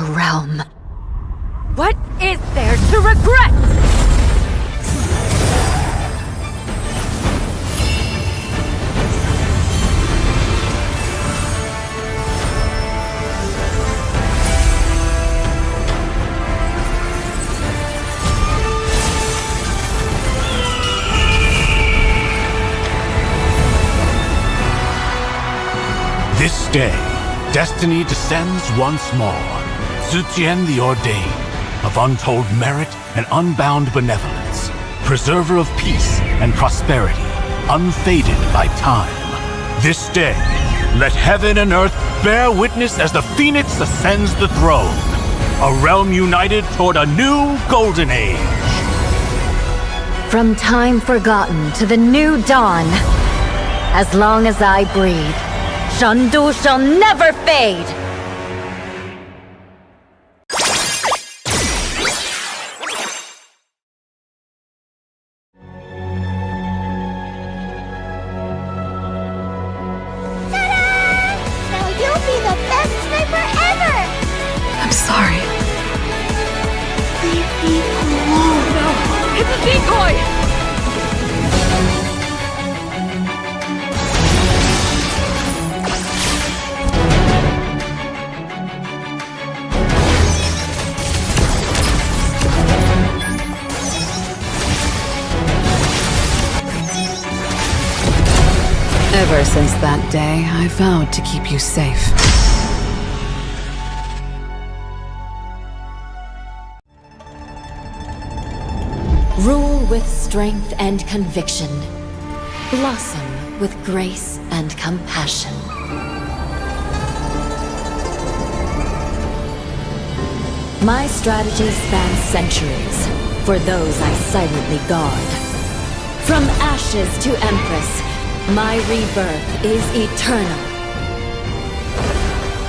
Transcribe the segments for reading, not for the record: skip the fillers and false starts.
the realm. What is there to regret? This day, destiny descends once more. Zutian the Ordained, of untold merit and unbound benevolence, preserver of peace and prosperity, unfaded by time. This day, let heaven and earth bear witness as the Phoenix ascends the throne, a realm united toward a new golden age. From time forgotten to the new dawn, as long as I breathe, Shandu shall never fade! I'm sorry. Leave me alone. No! It's a decoy! Ever since that day, I vowed to keep you safe. Rule with strength and conviction. Blossom with grace and compassion. My strategy spans centuries for those I silently guard. From ashes to empress, my rebirth is eternal.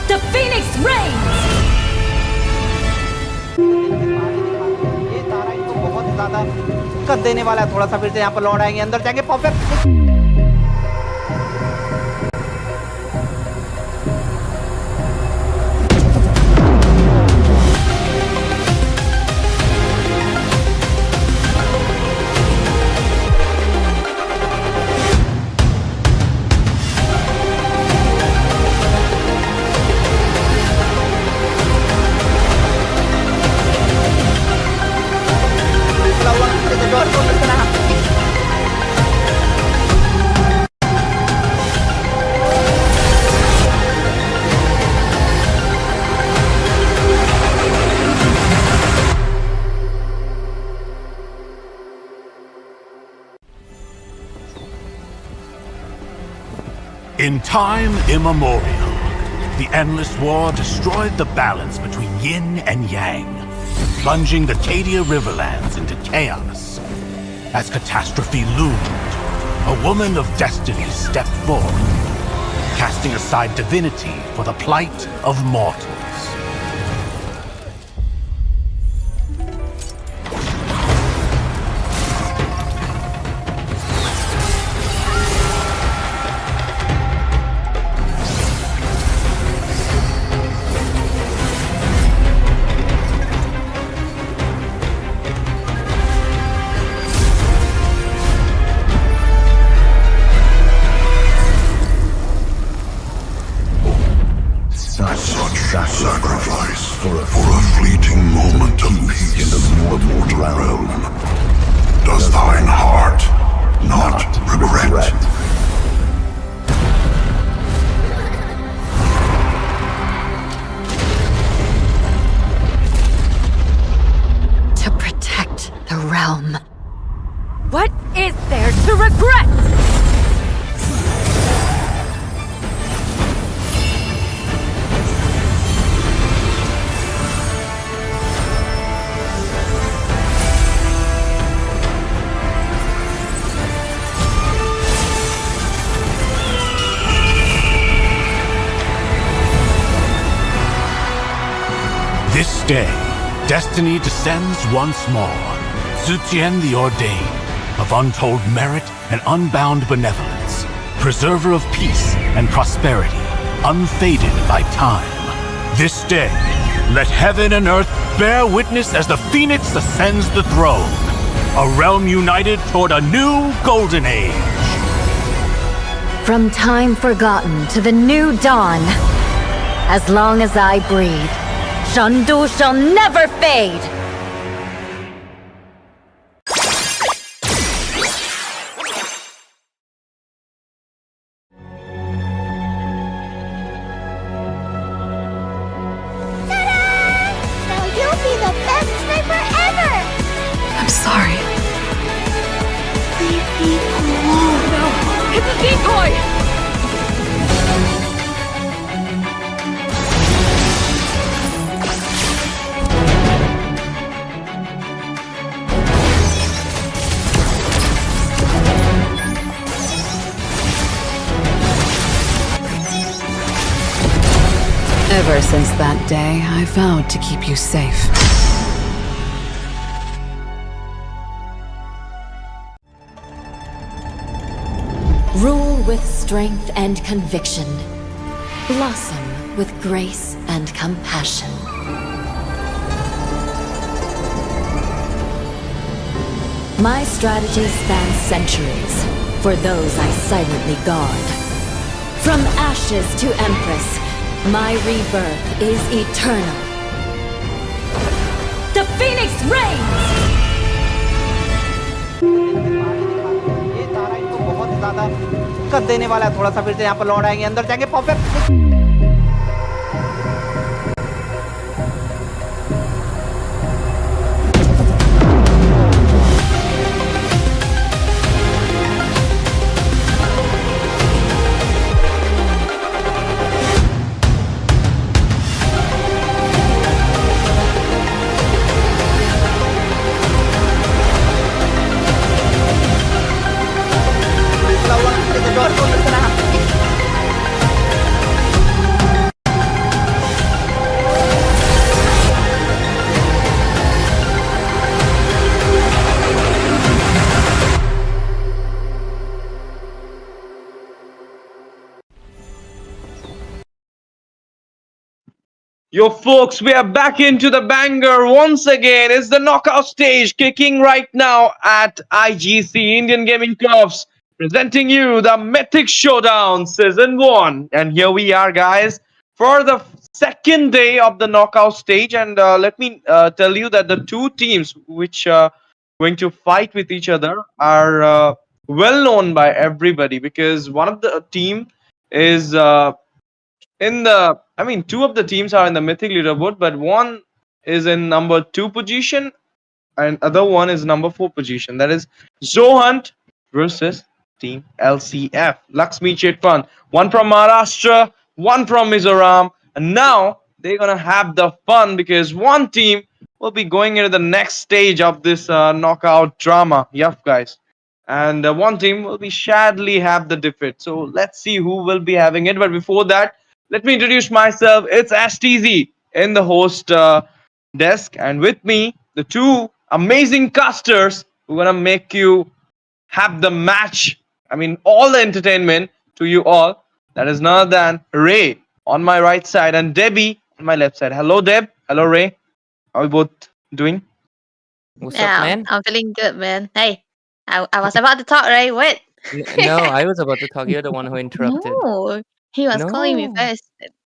The Phoenix reigns! ये तारा इनको बहुत ज्यादा कर देने वाला है। थोड़ा सा फिर से यहाँ पर लौट आएंगे, अंदर जाएंगे, perfect. In time immemorial, the endless war destroyed the balance between yin and yang, plunging the Cadia Riverlands into chaos. As catastrophe loomed, a woman of destiny stepped forth, casting aside divinity for the plight of mortals. Sacrifice for a fleeting moment of peace in the mortal realm. Does thine heart not regret? To protect the realm. What is there to regret? This day, destiny descends once more. Zutian the Ordained, of untold merit and unbound benevolence, preserver of peace and prosperity, unfaded by time. This day, Let heaven and earth bear witness as the Phoenix ascends the throne. A realm united toward a new golden age. From time forgotten to the new dawn, as long as I breathe, Shandu shall never fade! Now you'll be the best sniper ever! I'm sorry. Leave me alone. No! It's a decoy! Ever since that day, I vowed to keep you safe. Rule with strength and conviction. Blossom with grace and compassion. My strategy spans centuries for those I silently guard. From ashes to empress, my rebirth is eternal. The Phoenix reigns! ये तारा इनको बहुत ही ज्यादा कर देने वाला है। थोड़ा सा फिर से यहाँ पर लौट आएंगे, अंदर जाएंगे perfect. Yo, folks, we are back into the banger once again. It's the knockout stage kicking right now at IGC Indian Gaming Clubs, presenting you the Mythic Showdown Season 1. And here we are, guys, for the second day of the knockout stage. And let me tell you that the two teams which are going to fight with each other are well known by everybody, because one of the team is two of the teams are in the Mythic leaderboard, but one is in number 2 position and other one is number 4 position. That is ZOHUNT versus Team LCF. Lakshmi Chitpan. One from Maharashtra, one from Mizoram. And now they're going to have the fun, because one team will be going into the next stage of this knockout drama. Yup, guys. And one team will be sadly have the defeat. So let's see who will be having it. But before that, let me introduce myself. It's AshTZ in the host desk, and with me, the two amazing casters who are gonna make you have the match. All the entertainment to you all. That is none other than Ray on my right side and Debbie on my left side. Hello, Deb. Hello, Ray. How are we both doing? What's up, man? I'm feeling good, man. Hey, I was about to talk, right? What? No, I was about to talk. You're the one who interrupted. No, he was calling me No, first.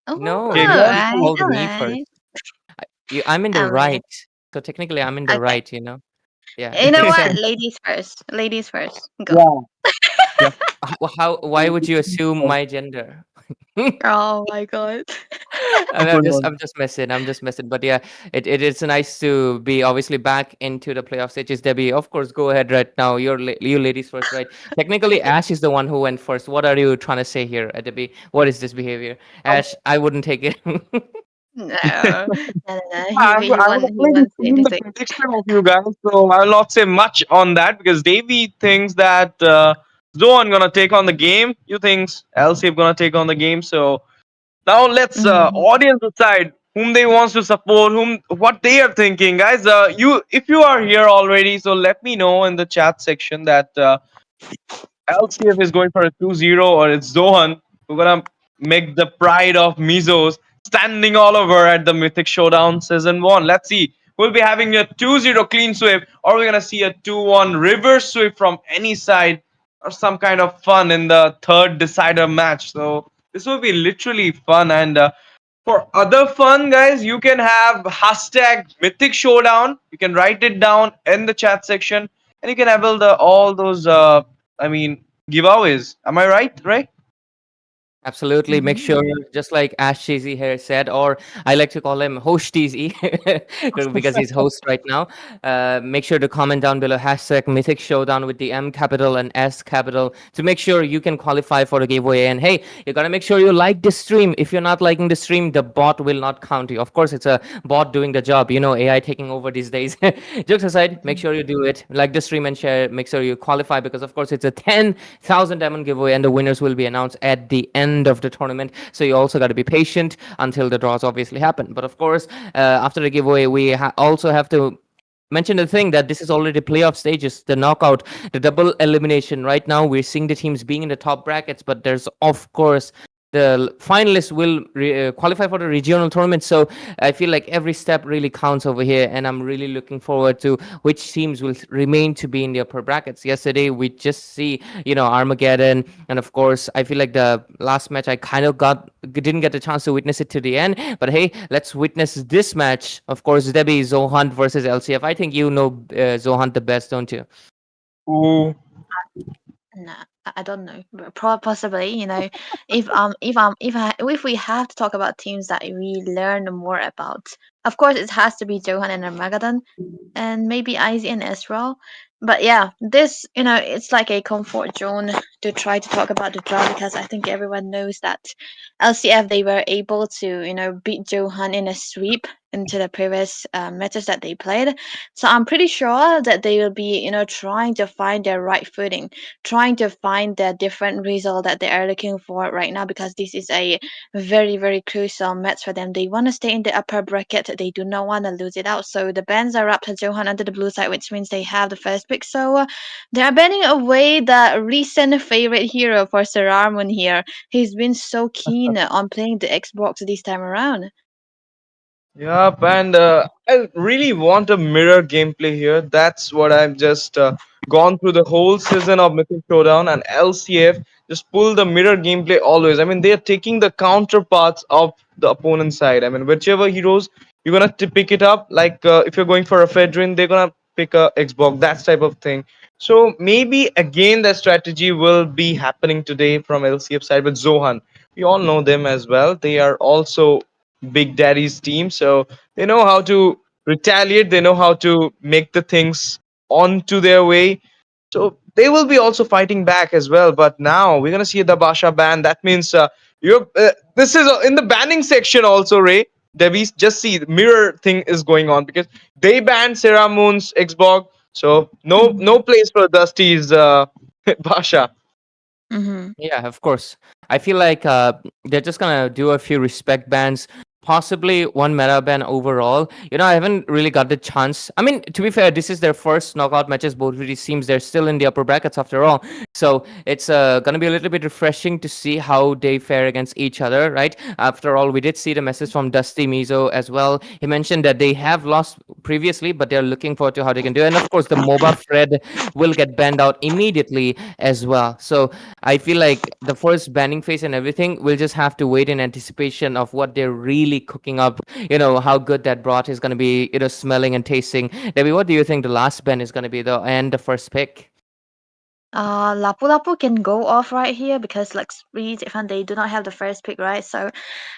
Oh, no, Okay, you go on. alright, called me alright. first. I'm in the Alright. right, so technically I'm in the Okay. right, you know? Yeah. You know what? Ladies first. Ladies first. Go. Yeah. Why would you assume my gender? Oh my god. I'm just messing. But yeah, it's nice to be obviously back into the playoff stages. Debbie, of course, go ahead right now. You ladies first, right? Technically, Ash is the one who went first. What are you trying to say here, Debbie? What is this behavior? Ash, I wouldn't take it. No. No. I'm He actually wants me to the say. prediction of you guys, so I'll not say much on that, because Davey thinks that Zohan gonna take on the game. You thinks LCF gonna take on the game. So now let's audience decide whom they wants to support, what they are thinking, guys. If you are here already, so let me know in the chat section that LCF is going for a 2-0 or it's Zohan. We're gonna make the pride of Mizos standing all over at the Mythic Showdown Season 1. Let's see. We'll be having a 2-0 clean sweep, or we're going to see a 2-1 reverse sweep from any side, or some kind of fun in the third decider match. So this will be literally fun. And for other fun, guys, you can have hashtag Mythic Showdown. You can write it down in the chat section, and you can have all those, giveaways. Am I right? Right? Absolutely. Make sure, just like Ash Cheesy here said, or I like to call him Host Cheesy because he's host right now. Make sure to comment down below hashtag Mythic Showdown with the M capital and S capital to make sure you can qualify for the giveaway. And hey, you gotta make sure you like the stream. If you're not liking the stream, the bot will not count you. Of course, it's a bot doing the job. You know, AI taking over these days. Jokes aside, make sure you do it. Like the stream and share. Make sure you qualify because, of course, it's a 10,000 diamond giveaway, and the winners will be announced at the end of the tournament. So you also got to be patient until the draws obviously happen. But of course, after the giveaway, we also have to mention the thing that this is already playoff stages, the knockout, the double elimination. Right now, we're seeing the teams being in the top brackets, but there's of course the finalists will qualify for the regional tournament. So I feel like every step really counts over here, and I'm really looking forward to which teams will remain to be in the upper brackets. Yesterday, we just see, Armageddon, and of course, I feel like the last match I kind of didn't get a chance to witness it to the end. But hey, let's witness this match. Of course, Debbie ZOHUNT versus LCF. I think you know ZOHUNT the best, don't you? Ooh. No, I don't know. But possibly, if we have to talk about teams that we learn more about, of course it has to be Johan and Armageddon, and maybe Izzy and Ezreal. But yeah, this it's like a comfort zone to try to talk about the draw because I think everyone knows that LCF they were able to beat Johan in a sweep into the previous matches that they played. So I'm pretty sure that they will be trying to find their right footing, trying to find the different result that they are looking for right now because this is a very very crucial match for them. They want to stay in the upper bracket. They do not want to lose it out. So the bans are up to Johan under the blue side, which means they have the first pick. So they are banning away the recent favorite hero for Sir Armon here. He's been so keen on playing the Xbox this time around. Yep, and I really want a mirror gameplay here. That's what I've just gone through the whole season of Mythic Showdown, and LCF just pull the mirror gameplay always. I mean, they are taking the counterparts of the opponent side. I mean, whichever heroes you're gonna pick it up. Like if you're going for a Fedrin, they're gonna pick a Xbox. That type of thing. So maybe again that strategy will be happening today from LCF side with Zohan. We all know them as well. They are also Big Daddy's team, so they know how to retaliate. They know how to make the things onto their way. So they will be also fighting back as well. But now we're gonna see the Basha ban. That means you're this is in the banning section also, Ray. Debbie, just see the mirror thing is going on because they banned Sarah Moon's Xbox. So no place for Dusty's Basha. Mm-hmm. Yeah, of course. I feel like they're just gonna do a few respect bans, possibly one meta ban overall. I haven't really got the chance. I mean, to be fair, this is their first knockout matches. Both of these teams, they're still in the upper brackets after all. So it's gonna be a little bit refreshing to see how they fare against each other, right? After all, we did see the message from Dusty Mizo as well. He mentioned that they have lost previously, but they're looking forward to how they can do it. And of course, the MOBA Fred will get banned out immediately as well. So I feel like the first banning phase and everything, we'll just have to wait in anticipation of what they're really cooking up. How good that broth is going to be, smelling and tasting. Debbie, what do you think the last ban is going to be, though, and the first pick? Lapu Lapu can go off right here because like Speed and they do not have the first pick, right? So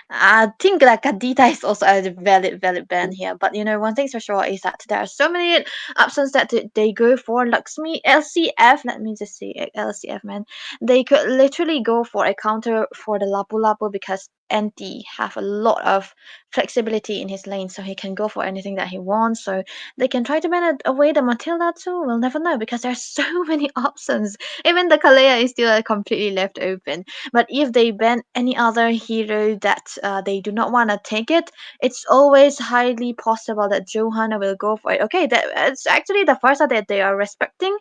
I think like Kadita is also a valid ban here. But one thing's for sure is that there are so many options that they go for. Lakshmi, LCF, let me just see LCF man. They could literally go for a counter for the Lapu Lapu because NT have a lot of flexibility in his lane, so he can go for anything that he wants. So they can try to ban away the Matilda too. We'll never know because there's so many options. Even the Kalea is still completely left open. But if they ban any other hero that they do not want to take it, it's always highly possible that Johanna will go for it. Okay, it's actually the first that they are respecting.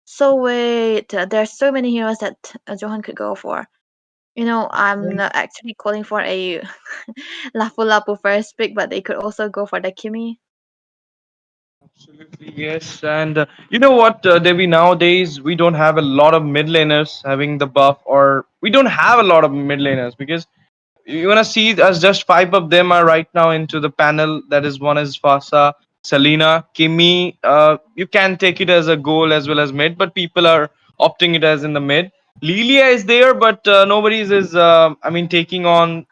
So wait, there's so many heroes that Johan could go for. I'm not actually calling for a Lapu Lapu first pick, but they could also go for the Kimi. Absolutely, yes. And you know what, Debbie, nowadays we don't have a lot of mid laners having the buff, or we don't have a lot of mid laners because you wanna see as just five of them are right now into the panel. That is one is Fasa, Selena, Kimi. You can take it as a goal as well as mid, but people are opting it as in the mid. Lilia is there, but nobody is I mean taking on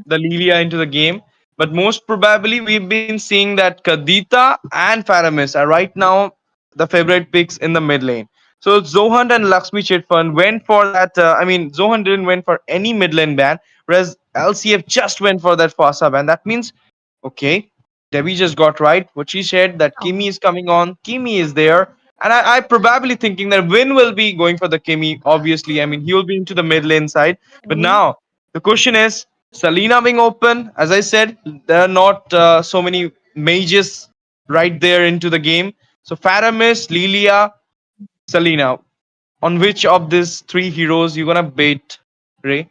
the Lilia into the game. But most probably we've been seeing that Kadita and Faramis are right now the favorite picks in the mid lane. So Zohunt and Lakshmi Chitfund went for that. I mean, Zohunt didn't went for any mid lane ban, whereas LCF just went for that Fasa ban. That means, okay, Debbie just got right. What she said that Kimi is coming on, Kimi is there. And I probably thinking that Win will be going for the Kimi, obviously. I mean, he will be into the mid lane side. But now, the question is, Selena being open, as I said, there are not so many mages right there into the game. So Faramis, Lilia, Selena. On which of these three heroes you gonna bait, Ray?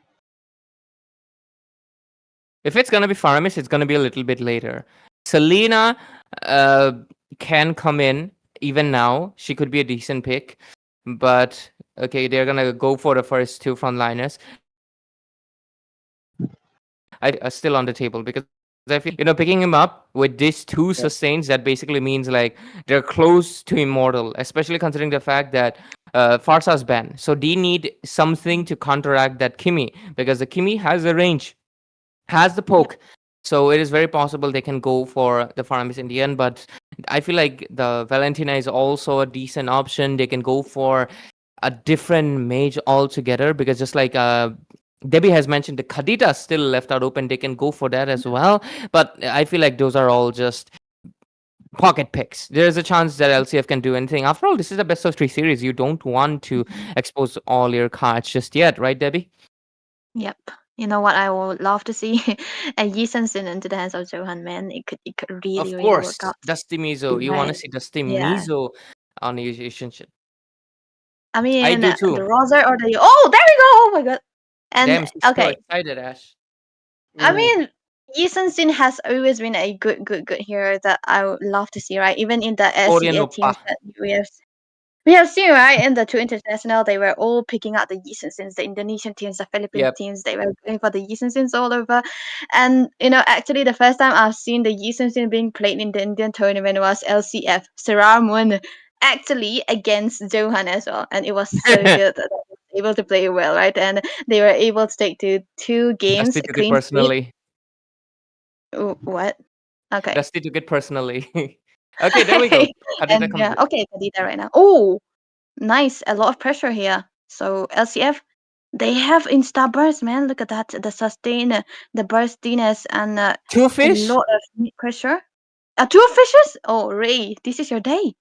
If it's gonna be Faramis, it's gonna be a little bit later. Selena uh, can come in even now. She could be a decent pick, but okay, they're gonna go for the first two frontliners. I still on the table because I feel picking him up with these two sustains, that basically means like they're close to immortal, especially considering the fact that Farsa's banned. So they need something to counteract that Kimi, because the Kimi has the range, has the poke. So it is very possible they can go for the Faramis in the end, but I feel like the Valentina is also a decent option. They can go for a different mage altogether, because just like Debbie has mentioned, the Khadita still left out open. They can go for that as well. But I feel like those are all just pocket picks. There's a chance that LCF can do anything. After all, this is a best of 3 series. You don't want to expose all your cards just yet, right, Debbie? Yep. You know what I would love to see? A Yi Sin into the hands of Johan, man. It could Of really, really course, work out. Dusty Mizo. You want to Right. see Dusty Yeah. Mizo on the Asian shit. I I mean, do the too. Roser or the oh, there we go. Oh my god. And Damn, she's so okay, excited, Ash. I Mm. mean, Yi Sin has always been a good hero that I would love to see, right? Even in the Korean SEA Oppa. teams that we have seen, right, in the two international, they were all picking out the Yi Sins, the Indonesian teams, the Philippine Yep. teams, they were going for the Yi Sins all over. And actually the first time I've seen the Yi Sin being played in the Indian tournament was LCF, Sarah Moon, actually against Johan as well. And it was so good that they were able to play well, right? And they were able to take to two games Dusty took it clean sweep. personally. What? Okay. Dusty took it personally. Okay, there we go. Khadija And comes yeah, in. okay, Kadita right now. Oh, nice. A lot of pressure here. So LCF, they have insta burst, man. Look at that. The sustain, the burstiness, and Two a fish? lot of pressure. Two fishes? Oh, Ray, this is your day.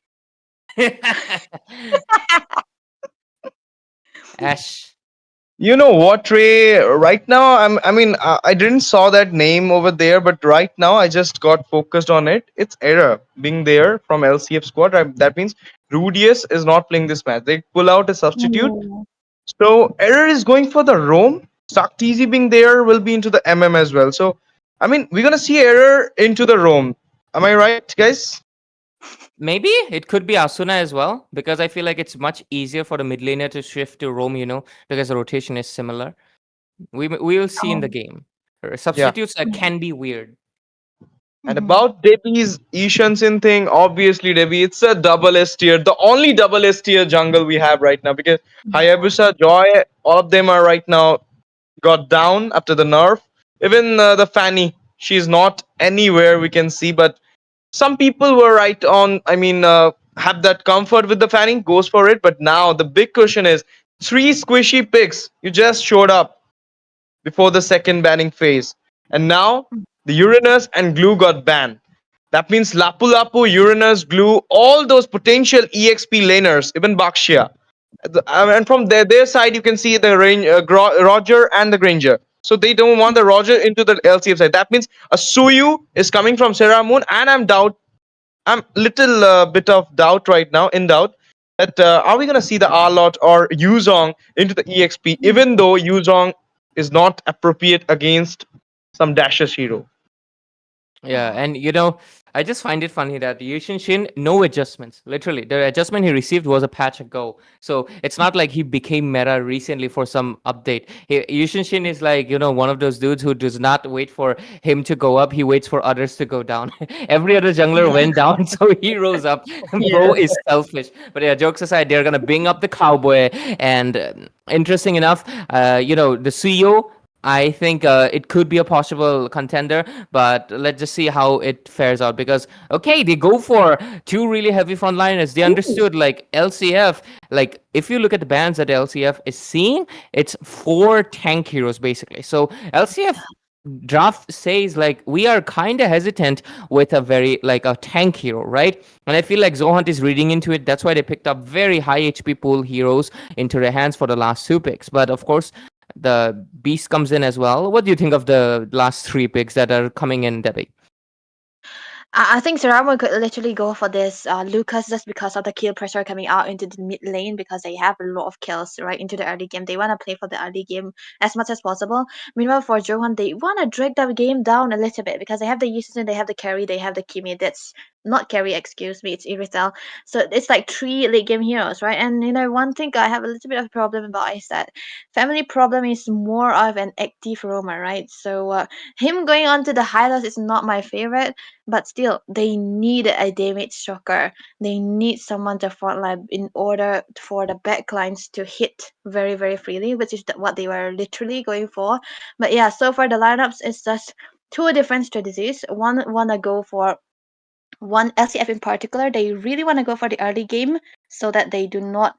Ash. You know what, Ray? Right now, I mean, I didn't saw that name over there, but right now I just got focused on it. It's Error being there from LCF squad. That means Rudius is not playing this match. They pull out a substitute. Oh. So Error is going for the roam. Saktizi being there will be into the MM as well. So I mean, we're gonna see Error into the roam. Am I right, guys? Maybe it could be Asuna as well, because I feel like it's much easier for the mid laner to shift to roam, because the rotation is similar. We will see in Oh. the game. Yeah. Substitutes can be weird. And Mhm. about Debbie's Ishansin thing, obviously, Debbie, it's a double S tier, the only double S tier jungle we have right now because Hayabusa, Joy, all of them are right now got down after the nerf. Even the Fanny, she's not anywhere we can see, but some people were right on. I mean, have that comfort with the Fanny, goes for it. But now the big question is three squishy picks. You just showed up before the second banning phase. And now the Uranus and Glue got banned. That means Lapu Lapu, Uranus, Glue, all those potential EXP laners, even Bakshia. And from their side, you can see the Roger and the Granger. So they don't want the Roger into the LCF side. That means a Suyu is coming from Sarah Moon, and I'm little bit of doubt right now, in doubt that are we gonna see the Arlot or Yuzong into the EXP? Even though Yuzong is not appropriate against some dashes hero. Yeah, and I just find it funny that Yushin Shin, no adjustments. Literally, the adjustment he received was a patch ago. So it's not like he became meta recently for some update. Yushin Shin is like, one of those dudes who does not wait for him to go up. He waits for others to go down. Every other jungler went down, so he rose up. Bro is selfish. But yeah, jokes aside, they're going to bring up the cowboy. And interesting enough, the CEO. I think it could be a possible contender, but let's just see how it fares out. Because okay, they go for two really heavy frontliners. They understood like LCF. Like if you look at the bans that LCF is seeing, it's 4 tank heroes basically. So LCF draft says like we are kind of hesitant with a very like a tank hero, right? And I feel like ZOHUNT is reading into it. That's why they picked up very high HP pool heroes into their hands for the last 2 picks. But of course, the beast comes in as well. What do you think of the last 3 picks that are coming in, Debbie? I think Saramo could literally go for this Lucas just because of the kill pressure coming out into the mid lane because they have a lot of kills right into the early game. They want to play for the early game as much as possible. Meanwhile, for Johan, they want to drag the game down a little bit because they have the Yusin, they have the carry, they have the Kimi. That's not carry, excuse me, it's Iritel. So it's like 3 late game heroes, right? And one thing I have a little bit of a problem about is that Family Problem is more of an active roamer, right? So him going on to the highlights is not my favorite. But still, they need a damage shocker. They need someone to frontline in order for the backlines to hit very, very freely, which is what they were literally going for. But yeah, so far the lineups is just 2 different strategies. One wanna go for one LCF in particular. They really wanna go for the early game so that they do not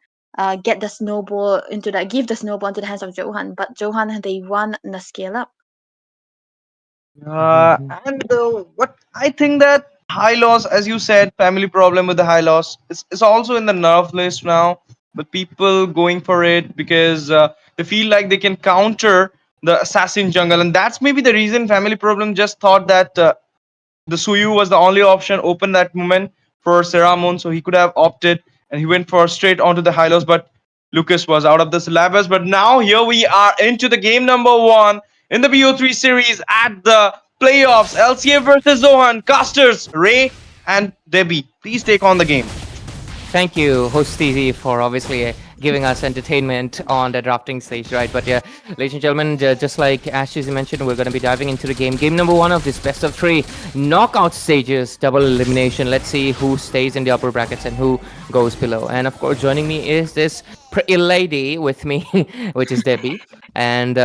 get the snowball give the snowball into the hands of Johan. But Johan, they want to scale up. And what I think that high loss, as you said, family problem with the high loss is also in the nerf list now. But people going for it because they feel like they can counter the assassin jungle, and that's maybe the reason family problem just thought that the Suyu was the only option open that moment for Seramon, so he could have opted and he went for straight onto the Hylos, but Lucas was out of the syllabus. But now here we are into the game number 1 in the BO3 series at the playoffs. LCA versus ZOHUNT, casters Ray and Debbie. Please take on the game. Thank you, host TZ, for obviously giving us entertainment on the drafting stage, right? But yeah, ladies and gentlemen, just like Ashes mentioned, we're going to be diving into the game. Game number 1 of this best of 3 knockout stages, double elimination. Let's see who stays in the upper brackets and who goes below. And of course, joining me is this pretty lady with me, which is Debbie. And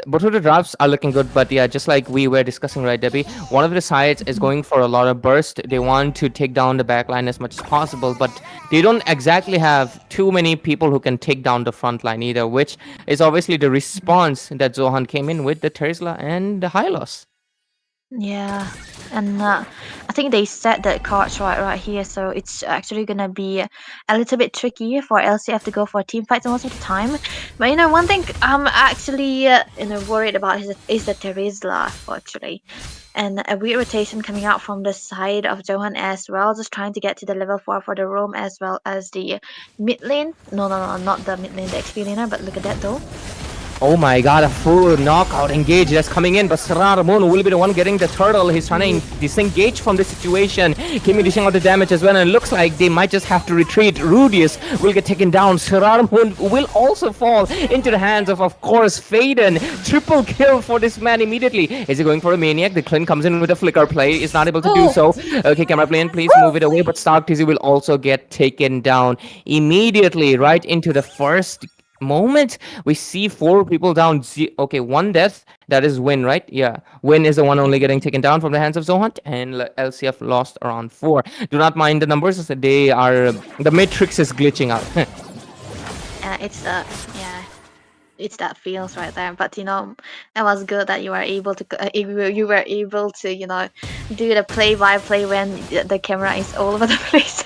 both of the drafts are looking good, but yeah, just like we were discussing, right, Debbie? One of the sides is going for a lot of burst. They want to take down the backline as much as possible, but they don't exactly have too many people who can take down the front line either, which is obviously the response that ZOHUNT came in with the Tesla and the Hylos. Yeah, and I think they set the cards right here, so it's actually gonna be a little bit tricky for LCF to go for team fights most of the time. But one thing I'm actually worried about is the Terizla actually, and a weird rotation coming out from the side of Johan as well, just trying to get to the level 4 for the roam as well as the mid lane. No, not the mid lane, the XP laner. But look at that though. Oh my god, a full knockout engage that's coming in, but Sararamon will be the one getting the turtle. He's trying to disengage from the situation. Kimi dishing out the damage as well, and it looks like they might just have to retreat. Rudius will get taken down. Sararamon will also fall into the hands of course, Faden. Triple kill for this man immediately. Is he going for a maniac? The Clint comes in with a flicker play. Is not able to do so. Okay, camera plane, please move it away, but Stark TZ will also get taken down immediately right into the first moment. We see 4 people down. Okay, 1 death. That is Win, right? Yeah, Win is the one only getting taken down from the hands of ZOHUNT, and LCF lost around 4. Do not mind the numbers. They are the matrix is glitching out. It's that feels right there. But it was good that you were able to do the play-by-play when the camera is all over the place.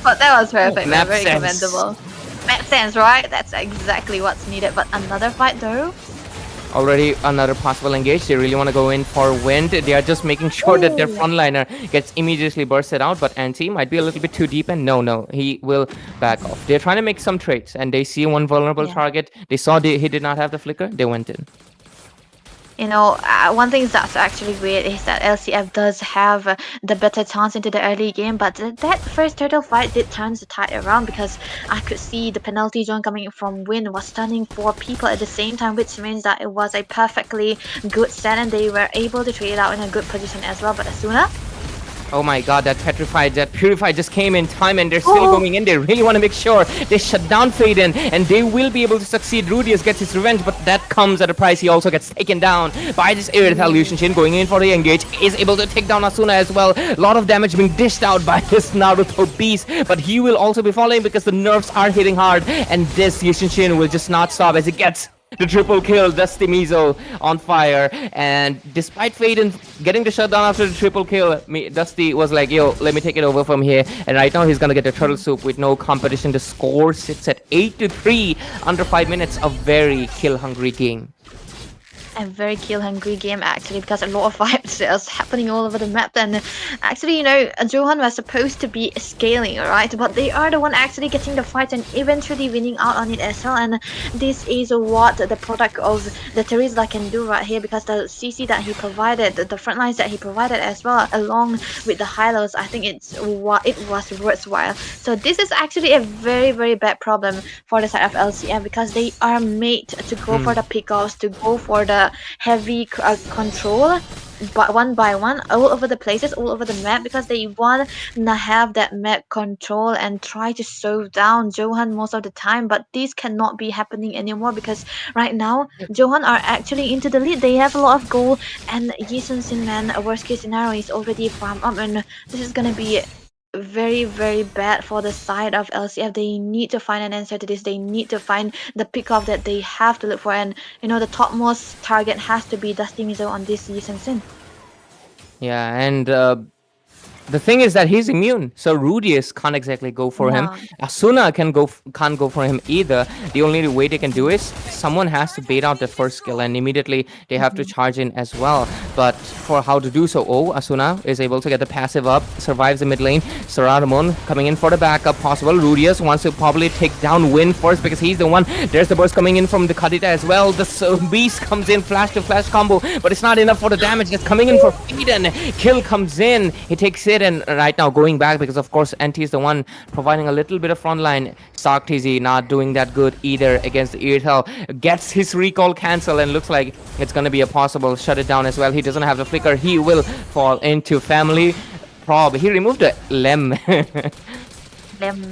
But that was perfect. Map very sense. commendable. Map sense, right? That's exactly what's needed. But another fight though. Already another possible engage. They really want to go in for wind. They are just making sure that their frontliner gets immediately bursted out, but Anti might be a little bit too deep, and no, he will back off. They're trying to make some trades, and they see one vulnerable target. They saw he did not have the flicker. They went in. You know, one thing that's actually weird is that LCF does have the better chance into the early game, but that first turtle fight did turn the tide around, because I could see the penalty zone coming from Wind was stunning 4 people at the same time, which means that it was a perfectly good set and they were able to trade it out in a good position as well. But Asuna, oh my god, that Purified just came in time, and they're still going in. They really want to make sure they shut down Faden, and they will be able to succeed. Rudius gets his revenge, but that comes at a price. He also gets taken down by this Irithal Lucian Shin going in for the engage. Is able to take down Asuna as well. A lot of damage being dished out by this Naruto beast, but he will also be falling because the nerfs are hitting hard, and this Lucian Shin will just not stop as he gets the triple kill. Dusty Mizo on fire, and despite Faden getting the shutdown after the triple kill, Dusty was like, yo, let me take it over from here, and right now he's gonna get the turtle soup with no competition. The score sits at 8-3 under 5 minutes. A very kill hungry game. A very kill hungry game actually, because a lot of vibes is happening all over the map. And actually, you know, ZOHUNT was supposed to be scaling, right? But they are the one actually getting the fight and eventually winning out on it as well. And this is what the product of the Terizla can do right here, because the CC that he provided, the front lines that he provided as well, along with the high-lows, I think it was worthwhile. So this is actually a very, very bad problem for the side of LCF, because they are made to go for the pickoffs, to go for the heavy control, but one by one, all over the places, all over the map, because they want to have that map control and try to slow down ZOHUNT most of the time. But this cannot be happening anymore, because right now ZOHUNT are actually into the lead. They have a lot of gold, and Yisun Sin, man, a worst case scenario is already farmed up, and this is gonna be very, very bad for the side of LCF. They need to find an answer to this. They need to find the pickoff that they have to look for, and you know, the topmost target has to be Dusty Mizo on this Yisun Sin. Yeah, and the thing is that he's immune, so Rudius can't exactly go for him. Asuna can't go for him either. The only way they can do is someone has to bait out the first skill, and immediately they have to charge in as well. But for how to do so, Asuna is able to get the passive up, survives the mid lane. Sararamon coming in for the backup possible. Rudius wants to probably take down Win first, because he's the one. There's the burst coming in from the Kadita as well. The beast comes in, flash to flash combo, but it's not enough for the damage that's coming in for Faden. Kill comes in, he takes it, and right now going back, because of course NT is the one providing a little bit of frontline. Sarktizi not doing that good either against Irithel. Gets his recall cancel, and looks like it's gonna be a possible shut it down as well. He doesn't have the flicker. He will fall into family prob. He removed the Lem. Lem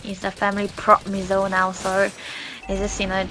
is a family prop Mizo now, so he's just, you know,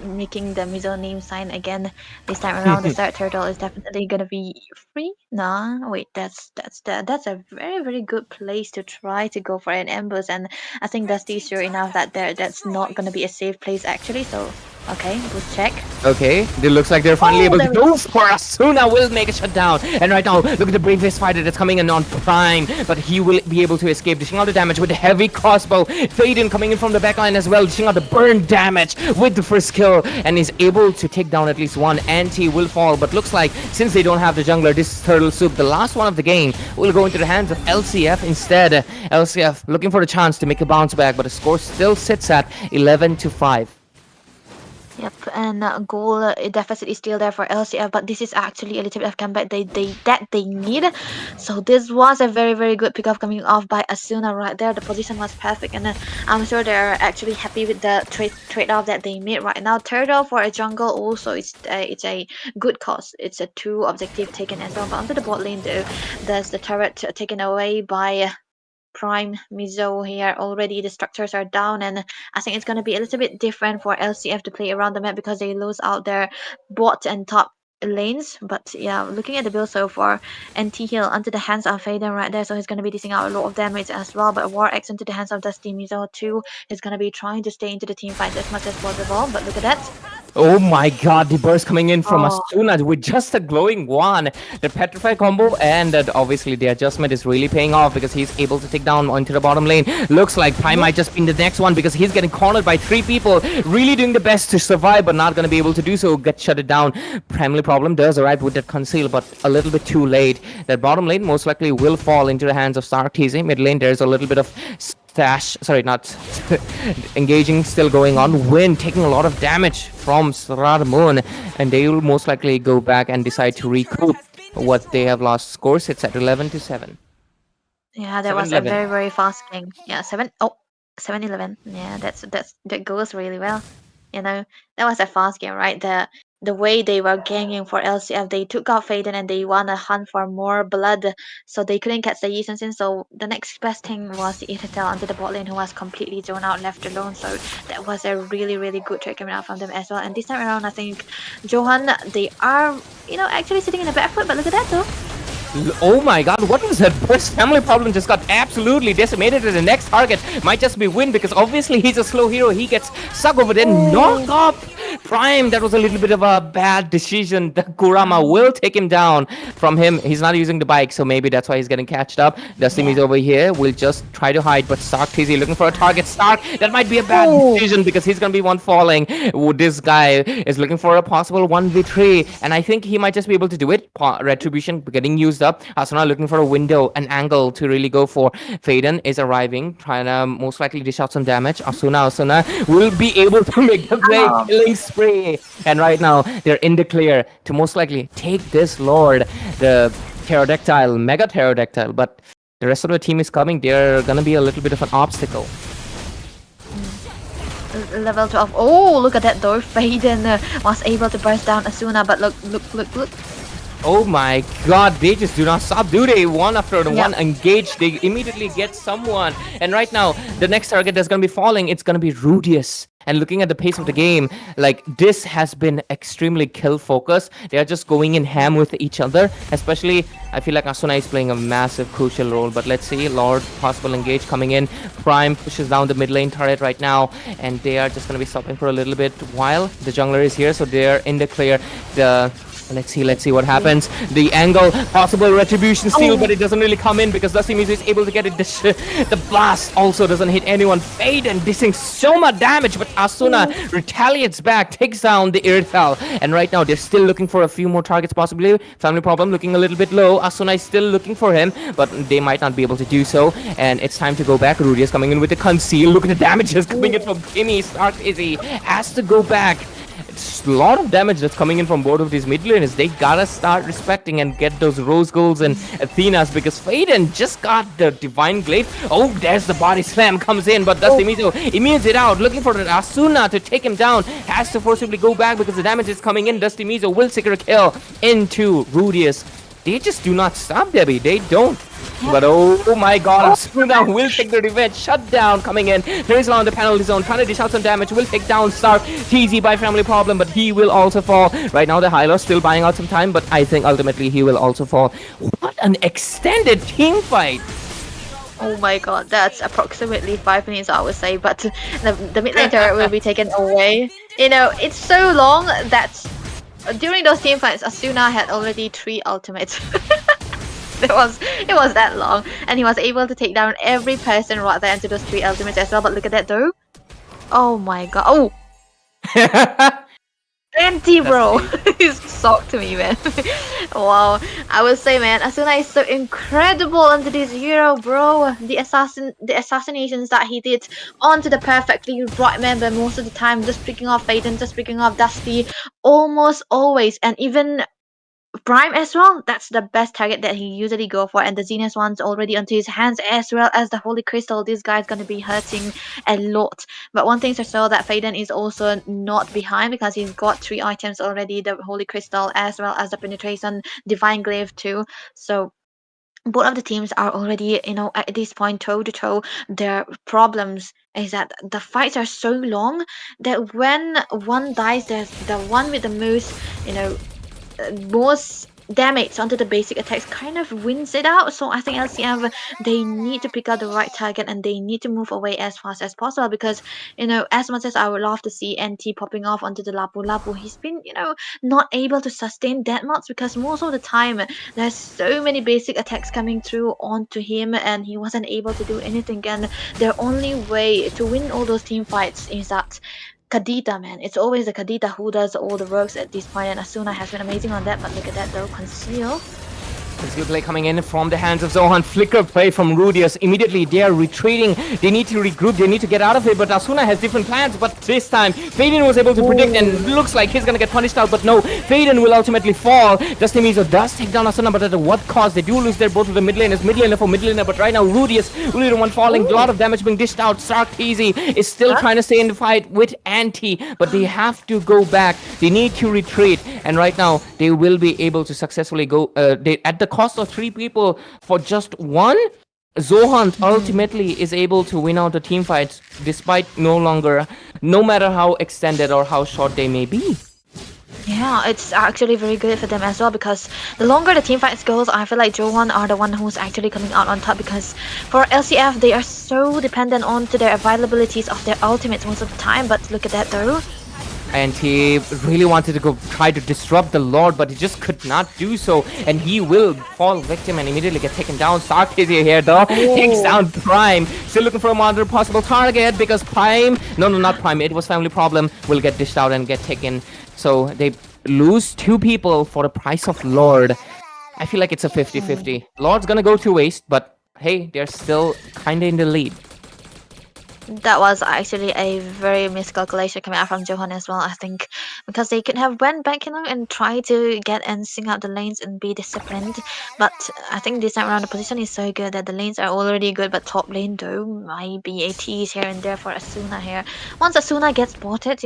making the Mizo name sign again. This time around, the third turtle is definitely gonna be free. Nah, wait, that's a very, very good place to try to go for an ambush, and I think Dusty's sure enough that that's not gonna be a safe place actually. So okay, boost check. Okay, it looks like they're finally able to go for Asuna. Will make a shutdown, and right now look at the bravest fighter that's coming in on Prime, but he will be able to escape, dishing out the damage with the heavy crossbow. Faden coming in from the backline as well, dishing out the burn damage with the first kill, and is able to take down at least one. Anti will fall, but looks like since they don't have the jungler, this turtle soup, the last one of the game, will go into the hands of LCF instead. LCF looking for a chance to make a bounce back, but the score still sits at 11-5. Yep, and goal deficit is still there for LCF, but this is actually a little bit of comeback they need. So this was a very, very good pickup coming off by Asuna right there. The position was perfect, and I'm sure they're actually happy with the trade-off that they made right now. Turtle for a jungle also, it's a good cause. It's a 2 objective taken as well, but onto the bot lane though, there's the turret taken away by Prime Mizo here. Already the structures are down, and I think it's going to be a little bit different for LCF to play around the map, because they lose out their bot and top lanes. But yeah, looking at the build so far, NT heal onto the hands of Faden right there, so he's going to be dishing out a lot of damage as well. But War X into the hands of Dusty Mizo too. He's going to be trying to stay into the team fight as much as possible, but look at that. Oh my god, the burst coming in from Oh. Asuna with just a glowing one. The petrify combo and that obviously the adjustment is really paying off because he's able to take down onto the bottom lane. Looks like Prime might just be in the next one because he's getting cornered by 3 people. Really doing the best to survive but not going to be able to do so. Get shut it down. Primary problem does arrive with that conceal but a little bit too late. That bottom lane most likely will fall into the hands of Stark TZ. Mid lane there's a little bit of not engaging still going on. Win taking a lot of damage from Moon, and they will most likely go back and decide to recoup what they have lost. Score sits at 11-7. Yeah, that was a very fast game. Yeah, 7-11. Yeah, that goes really well. You know, that was a fast game, right? The way they were ganging for LCF, they took out Faden and they wanna hunt for more blood, so they couldn't catch the Yi Sin. So the next best thing was the Itatel onto the bot lane, who was completely zoned out, left alone. So that was a really good trade coming out from them as well. And this time around, I think ZOHUNT, they are actually sitting in a back foot. But look at that though. Oh my god, what was that burst? Family problem just got absolutely decimated, and the next target might just be Win because obviously he's a slow hero. He gets stuck over there. Knock up Prime. That was a little bit of a bad decision. The Kurama will take him down from him. He's not using the bike, so maybe that's why he's getting catched up. Dusty is over here. We'll just try to hide, but Stark TZ looking for a target. Stark, that might be a bad decision because he's gonna be one falling. This guy is looking for a possible 1v3, and I think he might just be able to do it. Retribution getting used up. Asuna looking for a window, an angle to really go for. Faden is arriving, trying to most likely dish out some damage. Asuna will be able to make the play, killing spree. And right now, they're in the clear to most likely take this Lord, the Pterodactyl, Mega Pterodactyl. But the rest of the team is coming. They're gonna be a little bit of an obstacle. Level 12. Oh, look at that though. Faden was able to burst down Asuna, but look. Oh my god, they just do not stop, do they? One after one engage, they immediately get someone. And right now, the next target that's gonna be falling, it's gonna be Rudius. And looking at the pace of the game, like, this has been extremely kill focused. They are just going in ham with each other. Especially, I feel like Asuna is playing a massive crucial role. But let's see, Lord, possible engage coming in. Prime pushes down the mid lane turret right now. And they are just gonna be stopping for a little bit while the jungler is here. So they're in the clear. Let's see what happens. The angle, possible retribution steal, but it doesn't really come in because Dusty Mizu is able to get it. The blast also doesn't hit anyone. Faden dissing so much damage, but Asuna retaliates back, takes down the Irithal. And right now, they're still looking for a few more targets possibly. Family problem looking a little bit low. Asuna is still looking for him, but they might not be able to do so. And it's time to go back. Rudy is coming in with the conceal. Look at the damages coming in from Kimmy. Stark Izzy has to go back. It's a lot of damage that's coming in from both of these mid laners. They gotta start respecting and get those rose golds and Athenas because Faden just got the divine glaive. Oh, there's the body slam comes in, but Dusty Mizu immunes it out, looking for the Asuna to take him down. Has to forcibly go back because the damage is coming in. Dusty Mizu will secure a kill into Rudius. They just do not stop, Debbie. They don't. But oh my god, Asuna will take the revenge. Shutdown coming in. There on the penalty zone, trying to dish out some damage. Will take down Stark TZ by family problem, but he will also fall. Right now, the Hylos still buying out some time, but I think ultimately he will also fall. What an extended team fight! Oh my god, that's approximately 5 minutes, I would say, but the mid lane turret will be taken away. You know, it's so long that during those team fights, Asuna had already 3 ultimates. It was that long, and he was able to take down every person right there into those 3 ultimates as well. But look at that though. Oh my god. Oh! Empty, bro. He's shocked to me, man. Wow. I would say, man, Asuna is so incredible onto this hero, bro. The assassinations that he did onto the perfectly right member most of the time, just picking off Faden, just picking off Dusty, almost always, and even Prime as well. That's the best target that he usually go for, and the Zenith one's already onto his hands as well as the Holy Crystal. This guy's gonna be hurting a lot. But one thing to show that Faden is also not behind because he's got 3 items already, the Holy Crystal as well as the Penetration, Divine Glaive too. So both of the teams are already, at this point toe to toe. Their problems is that the fights are so long that when one dies, there's the one with the most damage onto the basic attacks kind of wins it out. So I think LCM, they need to pick out the right target and they need to move away as fast as possible because as much as I would love to see NT popping off onto the Lapu Lapu, he's been not able to sustain that much because most of the time there's so many basic attacks coming through onto him and he wasn't able to do anything. And their only way to win all those team fights is that Kadita, man. It's always the Kadita who does all the works at this point, and Asuna has been amazing on that, but look at that though, Conceal. Conceal play coming in from the hands of ZOHUNT. Flicker play from Rudius. Immediately they are retreating. They need to regroup. They need to get out of it. But Asuna has different plans. But this time, Faden was able to predict and looks like he's going to get punished out. But no, Faden will ultimately fall. Dusty Mizo does take down Asuna, but at what cost? They do lose their both of the mid laners. Mid laner for mid laner. But right now, Rudius, only the one falling. A lot of damage being dished out. Sarkezi is still trying to stay in the fight with Anti. But they have to go back. They need to retreat. And right now, they will be able to successfully go at the cost of 3 people for just 1. ZOHUNT ultimately is able to win out the team fights despite no matter how extended or how short they may be. Yeah, it's actually very good for them as well because the longer the team fights goes, I feel like ZOHUNT are the one who's actually coming out on top because for LCF, they are so dependent on to their availabilities of their ultimates most of the time. But look at that though. And he really wanted to go try to disrupt the Lord, but he just could not do so. And he will fall victim and immediately get taken down. Sarkezi here though takes down Prime. Still looking for another possible target because Prime, no, not Prime, it was Family Problem, will get dished out and get taken. So they lose 2 people for the price of Lord. I feel like it's a 50-50. Lord's gonna go to waste, but hey, they're still kinda in the lead. That was actually a very miscalculation coming out from ZOHUNT as well, I think, because they could have went back, and try to get and sing out the lanes and be disciplined. But I think this time around the position is so good that the lanes are already good, but top lane though might be a tease here and there for Asuna here. Once Asuna gets spotted,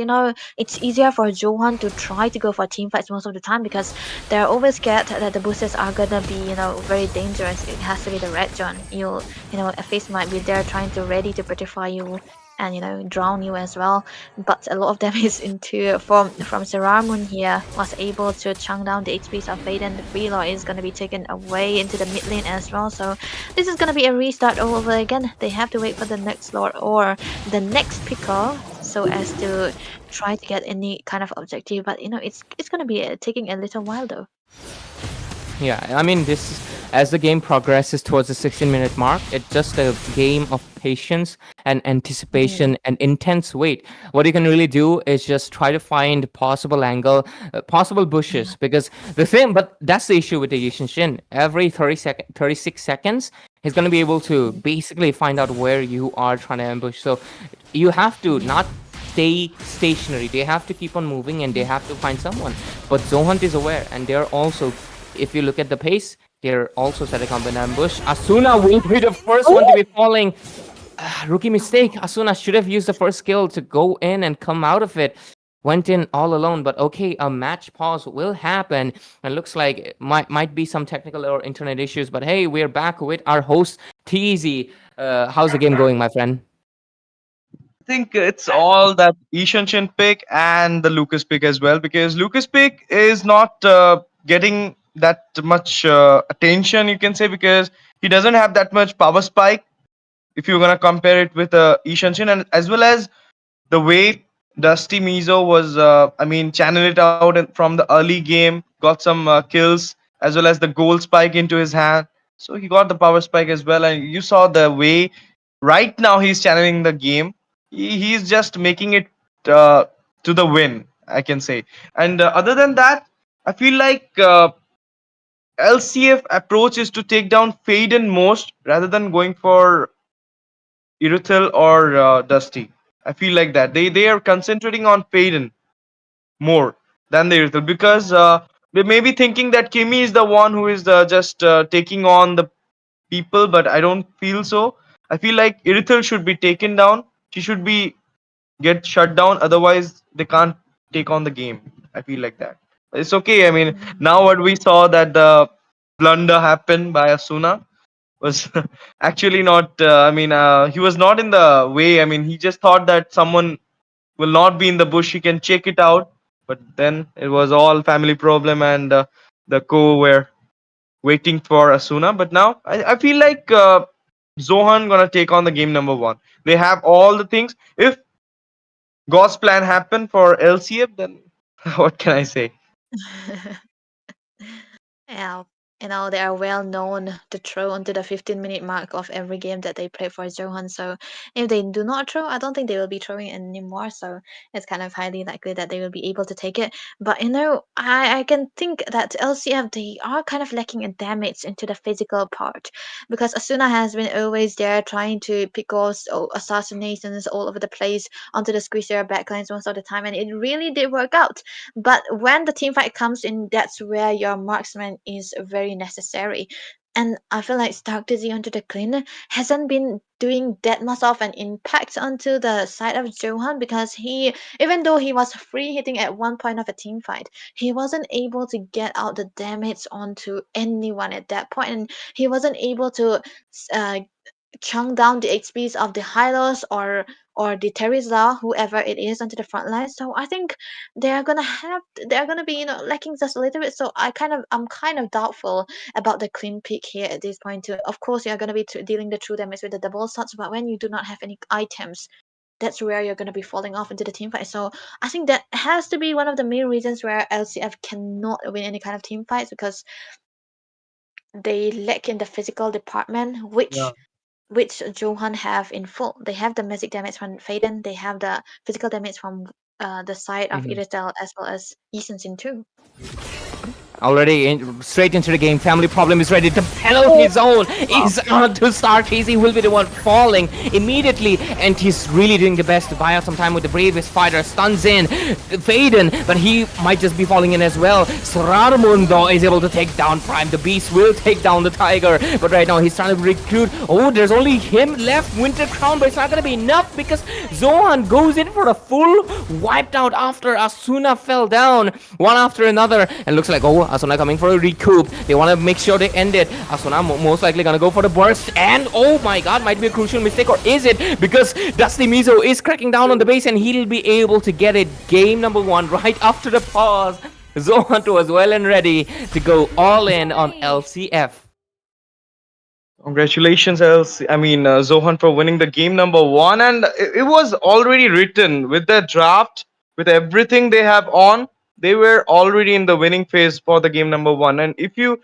it's easier for ZOHUNT to try to go for team fights most of the time because they're always scared that the boosters are gonna be, very dangerous. It has to be the red zone. A face might be there trying to ready to petrify you and drown you as well, but a lot of them is into from Seramun here was able to chunk down the HPs of Faden. The free lord is going to be taken away into the mid lane as well, so this is going to be a restart all over again. They have to wait for the next lord or the next picker so as to try to get any kind of objective, but it's going to be taking a little while though. Yeah, I mean, as the game progresses towards the 16-minute mark, it's just a game of patience and anticipation and intense wait. What you can really do is just try to find possible angle, possible bushes, because but that's the issue with the Yishin Shin. Every 36 seconds, he's going to be able to basically find out where you are trying to ambush. So you have to not stay stationary. They have to keep on moving and they have to find someone. But ZOHUNT is aware, and they're also, if you look at the pace, they're also setting up an ambush. Asuna will be the first one to be falling. Rookie mistake. Asuna should have used the first skill to go in and come out of it. Went in all alone, but okay, a match pause will happen. It looks like it might be some technical or internet issues, but hey, we're back with our host, TZ. How's the game going, my friend? I think it's all that Ishanshin pick and the Lucas pick as well, because Lucas pick is not getting that much attention, you can say, because he doesn't have that much power spike if you're gonna compare it with Ishanshin, and as well as the way Dusty Mizo was, channel it out from the early game, got some kills, as well as the gold spike into his hand. So he got the power spike as well, and you saw the way right now he's channeling the game. He's just making it to the win, I can say. And other than that, I feel like LCF approach is to take down Faden most rather than going for Iruthil or Dusty. I feel like that they are concentrating on Faden more than the Iruthil, because they may be thinking that Kimi is the one who is just taking on the people, but I don't feel so. I feel like Iruthil should be taken down. She should be get shut down. Otherwise, they can't take on the game. I feel like that. It's okay. I mean, now what we saw that the blunder happened by Asuna was actually not. He was not in the way. I mean, he just thought that someone will not be in the bush. He can check it out. But then it was all family problem, and the co were waiting for Asuna. But now I feel like Zohan gonna take on the game number one. They have all the things. If God's plan happen for LCF, then what can I say? Yeah, they are well known to throw onto the 15-minute mark of every game that they play for Johan. So if they do not throw, I don't think they will be throwing anymore. So it's kind of highly likely that they will be able to take it. But I can think that LCF, they are kind of lacking in damage into the physical part, because Asuna has been always there trying to pick off assassinations all over the place onto the squisher backlines most of the time, and it really did work out. But when the team fight comes in, that's where your marksman is very necessary. And I feel like Stark Dizzy onto the clean hasn't been doing that much of an impact onto the side of Johan, because even though he was free hitting at one point of a team fight, he wasn't able to get out the damage onto anyone at that point, and he wasn't able to uh, chunk down the HPs of the Hylos or the Teresa, whoever it is, onto the front line. So I think they're gonna be lacking just a little bit. So I'm kind of doubtful about the clean pick here at this point too. Of course, you're gonna be dealing the true damage with the double shots, but when you do not have any items, that's where you're gonna be falling off into the team fight. So I think that has to be one of the main reasons where LCF cannot win any kind of team fights, because they lack in the physical department, which Johan have in full. They have the magic damage from Faden. They have the physical damage from the side of Mhm. Iritel as well as Isensin too. Already straight into the game. Family Problem is ready. The penalty zone is on to start. Casey will be the one falling immediately, and he's really doing the best to buy out some time with the bravest fighter. Stuns in Faden, but he might just be falling in as well. Srarmundo is able to take down Prime. The Beast will take down the Tiger, but right now he's trying to recruit. Oh, there's only him left. Winter Crown, but it's not going to be enough because Zohan goes in for a full wiped out after Asuna fell down one after another, and looks like, oh, Asuna coming for a recoup. They want to make sure they end it. Asuna most likely gonna go for the burst, and oh my god, might be a crucial mistake, or is it? Because Dusty Mizo is cracking down on the base, and he'll be able to get it. Game number one right after the pause. Zohan was well and ready to go all in on LCF. Congratulations, Zohan, for winning the game number one. And it was already written with the draft, with everything they have on. They were already in the winning phase for the game number one. And if you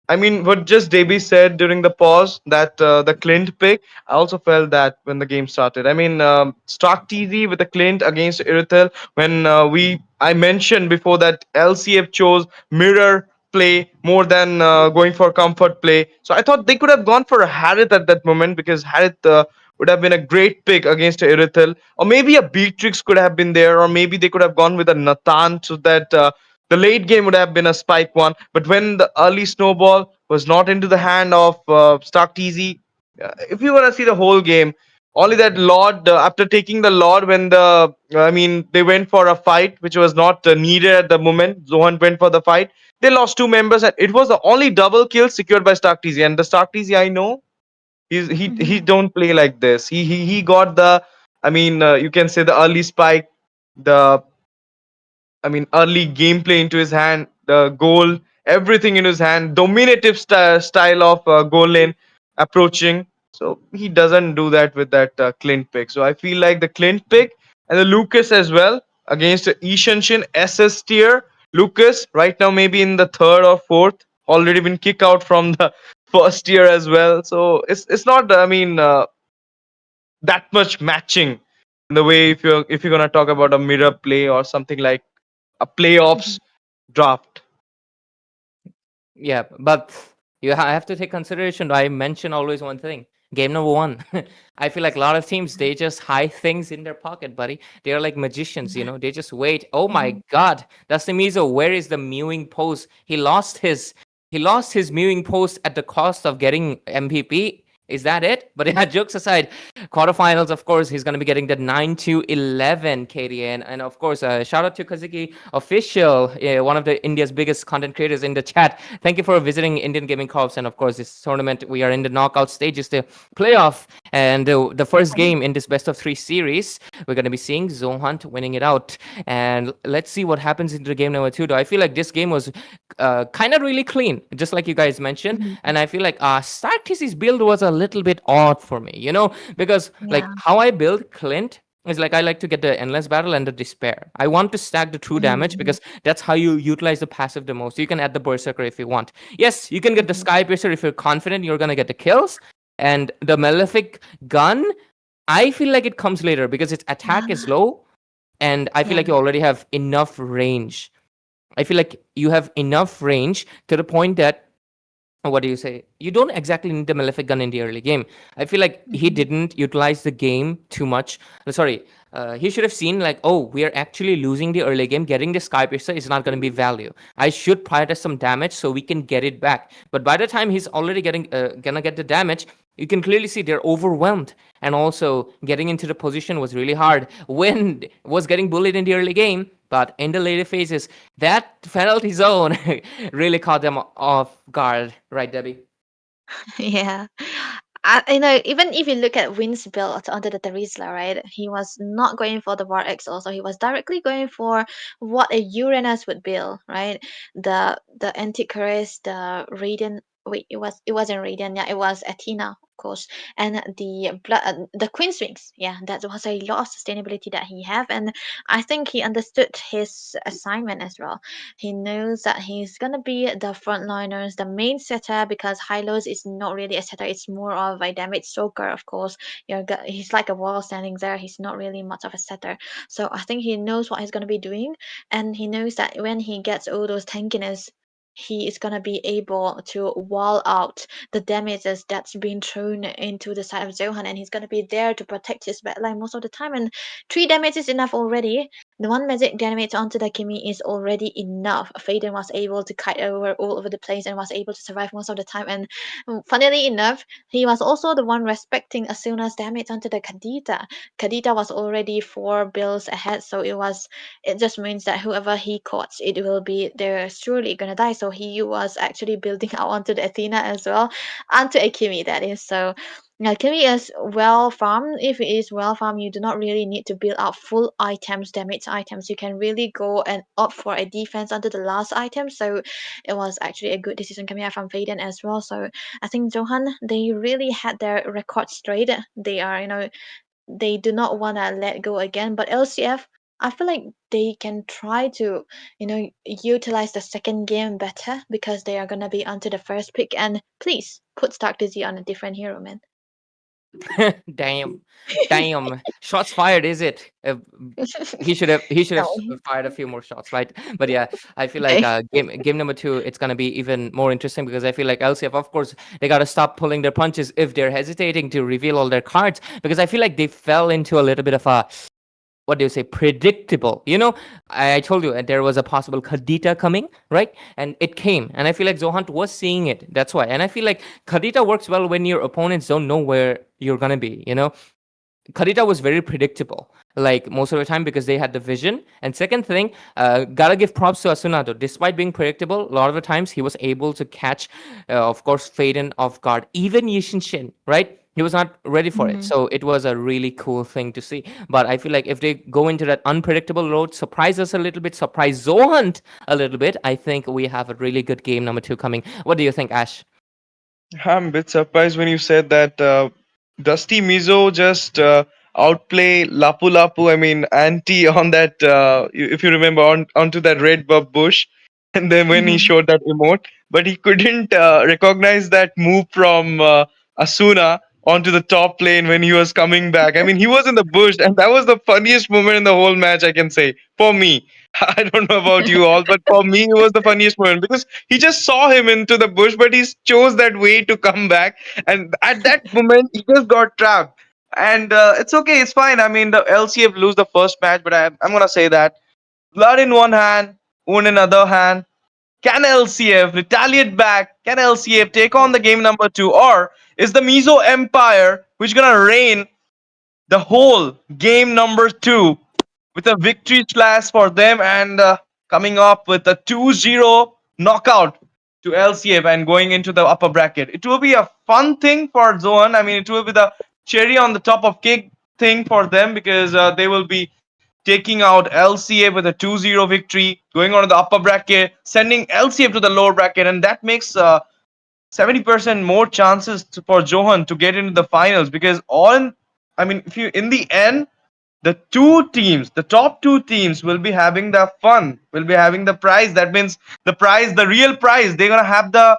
what just Debbie said during the pause, that the Clint pick, I also felt that when the game started. Stark TZ with the Clint against Irithel. When I mentioned before that LCF chose mirror play more than going for comfort play. So I thought they could have gone for a Harith at that moment, because Harith would have been a great pick against Irithel. Or maybe a Beatrix could have been there, or maybe they could have gone with a Nathan, so that the late game would have been a spike one. But when the early snowball was not into the hand of Stark TZ, if you want to see the whole game, only that Lord, after taking the Lord, when they went for a fight which was not needed at the moment. Zohan went for the fight. They lost two members, and it was the only double kill secured by Stark TZ. And the Stark TZ, I know, he don't play like this. He got the, you can say, the early spike, the early gameplay into his hand, the goal, everything in his hand, dominative style of goal lane approaching. So he doesn't do that with that Clint pick. So I feel like the Clint pick and the Lucas as well against Ishanshin SS tier. Lucas right now maybe in the third or fourth, already been kicked out from the first tier as well. So it's not that much matching in the way, if you're gonna talk about a mirror play or something like a playoffs draft. Yeah, but you have to take consideration. I mention always one thing. Game number one. I feel like a lot of teams, they just hide things in their pocket, buddy. They're like magicians, they just wait. Oh my god. Dusty Mizo, where is the mewing post? He lost his mewing post at the cost of getting MVP. Is that it? But yeah, jokes aside, quarterfinals, of course, he's going to be getting the 9-11 KDN. And of course, shout out to Kazuki Official, one of the India's biggest content creators in the chat. Thank you for visiting Indian Gaming Corps. And of course, this tournament, we are in the knockout stages, the playoff. And the first game in this best of 3 series, we're going to be seeing ZOHUNT winning it out. And let's see what happens into game number 2. Though I feel like this game was kind of really clean, just like you guys mentioned. And I feel like Sarkis's build was a little bit odd for me, because like Yeah. how I build Clint is like I like to get the endless battle and the despair. I want to stack the true damage because that's how you utilize the passive the most. You can add the berserker if you want. Yes, you can get the sky piercer if you're confident you're gonna get the kills. And the malefic gun, I feel like it comes later because its attack is low, and I feel Yeah. like you already have enough range. I feel like you have enough range to the point that what do you say? You don't exactly need the malefic gun in the early game. I feel like he didn't utilize the game too much. Sorry, he should have seen like, oh, we are actually losing the early game. Getting the sky piercer is not going to be value. I should prioritize some damage so we can get it back. But by the time he's already gonna get the damage, you can clearly see they're overwhelmed. And also getting into the position was really hard. Wind was getting bullied in the early game, but in the later phases, that penalty zone really caught them off guard, right, Debbie? Yeah. Even if you look at Win's build onto the Terizla, right? He was not going for the War X also. He was directly going for what a Uranus would build, right? The Antichorus, the Radiant. Wait, it wasn't Radiant. Yeah, it was Athena, of course, and the Queen's Wings. Yeah, that was a lot of sustainability that he have, and I think he understood his assignment as well. He knows that he's gonna be the frontliners, the main setter, because Hylos is not really a setter. It's more of a damage soaker, of course. He's like a wall standing there. He's not really much of a setter. So I think he knows what he's gonna be doing, and he knows that when he gets all those tankiness, he is gonna be able to wall out the damages that's being thrown into the side of Zohan, and he's gonna be there to protect his backline most of the time. And 3 damage is enough already. The one magic damage onto the Kimi is already enough. Faden was able to kite over all over the place and was able to survive most of the time. And funnily enough, he was also the one respecting Asuna's damage onto the Kadita. Kadita was already 4 builds ahead, so it just means that whoever he caught, it will be they're surely gonna die. So he was actually building out onto the Athena as well, onto Akimi that is. So Kimi is well farmed. If it is well farmed, you do not really need to build out full items, damage items. You can really go and opt for a defense onto the last item. So it was actually a good decision coming out from Faden as well. So I think Zohan, they really had their record straight. They are, they do not want to let go again. But LCF, I feel like they can try to, utilize the second game better because they are gonna be onto the first pick. And please put Stark Dizzy on a different hero, man. Damn, damn. Shots fired, is it? He should have No. fired a few more shots, right? But yeah, I feel like Okay. game number 2, it's gonna be even more interesting because I feel like LCF, of course, they gotta stop pulling their punches if they're hesitating to reveal all their cards because I feel like they fell into a little bit of a what do you say, predictable. I told you there was a possible Khadita coming, right? And it came. And I feel like Zohunt was seeing it. That's why. And I feel like Khadita works well when your opponents don't know where you're going to be, Khadita was very predictable, like most of the time because they had the vision. And second thing, gotta give props to Asuna though. Despite being predictable, a lot of the times he was able to catch, of course, Faden off guard. Even Yishin Shin, right? He was not ready for it. Mhm. So it was a really cool thing to see. But I feel like if they go into that unpredictable road, surprise us a little bit, surprise Zohunt a little bit, I think we have a really good game number 2 coming. What do you think, Ash? I'm a bit surprised when you said that Dusty Mizo just outplay Lapu Lapu. I mean, anti on that. If you remember, onto that red buff bush, and then when he Mhm. showed that emote, but he couldn't recognize that move from Asuna onto the top lane when he was coming back. I mean, he was in the bush, and that was the funniest moment in the whole match. I can say for me. I don't know about you all, but for me, it was the funniest moment because he just saw him into the bush, but he chose that way to come back. And at that moment, he just got trapped. And it's okay, it's fine. I mean, the LCF lose the first match, but I'm going to say that blood in one hand, wound in other hand. Can LCF retaliate back? Can LCF take on the game number 2? Or is the Mizo Empire, which going to reign the whole game number 2 with a victory slash for them and coming up with a 2-0 knockout to LCF and going into the upper bracket? It will be a fun thing for Zohan. I mean, it will be the cherry on the top of cake thing for them, because they will be taking out LCA with a 2-0 victory, going on to the upper bracket, sending LCA to the lower bracket, and that makes 70% more chances for Johan to get into the finals, because I mean, if you in the end, the two teams, the top two teams will be having the fun, will be having the prize. That means the prize, the real prize. They're gonna have the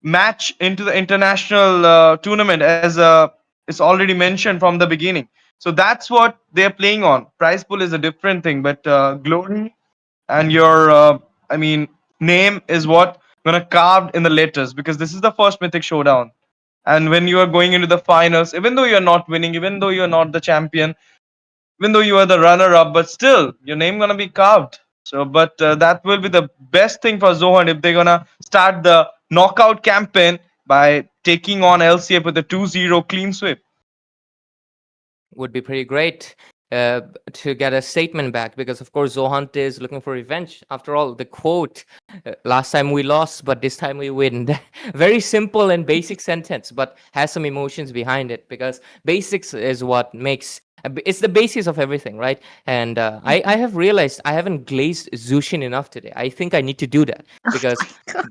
match into the international tournament, as it's already mentioned from the beginning. So that's what they're playing on. Prize pool is a different thing, but glory and your I mean name is what gonna carved in the letters, because this is the first Mythic Showdown. And when you are going into the finals, even though you're not winning, even though you're not the champion, even though you are the runner up, but still your name gonna be carved. So but that will be the best thing for Zohan if they're gonna start the knockout campaign by taking on LCF with a 2-0 clean sweep. Would be pretty great uh, to get a statement back, because of course Zohunt is looking for revenge. After all, the quote, last time we lost but this time we win. Very simple and basic sentence, but has some emotions behind it, because basics is what makes it's the basis of everything, right? And I have realized I haven't glazed Zushin enough today. I think I need to do that, because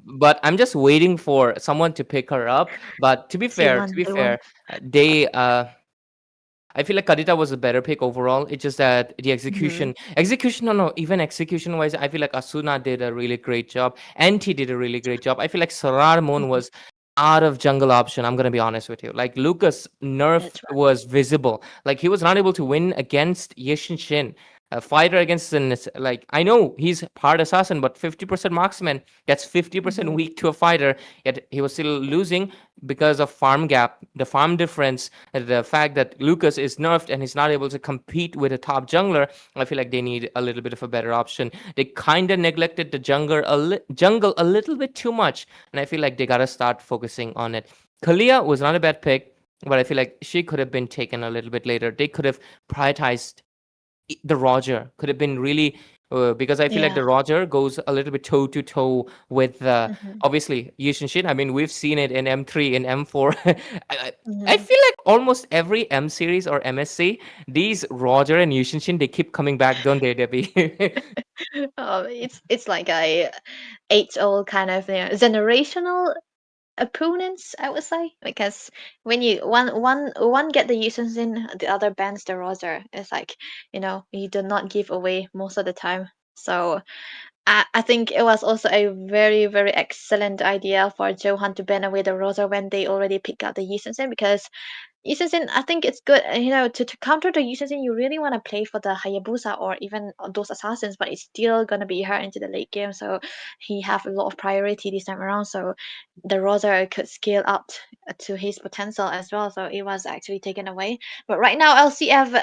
but I'm just waiting for someone to pick her up. But to be fair, Good one. they I feel like Kadita was a better pick overall. It's just that the Mhm. execution, no, even execution wise, I feel like Asuna did a really great job. Anti did a really great job. I feel like Sarar Moon Mhm. was out of jungle option. I'm gonna be honest with you. Like Lucas nerf That's right. was visible. Like he was not able to win against Yishin Shin. A fighter against an like I know he's hard assassin, but 50% marksman gets 50% Mhm. weak to a fighter. Yet he was still losing because of farm gap, the farm difference, the fact that Lucas is nerfed and he's not able to compete with a top jungler. I feel like they need a little bit of a better option. They kind of neglected the jungle a little bit too much, and I feel like they gotta start focusing on it. Kalia was not a bad pick, but I feel like she could have been taken a little bit later. They could have prioritized the Roger. Could have been really because I feel like Yeah. the Roger goes a little bit toe to toe with Mhm. obviously Yushin Shin. I mean, we've seen it in M3, in M4. I Mhm. feel like almost every M series or MSC, these Roger and Yushin Shin, they keep coming back, don't they, Debbie? It's like a age-old kind of, generational opponents, I would say, because when you one get the users in, the other bans the roster. It's like, you do not give away most of the time. So I think it was also a very, very excellent idea for Johan to ban away the roster when they already picked out the users in, because Yusen, I think it's good, to counter the Yusen, you really want to play for the Hayabusa or even those assassins, but it's still gonna be hard into the late game, so he have a lot of priority this time around. So the Rosa could scale up to his potential as well. So it was actually taken away. But right now, LCF.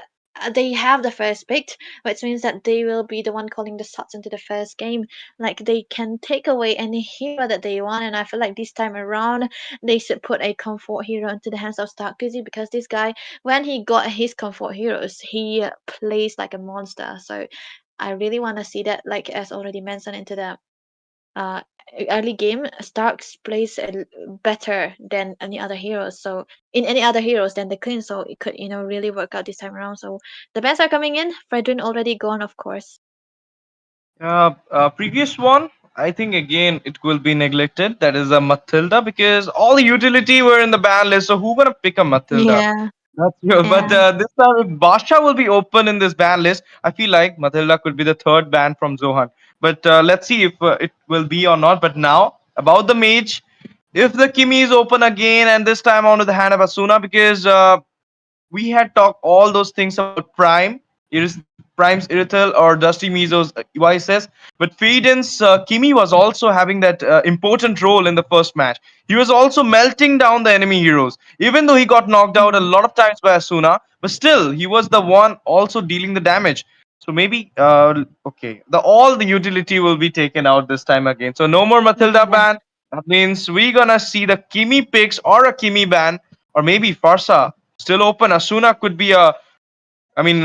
They have the first pick, which means that they will be the one calling the shots into the first game. Like they can take away any hero that they want, and I feel like this time around they should put a comfort hero into the hands of Starkizzy, because this guy, when he got his comfort heroes, he plays like a monster. So I really want to see that, like as already mentioned into the uh, early game, Starks plays better than any other heroes. So in any other heroes than the Queen, so it could really work out this time around. So the bans are coming in. Fredrin already gone, of course. Previous one, I think again it will be neglected. That is a Matilda, because all the utility were in the ban list. So who gonna pick a Matilda? Yeah, That's true. But yeah. this time, if Basha will be open in this ban list, I feel like Matilda could be the third ban from Zohan. But let's see if it will be or not. But now about the mage, if the Kimi is open again, and this time onto the hand of Asuna, because we had talked all those things about Prime's Irithel or Dusty Mizo's EYSS, but Feden's Kimi was also having that important role in the first match. He was also melting down the enemy heroes, even though he got knocked out a Mhm. lot of times by Asuna, but still he was the one also dealing the damage. So maybe okay, the all the utility will be taken out this time again. So no more Matilda Yeah. ban. That means we're gonna see the Kimi picks or a Kimi ban, or maybe Farsa still open. Asuna could be a. I mean,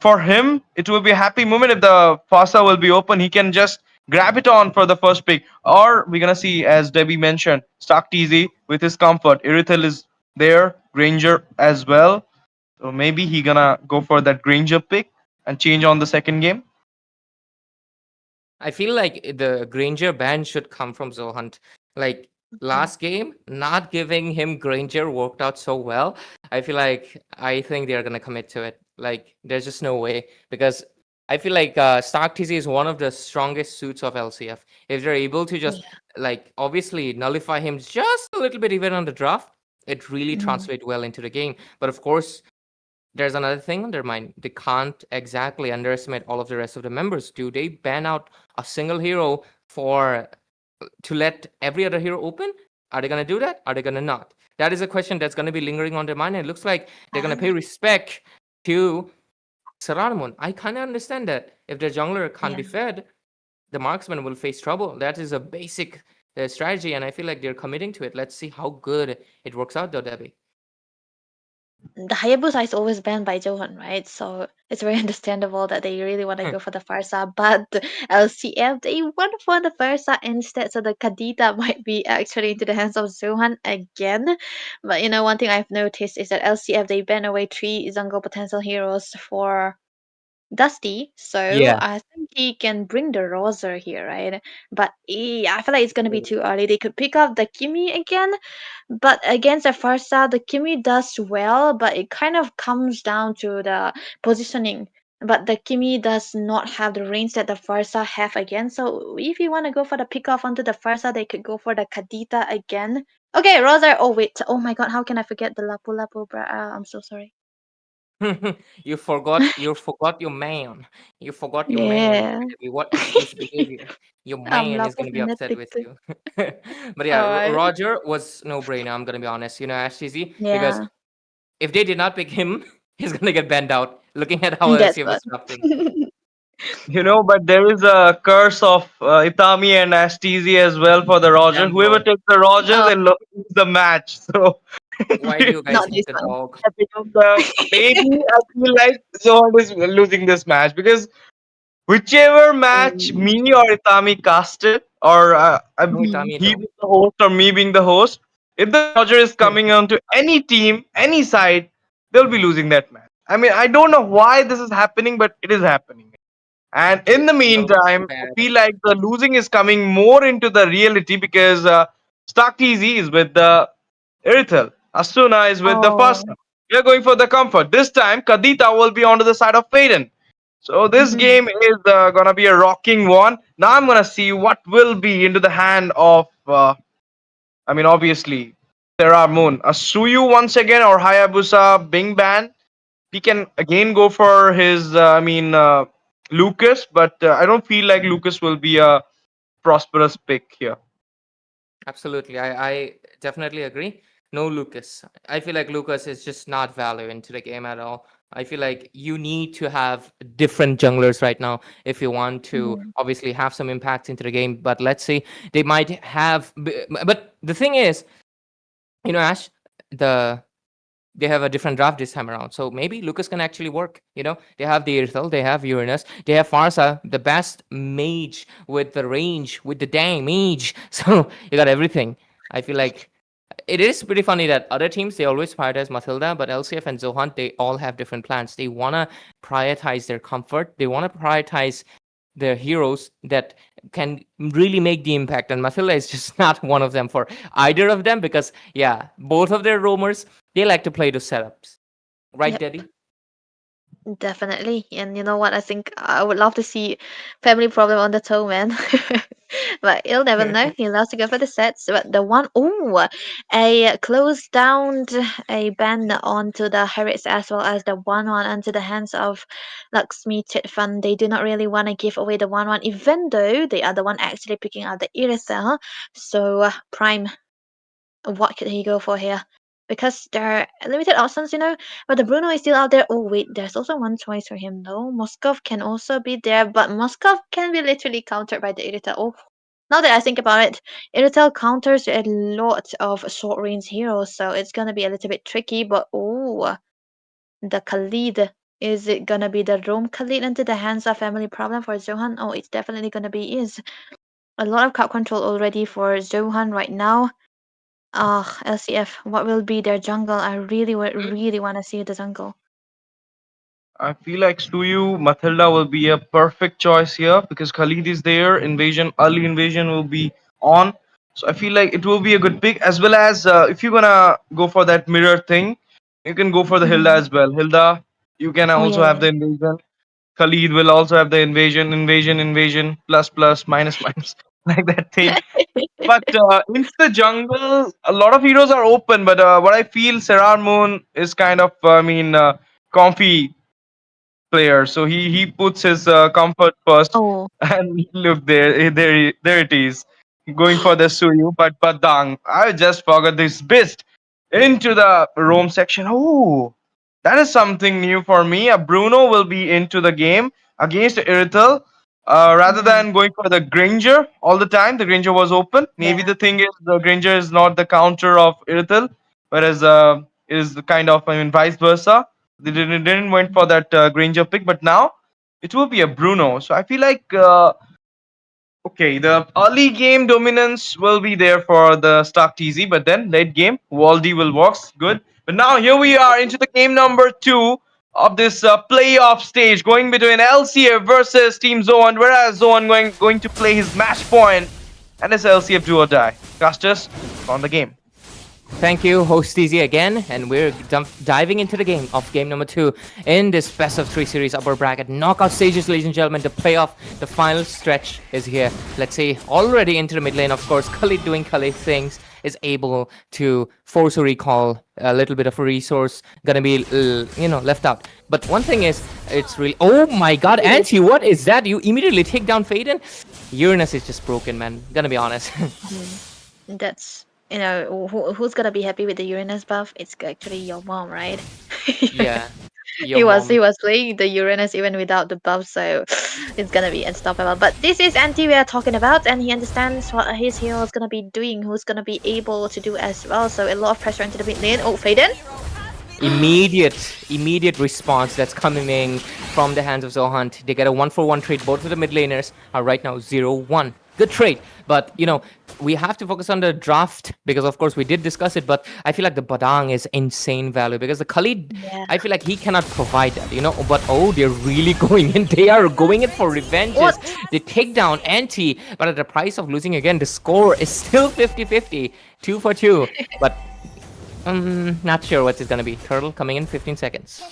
for him, it will be a happy moment if the Fasa will be open. He can just grab it on for the first pick. Or we're gonna see, as Debbie mentioned, Stark TZ with his comfort. Irithel is there, Granger as well. So maybe he gonna go for that Granger pick and change on the second game. I feel like the Granger ban should come from Zohunt. Like last game, not giving him Granger worked out so well. I think they're gonna commit to it. Like there's just no way because I feel like Stark TZ is one of the strongest suits of LCF. If they're able to just like obviously nullify him just a little bit even on the draft, it really translates well into the game. But of course, there's another thing on their mind. They can't exactly underestimate all of the rest of the members. Do they ban out a single hero for to let every other hero open? Are they gonna do that? Are they gonna not? That is a question that's gonna be lingering on their mind. And it looks like they're gonna pay respect to Sararamon. I kind of understand that if their jungler can't be fed, the marksman will face trouble. That is a basic strategy, and I feel like they're committing to it. Let's see how good it works out, though, Debbie. The Hayabusa is always banned by Johan, right? So it's very understandable that they really want to go for the Farsa, but LCF they want for the Farsa instead, so the Kadita might be actually into the hands of Johan again. But one thing I've noticed is that LCF they ban away 3 jungle potential heroes for Dusty, so Yeah. I think he can bring the Roser here, right? But I feel like it's gonna be too early. They could pick up the Kimi again, but against the Farsa, the Kimi does well, but it kind of comes down to the positioning. But the Kimi does not have the range that the Farsa have again. So if you want to go for the pick off onto the Farsa, they could go for the Kadita again. Okay, Roser. Oh wait. Oh my God, how can I forget the Lapu Lapu? I'm so sorry. You forgot your man. You forgot your man. Yeah. Debbie. What is this behavior? Your man is Lapu gonna be upset fanatic with too. you. But yeah, Alright. Roger was no brainer. I'm gonna be honest. STZ, because Yeah, if they did not pick him, he's gonna get banned out. Looking at how that's LCF what. is drafting. But there is a curse of Itami and Astezi as well for the Roger. Damn Whoever dog. takes the Roger, Oh, they lose the match. So Why do you guys not hate this the one. dog? maybe I feel like Zohan is losing this match because whichever match Mm, me or Itami casted, or No Itami he though. being the host or me being the host, if the Roger is coming onto any team, any side, they'll be losing that match. I mean, I don't know why this is happening, but it is happening. And in the Well, meantime, I bad. feel like the losing is coming more into the reality because Stark TZ is with the Irithel. Asuna is with the oh. first. We are going for the comfort. This time, Kadita will be onto the side of Faden. So this Mm-hmm. game is gonna be a rocking one. Now I'm gonna see what will be into the hand of. Obviously, Terra Moon. Asuyu once again or Hayabusa Bing Ban. He can again go for his. Lucas, but I don't feel like Lucas will be a prosperous pick here. Absolutely. I definitely agree. No Lucas. I feel like Lucas is just not value into the game at all. I feel like you need to have different junglers right now if you want to Mm-hmm. obviously have some impact into the game. But let's see, they might have. But the thing is, Ash, the they have a different draft this time around. So maybe Lucas can actually work. They have the Irithel, they have Uranus, they have Farsa, the best mage with the range, with the dang mage. So you got everything. I feel like it is pretty funny that other teams they always prioritize Matilda, but LCF and Zohan they all have different plans. They wanna prioritize their comfort. They wanna prioritize their heroes that can really make the impact. And Matilda is just not one of them for either of them because yeah, both of their roamers they like to play the setups, right, Yep. Daddy? Definitely. And you know what? I think I would love to see Family Problem on the toe, man. But you'll never know. He loves to go for the sets. But the one, oh, a closed down, a ban onto the Harriets as well as the 1-1 onto the hands of Lakshmi Chitfan. They do not really want to give away the 1-1, even though they are the one actually picking out the Irisel. So, Prime, what could he go for here? Because there are limited options, but the Bruno is still out there. Oh wait, there's also one choice for him though. Moskov can also be there, but Moskov can be literally countered by the Irritel. Oh, now that I think about it, Irritel counters a lot of short range heroes, so it's gonna be a little bit tricky. But oh, the Khalid. Is it gonna be the Rome Khalid into the hands of Family Problem for Zohan? Oh, it's definitely gonna be is. A lot of crowd control already for Zohan right now. Oh, LCF, what will be their jungle? I really want to see the jungle. I feel like Suyu Matilda will be a perfect choice here because Khalid is there. Invasion, early invasion will be on. So I feel like it will be a good pick. As well as if you're gonna go for that mirror thing, you can go for the Hilda Hmm. as well. Hilda, you can Oh yeah, also have yeah. the invasion. Khalid will also have the invasion, plus plus, minus minus, like that thing. But into the jungle, a lot of heroes are open. But what I feel, Serar Moon is kind of, comfy player. So he puts his comfort first, Oh, and look there, there it is, going for the Suyu. But Badang, I just forgot this beast into the Rome section. Oh, that is something new for me. Bruno will be into the game against Irithel. Rather mm, than going for the Granger all the time, the Granger was open. Maybe yeah. the thing is the Granger is not the counter of Irithel, whereas is the kind of, vice versa. They didn't went for that Granger pick, but now it will be a Bruno. So I feel like okay, the early game dominance will be there for the Stark TZ, but then late game Waldy will works good. But now here we are into the game number 2 of this playoff stage, going between LCF versus Team Zohan, whereas Zohan going to play his match point, and it's LCF do or die. Casters on the game. Thank you, host TZ again, and we're diving into the game of game number 2 in this best of 3 series upper bracket knockout stages, ladies and gentlemen. The playoff, the final stretch is here. Let's see, already into the mid lane, of course. Khalid doing Khalid things is able to force a recall, a little bit of a resource gonna be left out. But one thing is, it's really, oh my god, Anti, what is that? You immediately take down Faden. Uranus is just broken, man, gonna be honest. That's who's gonna be happy with the Uranus buff? It's actually your mom, right? Yeah, your he was mom. he was playing the Uranus even without the buff, so it's gonna be unstoppable. But this is Anti we are talking about, and he understands what his hero is gonna be doing, who's gonna be able to do as well. So a lot of pressure into the mid lane. Oh, Faden. Immediate response that's coming from the hands of ZOHUNT. They get a 1-for-1 trade. Both of the mid laners are right now 0-1. Good trade, but we have to focus on the draft because of course we did discuss it, but I feel like the Badang is insane value because the Khalid, Yeah. I feel like he cannot provide that, but they're really going in. They are going in for revenge. What? They take down Anti, but at the price of losing again, the score is still 50-50, 2 for 2, but not sure what it's gonna be. Turtle coming in 15 seconds.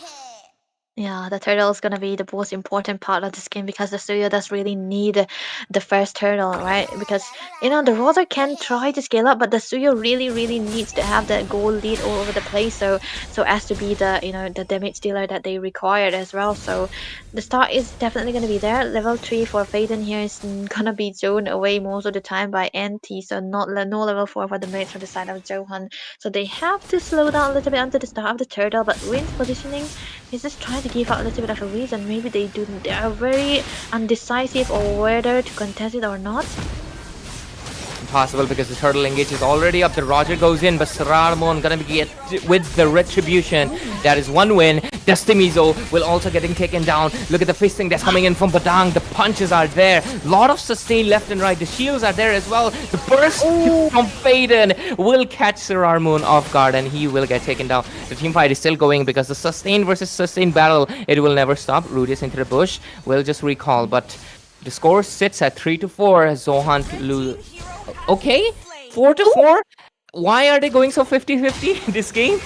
Yeah, the turtle is gonna be the most important part of this game because the studio does really need the first turtle, right? Because the roster can try to scale up, but the studio really needs to have that goal lead all over the place, so as to be the the damage dealer that they required as well. So the start is definitely gonna be there. Level 3 for Faden here is gonna be zoned away most of the time by NT, so no level 4 for the mates from the side of Johan. So they have to slow down a little bit until the start of the turtle, but Win's positioning is just trying to give out a little bit of a reason. Maybe they are very undecisive or whether to contest it or not. Impossible because the turtle engage is already up. The Roger goes in, but Sararmon gonna get with the retribution. That is one win. Destimizo will also getting taken down. Look at the fisting that's coming in from Badang. The punches are there. Lot of sustain left and right. The shields are there as well. The burst from Faden will catch Sararmon off guard and he will get taken down. The team fight is still going because the sustain versus sustain battle, it will never stop. Rudius into the bush will just recall, but the score sits at 3-4. ZOHUNT lose. Okay, 4-4. Why are they going so 50-50 this game?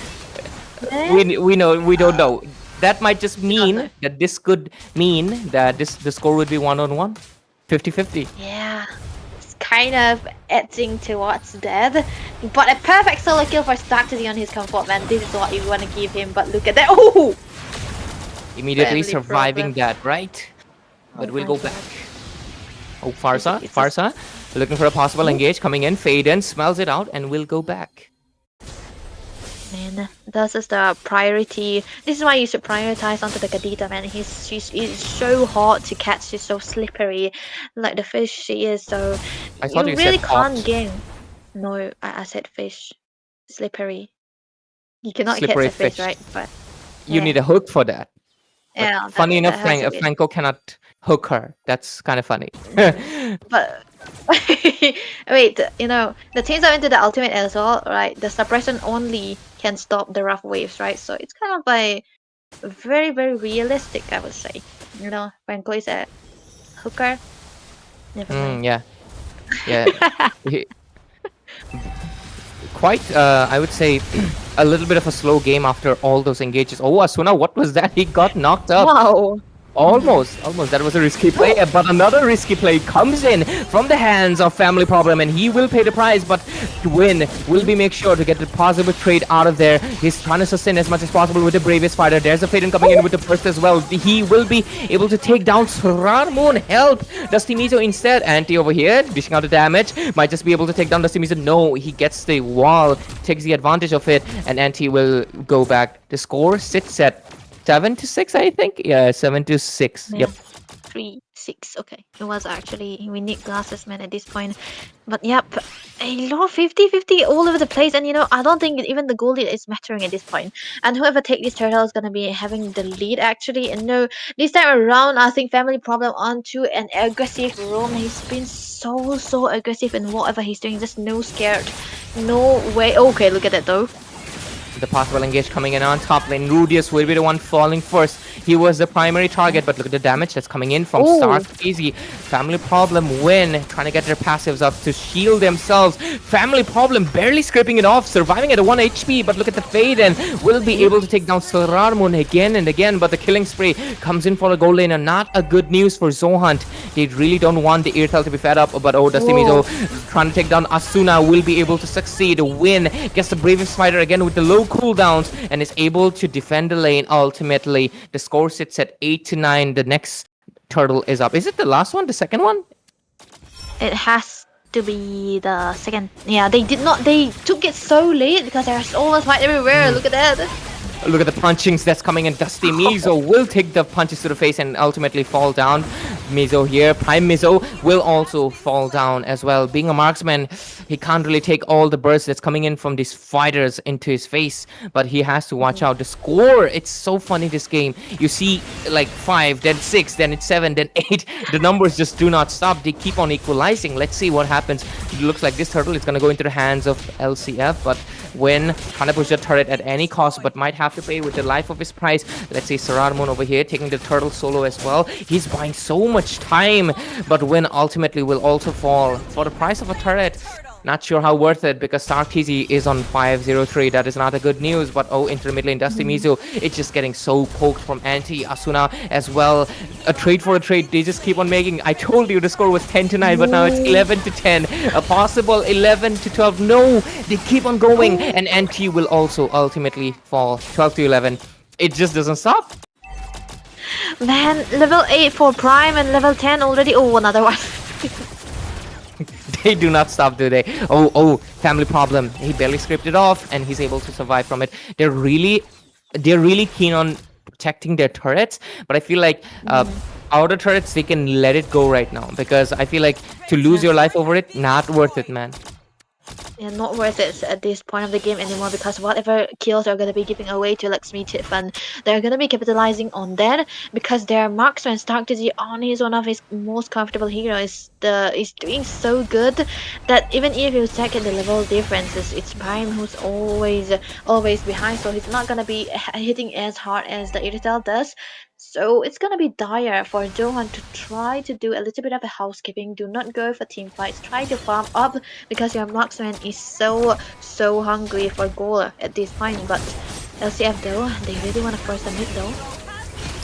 We don't know. That might just mean that this could mean that the score would be 1-on-1, 50-50. Yeah, it's kind of edging towards that. But a perfect solo kill for Stark to be on his comfort, man. This is what you want to give him. But look at that. Oh! Immediately Family surviving problem. that, right? But we'll my go God. back. Oh, Farsa, It's Farsa, looking for a possible engage, coming in, Faden smells it out, and will go back. Man, this is the priority. This is why you should prioritize onto the Kadita, man. She's so hard to catch. She's so slippery, like the fish she is. So I thought you really said hot. can't game. No, I said fish. Slippery. You cannot Slippery catch a fish, fish. right? But You yeah. need a hook for that. But Yeah, funny that enough, has to be it. Franco cannot hook her. That's kind of funny. But Wait, you know, the teams are into the ultimate as well, right? The suppression only can stop the rough waves, right? So it's kind of like very, very realistic, I would say. You know, Franco is a hooker. Never mind. Yeah, yeah. He- Quite, I would say, a little bit of a slow game after all those engages. Oh, Asuna, what was that? He got knocked up. Wow. Almost. That was a risky play, but another risky play comes in from the hands of Family Problem, and he will pay the price, but to win will be make sure to get the positive trade out of there. He's trying to sustain as much as possible with the bravest fighter. There's a Faden coming in with the first as well. He will be able to take down Sorar Moon. Help! Dusty Mizo instead. Anti over here, dishing out the damage. Might just be able to take down Dusty Mizo. No, he gets the wall, takes the advantage of it, and Anti will go back. The score sits at 7-6, I think. Yeah, 7-6. Yeah. Yep. 3-6. Okay, it was actually we need glasses, man, at this point. But yep, a lot 50-50 all over the place, and you know I don't think even the goal lead is mattering at this point. And whoever take this turtle is gonna be having the lead actually. And no, this time around I think Family Problem onto an aggressive roam. He's been so aggressive in whatever he's doing. Just no scared, no way. Okay, look at that though. The possible engage coming in on top lane. Rudius will be the one falling first. He was the primary target, but look at the damage that's coming in from Stark. Easy. Family Problem win, trying to get their passives up to shield themselves. Family Problem barely scraping it off, surviving at a 1 HP, but look at the fade and will be able to take down Solarmoon again and again, but the killing spree comes in for a gold laner. Not a good news for ZOHUNT. They really don't want the Earthel to be fed up, but oh, Dusty Mizo trying to take down Asuna will be able to succeed, win, gets the bravest fighter again with the low cooldowns and is able to defend the lane ultimately. The score sits at 8-9. The next turtle is up. Is it the last one? The second one? It has to be the second. Yeah, they took it so late because there's almost fight everywhere. Look at that. Look at the punchings that's coming in. Dusty Mizo will take the punches to the face and ultimately fall down. Mizo here, Prime Mizo will also fall down as well. Being a marksman, he can't really take all the bursts that's coming in from these fighters into his face, but he has to watch out. The score, it's so funny this game. You see like 5, then 6, then it's 7, then 8. The numbers just do not stop. They keep on equalizing. Let's see what happens. It looks like this turtle is going to go into the hands of LCF, but when trying to push the turret at any cost, but might have to pay with the life of his prize. Let's see Saradmon over here taking the turtle solo as well. He's buying so much time, but Win ultimately will also fall for the price of a turret. Not sure how worth it because Sarkizi is on 503. That is not a good news. But oh, into the mid lane, Dusty Mizu, it's just getting so poked from Anti Asuna as well. A trade for a trade. They just keep on making. I told you the score was 10-9, but now it's 11-10. A possible 11-12. No, they keep on going, and Anti will also ultimately fall 12-11. It just doesn't stop. Man, level 8 for Prime and level 10 already. Oh, another one. They do not stop, do they? Oh, family problem. He barely scraped it off, and he's able to survive from it. They're really keen on protecting their turrets, but I feel like outer turrets, they can let it go right now because I feel like to lose your life over it, not worth it, man. Yeah, not worth it at this point of the game anymore because whatever kills are going to be giving away to Lakshmi Tifan, they're going to be capitalizing on that because their marksman Stark Digi Oni is one of his most comfortable heroes. Is doing so good that even if you check the level differences, it's Prime who's always behind, so he's not going to be hitting as hard as the Iritel does. So it's gonna be dire for Johan to try to do a little bit of a housekeeping. Do not go for team fights. Try to farm up because your marksman is so hungry for goal at this point. But LCF though, they really want to force the mid though.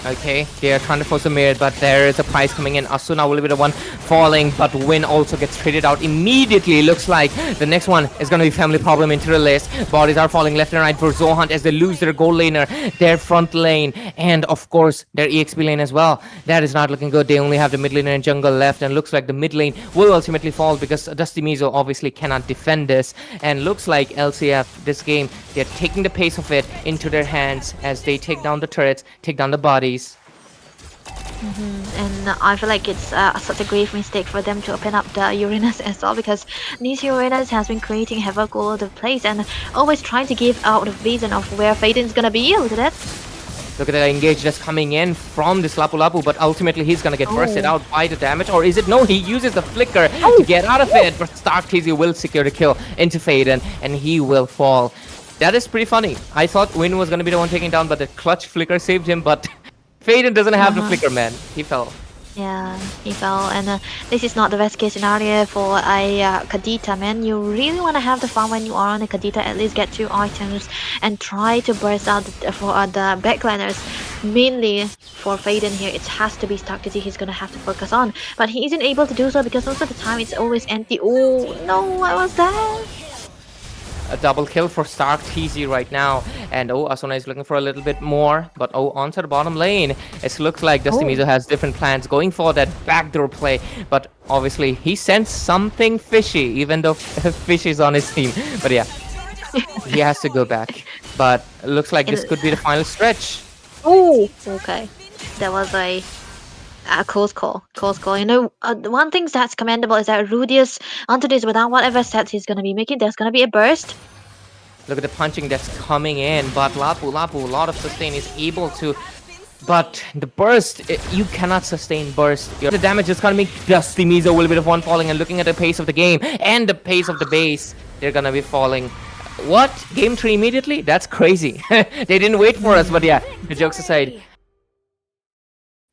Okay, they are trying to force a mid, but there is a prize coming in. Asuna will be the one falling, but Win also gets traded out immediately. Looks like the next one is going to be family problem into the list. Bodies are falling left and right for ZOHUNT as they lose their gold laner, their front lane, and of course their EXP lane as well. That is not looking good. They only have the mid laner and jungle left, and looks like the mid lane will ultimately fall because Dusty Mizo obviously cannot defend this. And looks like LCF, this game, they're taking the pace of it into their hands as they take down the turrets, take down the bodies. And I feel like it's such a grave mistake for them to open up the Uranus as well because this Uranus has been creating havoc all over the place and always trying to give out the vision of where Faden's gonna be. Look at that. Look at the engage that's coming in from this Lapu Lapu, but ultimately he's gonna get bursted out by the damage. Or is it? No, he uses the flicker to get out of it, but Stark TZ will secure the kill into Faden, and he will fall. That is pretty funny. I thought Win was gonna be the one taking down, but the clutch flicker saved him, but Faden doesn't have the flicker, man. He fell. Yeah, he fell, and this is not the best case scenario for a Kadita, man. You really want to have the fun when you are on a Kadita, at least get 2 items and try to burst out for the backliners. Mainly for Faden here, it has to be Stark TZ he's gonna have to focus on, but he isn't able to do so because most of the time it's always empty. Oh no, what was that? A double kill for Stark TZ right now. And Asuna is looking for a little bit more. But onto the bottom lane. It looks like Dusty Mizo has different plans, going for that backdoor play. But obviously, he sensed something fishy, even though Fish is on his team. But yeah, he has to go back. But it looks like this could be the final stretch. Oh, okay. That was a close call. Close call. You know, one thing that's commendable is that Rudius, onto this, without whatever sets he's going to be making, there's going to be a burst. Look at the punching that's coming in. But Lapu, a lot of sustain is able to... But the burst, you cannot sustain burst. The damage is coming. Dusty Mizo a little bit of one falling, and looking at the pace of the game and the pace of the base, they're going to be falling. What? Game 3 immediately? That's crazy. They didn't wait for us, but yeah, the jokes aside.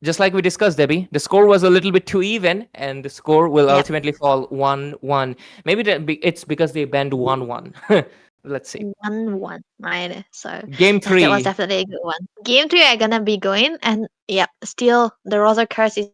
Just like we discussed, Debbie, the score was a little bit too even, and the score will ultimately fall 1-1. Maybe it's because they banned 1-1. Let's see. 1-1, right? So Game 3. That was definitely a good one. Game 3 are gonna be going, and yeah, still the Rosa curse is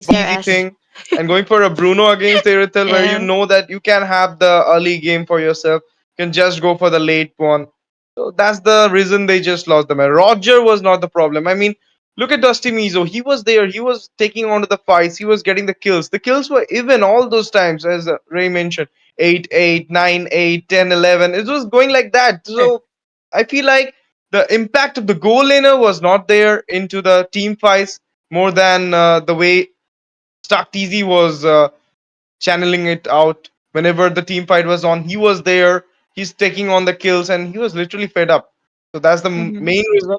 easy thing. And going for a Bruno against Irithel, where you know that you can have the early game for yourself, you can just go for the late one. So that's the reason they just lost the match. Roger was not the problem. I mean, look at Dusty Mizo. He was there. He was taking on to the fights. He was getting the kills. The kills were even all those times, as Ray mentioned. 8-8, 9-8, 10-11. It was going like that. So I feel like the impact of the goal laner was not there into the team fights more than the way Stark TZ was channeling it out. Whenever the team fight was on, he was there. He's taking on the kills, and he was literally fed up. So that's the main reason.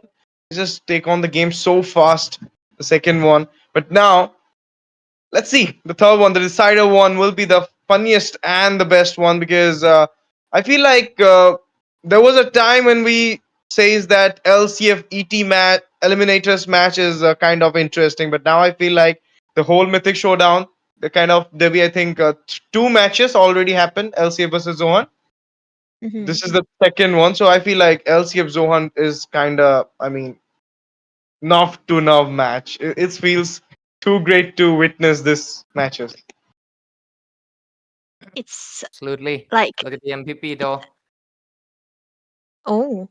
He just take on the game so fast. The second one, but now let's see. The third one, the decider one, will be the funniest and the best one, because I feel like there was a time when we says that LCF ET match eliminators match is kind of interesting, but now I feel like the whole Mythic Showdown, the kind of Debbie, I think 2 matches already happened, LCF versus ZOHUNT. This is the second one, so I feel like LCF ZOHUNT is kind of, I mean, nerve to nerve match. It feels too great to witness this matches. it's Absolutely. like, Look at the MVP though. oh,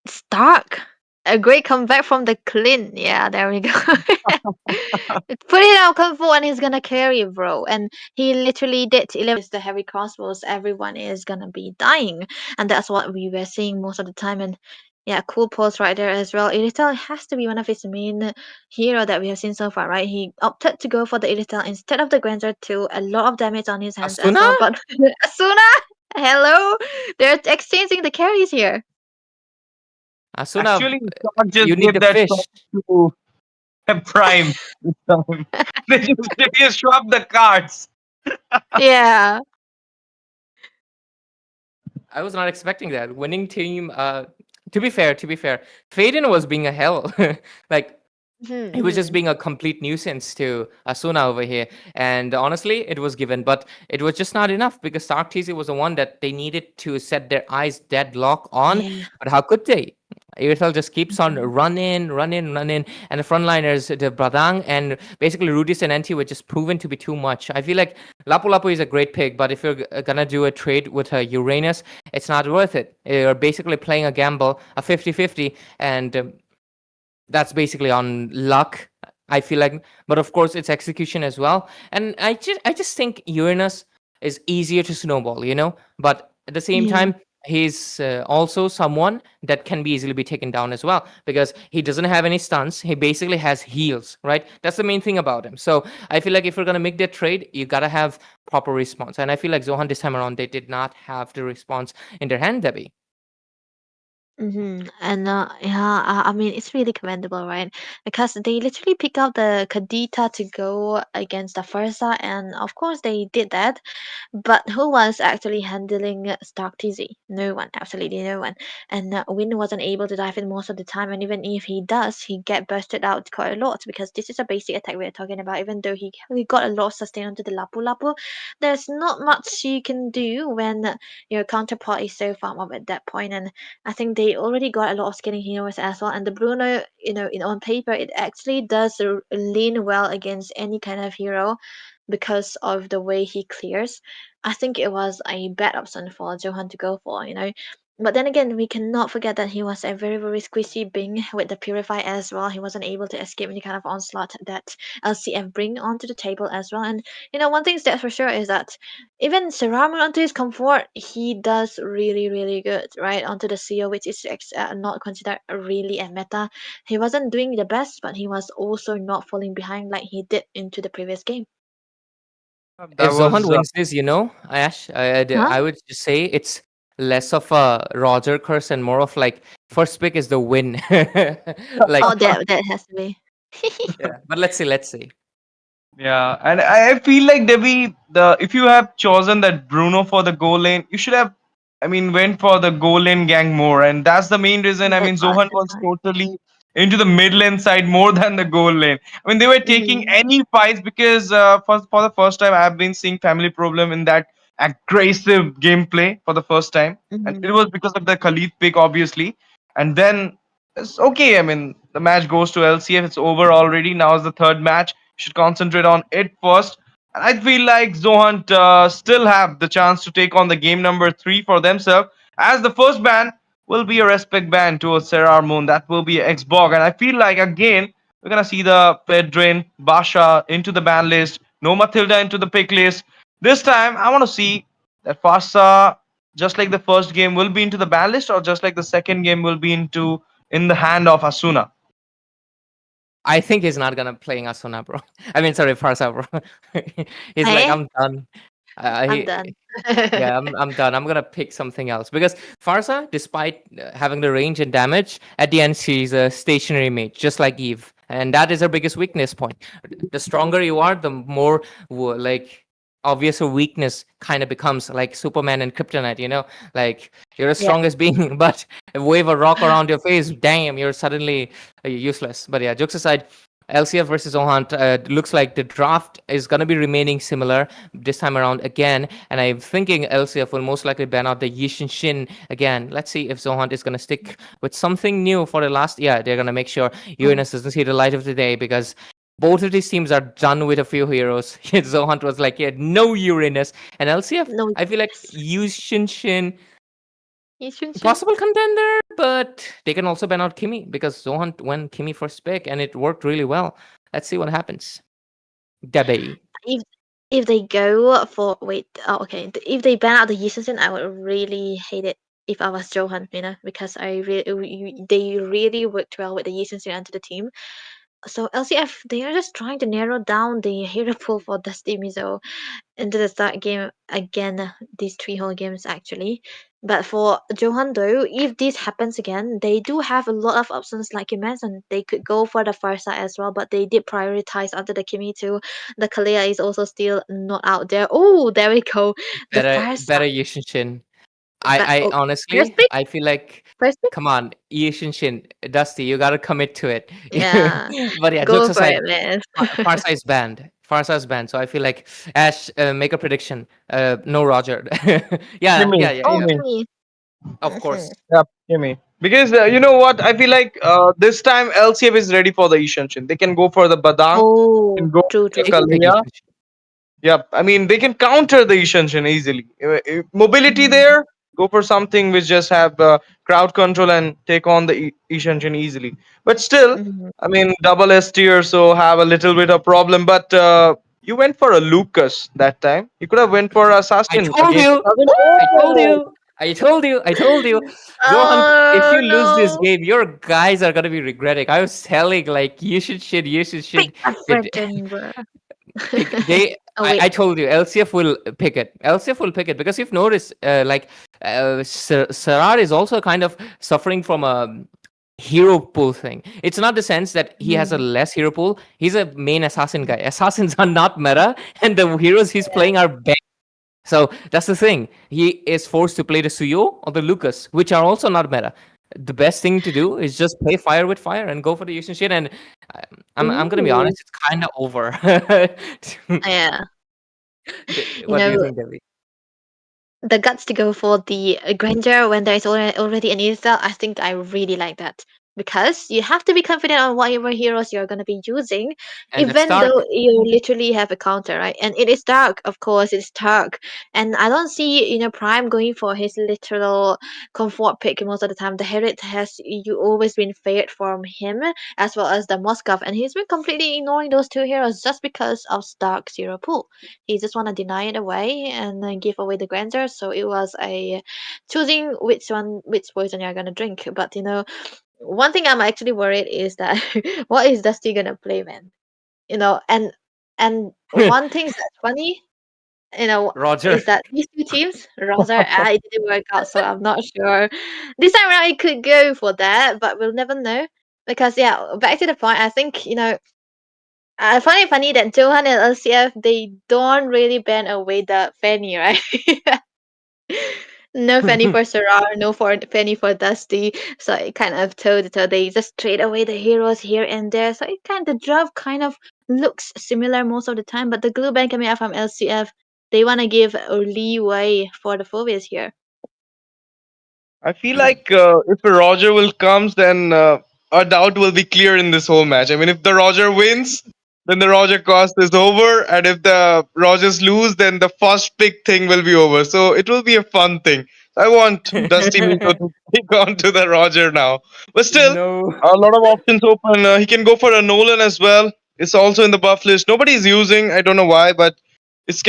Stark. A great comeback from the clean. Yeah, there we go. Put it out Kung Fu and he's gonna carry, bro. And he literally did 11 with the heavy crossbows. Everyone is gonna be dying. And that's what we were seeing most of the time. And yeah, cool pose right there as well. Irithel has to be one of his main hero that we have seen so far, right? He opted to go for the Irithel instead of the Granzer to a lot of damage on his hands as well. Asuna? But Asuna, hello, they're exchanging the carries here. Asuna, Actually, Stark just you need gave the that fish. shot to Prime this time. They just swapped the cards. Yeah. I was not expecting that. Winning team. To be fair, Faden was being a hell. Like he was just being a complete nuisance to Asuna over here. And honestly, it was given, but it was just not enough because Stark TZ was the one that they needed to set their eyes deadlock on. Yeah. But how could they? ESL just keeps on run in, and the frontliners, the Bradang and basically Rudis and NT were just proven to be too much. I feel like Lapu Lapu is a great pick, but if you're gonna do a trade with a Uranus, it's not worth it. You're basically playing a gamble, a 50-50, and that's basically on luck. I feel like, but of course it's execution as well. And I just think Uranus is easier to snowball, but at the same Yeah. time, he's also someone that can be easily be taken down as well because he doesn't have any stunts. He basically has heals, right? That's the main thing about him. So I feel like if you're gonna make that trade, you gotta have proper response. And I feel like ZOHUNT this time around they did not have the response in their hand, Debbie. And yeah, I mean it's really commendable, right? Because they literally pick out the Kadita to go against the Fursa, and of course they did that. But who was actually handling Stark TZ? No one, absolutely no one. And Win wasn't able to dive in most of the time, and even if he does, he get bursted out quite a lot because this is a basic attack we're talking about. Even though he got a lot of sustain onto the Lapu Lapu, there's not much you can do when your counterpart is so far up at that point. And I think they already got a lot of scaling heroes as well. And the Bruno, on paper, it actually does lean well against any kind of hero because of the way he clears. I think it was a bad option for Johan to go for. But then again, we cannot forget that he was a very, very squishy being with the Purify as well. He wasn't able to escape any kind of onslaught that LCF bring onto the table as well. And, one thing that's for sure is that even surrounding onto his comfort, he does really, really good, right? Onto the CO, which is not considered really a meta. He wasn't doing the best, but he was also not falling behind like he did into the previous game. If That ZOHUNT was wins this, Ash, Huh? I would just say it's less of a Roger curse and more of like first pick is the win. Like, Oh, that has to be. yeah. But let's see. Yeah, and I feel like Debbie, the if you have chosen that Bruno for the goal lane, you should have, I mean, went for the goal lane gang more, and that's the main reason. I That mean, part, Zohan that was part. totally into the mid lane side more than the goal lane. I mean, they were taking Mm-hmm. any fights because for the first time I've been seeing family problem in that aggressive gameplay for the first time, and it Mm-hmm. was because of the Khalid pick, obviously, and then it's okay. I mean, the match goes to LCF. It's over already. Now is the third match. Should concentrate on it first. And I feel like Zohunt still have the chance to take on the game number 3 for themselves. As the first ban will be a respect ban towards Serar Moon. That will be Xbog. And I feel like again we're gonna see the Pedrin, Basha into the ban list, no Matilda into the pick list. This time I want to see that Farsa, just like the first game, will be into the ban list, or just like the second game will be in the hand of Asuna. I think he's not gonna playing Asuna, bro. I mean, sorry, Farsa, bro. He's like, Hey, I'm done. I'm He done. Yeah, I'm done. I'm gonna pick something else because Farsa, despite having the range and damage, at the end she's a stationary mage, just like Eve, and that is her biggest weakness point. The stronger you are, the more like obvious a weakness kind of becomes like Superman and Kryptonite. Like you're the Yeah. strongest being, but wave a rock around your face, damn, you're suddenly useless. But yeah, jokes aside. LCF versus Zohunt looks like the draft is going to be remaining similar this time around again. And I'm thinking LCF will most likely ban out the Yishin Shin again. Let's see if Zohunt is going to stick with something new for the last. Yeah, they're going to make sure Oh, Uranus doesn't see the light of the day because both of these teams are done with a few heroes. Zohunt was like, yeah, no Uranus. And LCF, no, I feel like yes. Yishin Shin Yishun Shin. possible contender, but they can also ban out Kimi because Zohan went Kimi first pick and it worked really well. Let's see what happens. Debbie. If if they go for wait, oh okay. If they ban out the Yishun, I would really hate it if I was Johan, because they really worked well with the Yishun onto the team. So LCF, they are just trying to narrow down the hero pool for Dusty Mizo into the start game again, these 3 whole games actually. But for Johan though, if this happens again, they do have a lot of options like you mentioned. They could go for the far side as well, but they did prioritize onto the Kimi too. The Kalia is also still not out there. Oh, there we go. The far Better side. Yushin. But I oh, first honestly pick? I feel like First pick? come on, Yushin, Dusty, you gotta commit to it. Yeah. But yeah, jokes Go for aside, it, man. Farsa is banned. Farsa is banned. So I feel like Ash, make a prediction. No Roger. Yeah, Gimme, yeah, yeah, Oh, yeah. gimme. Kimi. Of course. Yep, gimme. Because you know what, I feel like this time LCF is ready for the Ishanshin. They can go for the Badang, Oh, can go true, for true, They the can true. pick Kalia. Ishish. Yep, I mean they can counter the Ishanshin easily. Mobility Mm, there, go for something which just have crowd control and take on the Ishanshin easily. But still, mm. I mean double S tier, so have a little bit of problem. But you went for a Lucas that time. You could have went for I Assassin told against you. Assassin. I told Oh! you. I told you. I told you. Zohan, if Oh you lose this no! game, your guys are gonna be regretting. I was telling like you should shit, you should Pick shit. a It friggin' bro. pick they Oh wait. I told you LCF will pick it. LCF will pick it because you've noticed like Sarar is also kind of suffering from a hero pool thing. It's not the sense that he has a Mm, less hero pool. He's a main assassin guy. Assassins are not meta, and the heroes he's playing are bad. So that's the thing. He is forced to play the Suyo or the Lucas, which are also not meta. The best thing to do is just play fire with fire and go for the Yushin shit. And I'm gonna be ooh. honest, it's kind of over. Yeah. You What do you know, think, Debbie? the guts to go for the Granger when there is already an Isabel, I think I really like that. Because you have to be confident on whatever heroes you're going to be using, And that's even dark. though you literally have a counter, right? And it is dark, of course, it's dark. And I don't see, Prime going for his literal comfort pick most of the time. The Herod has you always been favored from him, as well as the Moskov, and he's been completely ignoring those two heroes just because of Stark Zero Pool. He just want to deny it away and then give away the grandeur. So it was a choosing which poison you're gonna drink. But one thing I'm actually worried is that what is Dusty gonna play, man? And one thing that's funny, Roger. is that these two teams, Rosa, it didn't work out. So I'm not sure. This time around, it could go for that, but we'll never know. Because yeah, back to the point, I think I find it funny that Johan and LCF they don't really ban away the Fanny, right? No Fanny for Sarah, no for Fanny for Dusty. So it kind of told they just trade away the heroes here and there. So it kind of draft kind of looks similar most of the time. But the glue ban coming out from LCF, they want to give a leeway for the phobias here. I feel like if a Roger will comes, then a doubt will be clear in this whole match. I mean, if the Roger wins, then the Roger cost is over, and if the Rogers lose, then the first pick thing will be over. So it will be a fun thing. I want Dusty Miko to pick on to the Roger now, but still, No. a lot of options open. He can go for a Nolan as well. It's also in the buff list. Nobody's using. I don't know why, but it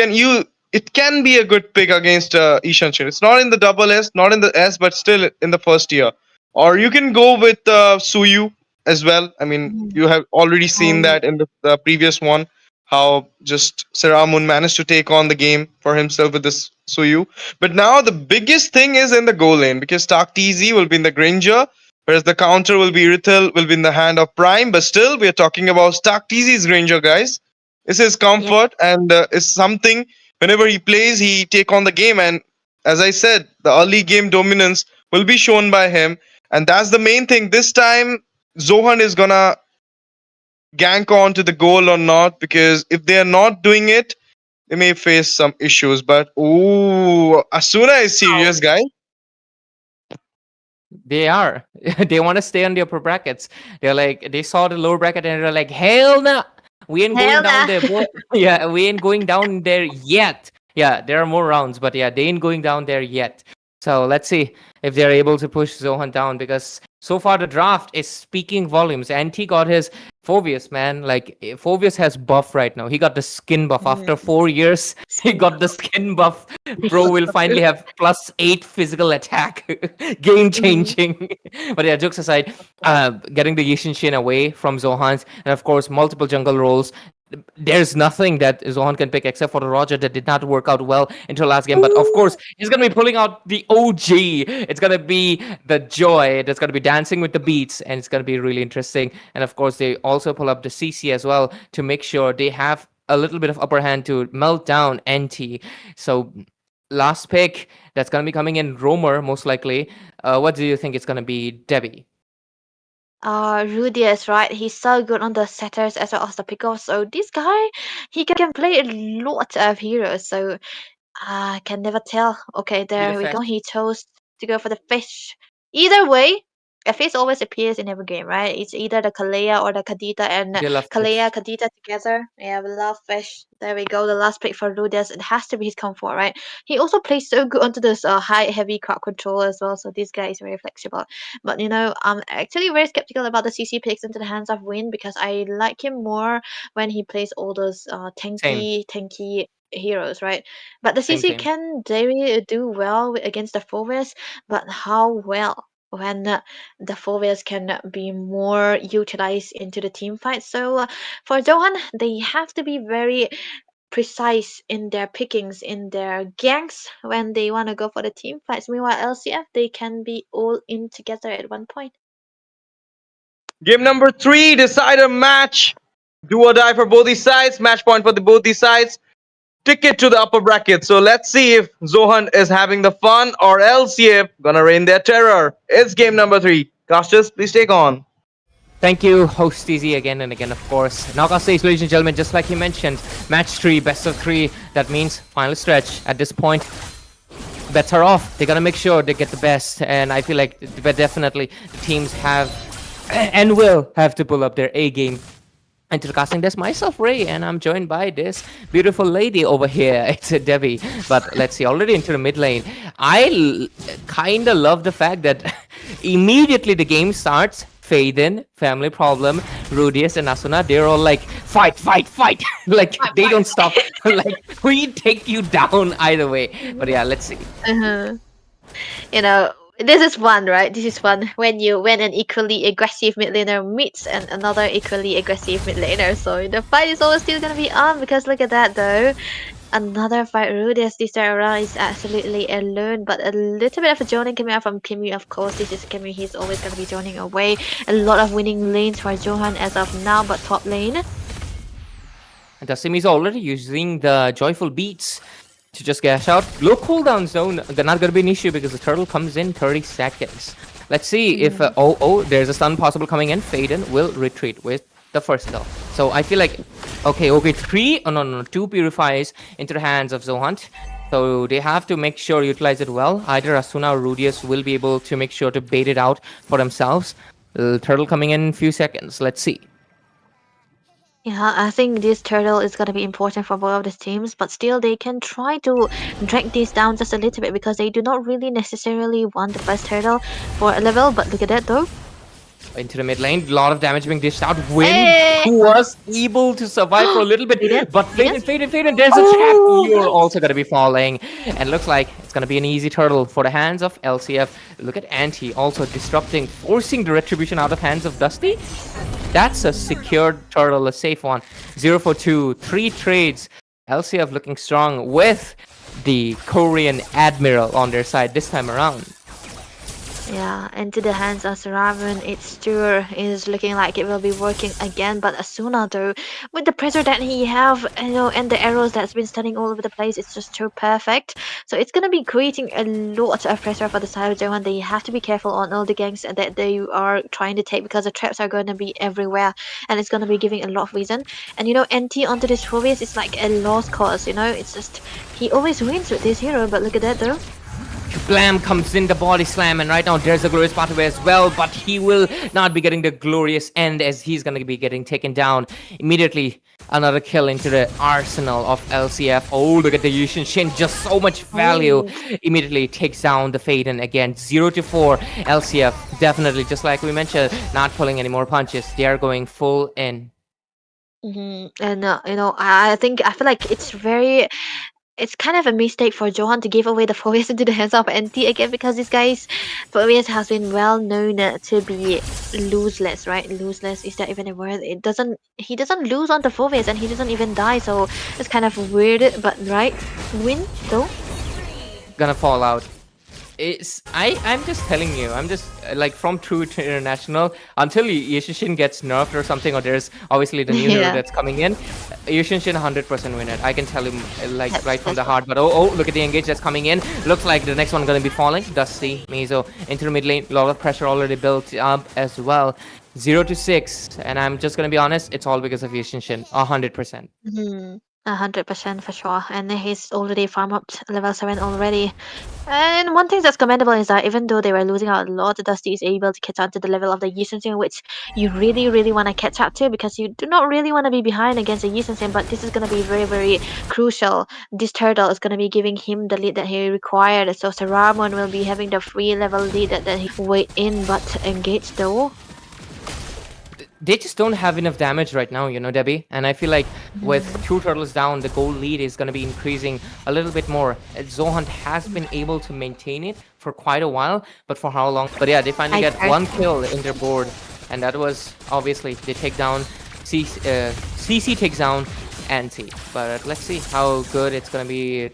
can be a good pick against Ishanshin. It's not in the double S, not in the S, but still in the first tier. Or you can go with Suyu as well. I mean, Mm. you have already seen Oh, that in the previous one, how just Seramun managed to take on the game for himself with this Suyu. But now the biggest thing is in the goal lane because Stark TZ will be in the Granger, whereas the counter will be Rithel, will be in the hand of Prime. But still, we are talking about Stark TZ's Granger, guys. This is yeah. comfort and is something whenever he plays, he take on the game. And as I said, the early game dominance will be shown by him, and that's the main thing. This time, Zohan is gonna gank on to the goal or not, because if they are not doing it, they may face some issues. But ooh, Asuna is serious, guy. They are. They want to stay on the upper brackets. They're like, they saw the lower bracket and they're like, hell no, we ain't going Hell down nah. there, boy. Yeah, we ain't going down there yet. Yeah, there are more rounds, but yeah, they ain't going down there yet. So let's see if they're able to push Zohan down because so far the draft is speaking volumes. And he got his Phobius, man. Like Phobius has buff right now. He got the skin buff after Mm, 4 years. He skin got the buff. skin buff. Bro will finally have +8 physical attack. Game Mhm. changing. But yeah, jokes aside, getting the Yishin Shin away from Zohan's, and of course, multiple jungle roles. There's nothing that Zohan can pick except for the Roger that did not work out well until last game. But of course, he's gonna be pulling out the OG. It's gonna be the joy. That's gonna be dancing with the beats, and it's gonna be really interesting. And of course, they also pull up the CC as well to make sure they have a little bit of upper hand to melt down NT. So last pick that's gonna be coming in Romer most likely. What do you think it's gonna be, Debbie? Rudius, right? He's so good on the setters as well as the pickles. So this guy, he can play a lot of heroes. So I can never tell. Okay, Be the there we go. fetch. He chose to go for the fish. Either way, a face always appears in every game, right? It's either the Kalea or the Kadita, and They love Kalea, fish. Kadita together. Yeah, we love fish. There we go. The last pick for Rudias. It has to be his comfort, right? He also plays so good onto this high heavy crowd control as well. So this guy is very flexible. But I'm actually very skeptical about the CC picks into the hands of Win, because I like him more when he plays all those Same, tanky heroes, right? But the same, CC same. can very do well against the forwards, but how well when the forwards can be more utilized into the team fight. So for Johan, they have to be very precise in their pickings, in their ganks when they want to go for the team fights. Meanwhile, LCF, they can be all in together at one point. Game number 3, decider match. Do or die for both these sides. Match point for both these sides. Ticket to the upper bracket. So let's see if ZOHUNT is having the fun or LCF gonna reign their terror. It's game number 3. Casters, please take on. Thank you, host TZ, again and again, of course. Knockout stage, ladies and gentlemen, just like you mentioned, match 3, best of 3. That means final stretch. At this point, bets are off. They gotta make sure they get the best, and I feel like definitely the teams have and will have to pull up their A game. Into the casting desk, myself, Ray, and I'm joined by this beautiful lady over here. It's Debbie. But let's see, already into the mid lane. I kind of love the fact that immediately the game starts, Faden, Family Problem, Rudius, and Asuna, they're all like, fight, fight, fight. Like, they don't stop. Like, we take you down either way. But yeah, let's see. This is fun, right? This is fun when an equally aggressive mid laner meets another equally aggressive mid laner. So the fight is always still gonna be on, because look at that though. Another fight. Rudius this time around is absolutely alone, but a little bit of a joining coming out from Kimmy, of course. This is Kimmy, he's always gonna be joining away. A lot of winning lanes for Johan as of now, but top lane. And Dasim is already using the joyful beats to just gash out. Low cooldown zone, not gonna be an issue because the turtle comes in 30 seconds. Let's see if there's a stun possible coming in. Faden will retreat with the first kill. So I feel like okay, 2 purifies into the hands of ZOHUNT. So they have to make sure utilize it well. Either Asuna or Rudius will be able to make sure to bait it out for themselves. Turtle coming in few seconds. Let's see. Yeah, I think this turtle is gonna be important for both of the teams, but still they can try to drag this down just a little bit, because they do not really necessarily want the first turtle for a level. But look at that though. Into the mid lane, a lot of damage being dished out. Win, who was able to survive for a little bit, but Faden, there's a trap. You're also gonna be falling, and looks like it's gonna be an easy turtle for the hands of LCF. Look at Anti also disrupting, forcing the retribution out of hands of Dusty. That's a secured turtle, a safe one. 0 for 2, 3 trades. LCF looking strong with the Korean Admiral on their side this time around. Yeah, into the hands of Raven, it still is looking like it will be working again. But Asuna though, with the pressure that he have, and the arrows that's been stunning all over the place, it's just too perfect. So it's gonna be creating a lot of pressure for the side of Johan. They have to be careful on all the ganks that they are trying to take, because the traps are gonna be everywhere, and it's gonna be giving a lot of reason. And NT onto this Phobius is like a lost cause. It's just he always wins with this hero. But look at that though. Blam comes in the body slam, and right now there's a glorious pathway as well, but he will not be getting the glorious end, as he's gonna be getting taken down immediately. Another kill into the arsenal of LCF. Oh, look at the Yushin Shin, just so much value. Immediately takes down the Faden again. 0 to 4. LCF definitely, just like we mentioned, not pulling any more punches. They are going full in. And I feel like it's kind of a mistake for Johan to give away the Phobius into the hands of NT again, because this guy's Phobius has been well known to be loseless, right? Loseless, is that even a word? He doesn't lose on the Phobius, and he doesn't even die, so it's kind of weird, but right? Win though? Gonna fall out. I'm just telling you, I'm just like from True to International, until Yushin gets nerfed or something, or there's obviously the new hero that's coming in, Yushin 100% win it. I can tell him right from the heart. But look at the engage that's coming in. Looks like the next one gonna be falling. Dusty, Mizo into the mid lane. A lot of pressure already built up as well. 0 to 6, and I'm just gonna be honest, it's all because of Yushin 100%. 100% for sure, and he's already farmed up to level 7 already. And one thing that's commendable is that even though they were losing out a lot, Dusty is able to catch up to the level of the Yi Sun, which you really, really want to catch up to because you do not really want to be behind against the Yi Sun, but this is going to be very, very crucial. This turtle is going to be giving him the lead that he required, so Saramon will be having the free level lead that he wait in, but engage though. They just don't have enough damage right now, you know, Debbie. And I feel like with 2 turtles down, the gold lead is going to be increasing a little bit more. ZOHUNT has been able to maintain it for quite a while, but for how long? But yeah, they finally get 1 kill in their board, and that was obviously they take down CC takes down Anti. But let's see how good it's going to be.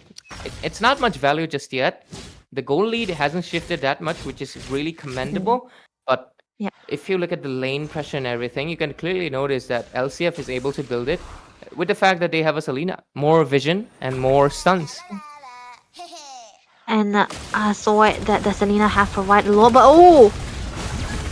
It's not much value just yet. The gold lead hasn't shifted that much, which is really commendable. But yeah, if you look at the lane pressure and everything, you can clearly notice that LCF is able to build it with the fact that they have a Selena, more vision and more stuns. And I saw it that the Selena have provided a lot, but oh!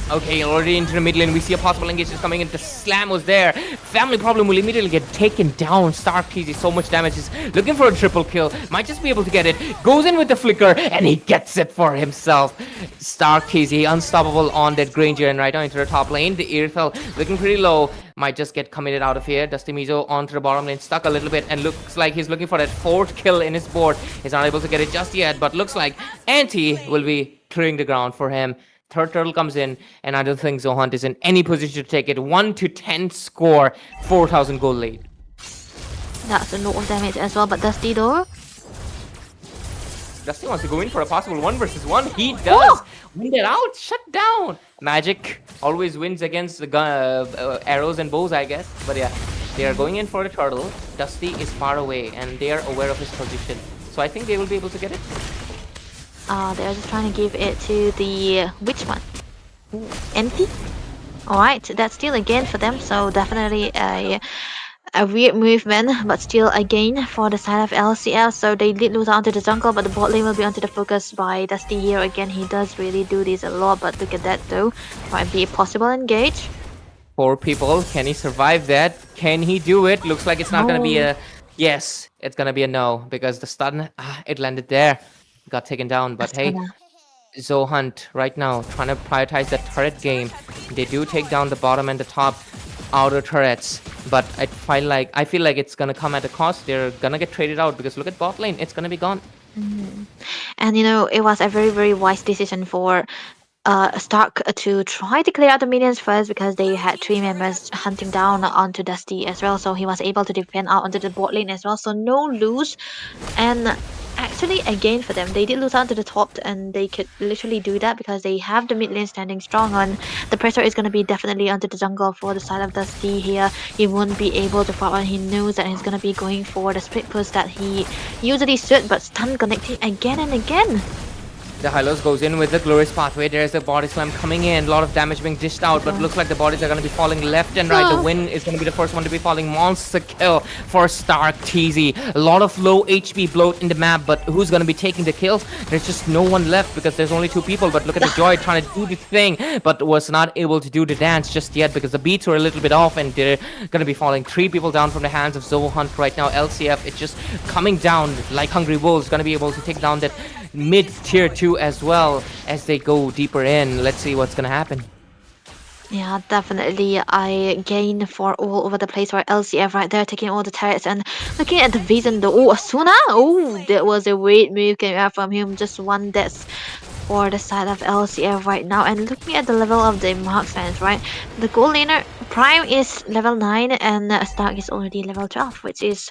Okay, already into the mid lane, we see a possible engagement coming in. The slam was there. Family Problem will immediately get taken down. StarkTZ, so much damage. He's looking for a triple kill. Might just be able to get it. Goes in with the flicker, and he gets it for himself. StarkTZ, unstoppable on that Granger, and right now into the top lane. The Earthel looking pretty low. Might just get committed out of here. Dusty Mizo onto the bottom lane, stuck a little bit, and looks like he's looking for that 4th kill in his board. He's not able to get it just yet, but looks like Anti will be clearing the ground for him. 3rd turtle comes in, and I don't think ZOHUNT is in any position to take it. 1-10 score, 4,000 gold lead. That's a lot of damage as well, but Dusty though? Dusty wants to go in for a possible 1 versus 1. He does. Win it out. Shut down. Magic always wins against the arrows and bows, I guess. But yeah, they are going in for the turtle. Dusty is far away, and they are aware of his position. So I think they will be able to get it. They're just trying to give it to the which one? Empty? Alright, that's still a gain for them, so definitely a weird movement, but still a gain for the side of LCL. So they did lose out to the jungle, but the bot lane will be onto the focus by Dusty here again. He does really do this a lot, but look at that though. Might be a possible engage. 4 people, can he survive that? Can he do it? Looks like it's not gonna be a yes, it's gonna be a no, because the stun, it landed there. Got taken down, but hey, ZOHUNT right now trying to prioritize that turret game. They do take down the bottom and the top outer turrets, but I feel like it's gonna come at a cost. They're gonna get traded out because look at bot lane, it's gonna be gone. And you know, it was a very, very wise decision for Stark to try to clear out the minions first, because they had 3 members hunting down onto Dusty as well, so he was able to defend out onto the bot lane as well, so no lose. And actually a gain for them. They did lose out to the top, and they could literally do that because they have the mid lane standing strong on. The pressure is going to be definitely onto the jungle for the side of Dusty here. He won't be able to fight, and he knows that he's going to be going for the split push that he usually should, but stun connecting again and again. The Hylos goes in with the glorious pathway. There's the body slam coming in. A lot of damage being dished out, but looks like the bodies are going to be falling left and right. The win is going to be the first one to be falling. Monster kill for StarkTZ. A lot of low HP bloat in the map, but who's going to be taking the kills? There's just no one left because there's only 2 people. But look at the Joy trying to do the thing, but was not able to do the dance just yet because the beats were a little bit off, and they're going to be falling. 3 people down from the hands of ZOHUNT right now. LCF, it's just coming down like hungry wolves. Going to be able to take down that mid tier 2 as well as they go deeper in. Let's see what's gonna happen. Yeah, definitely I gain for all over the place for LCF right there, taking all the turrets and looking at the vision though. Oh, Asuna! Oh, that was a great move coming out from him. Just 1 death for the side of LCF right now. And looking at the level of the marksmen, right? The gold laner Prime is level 9 and Stark is already level 12, which is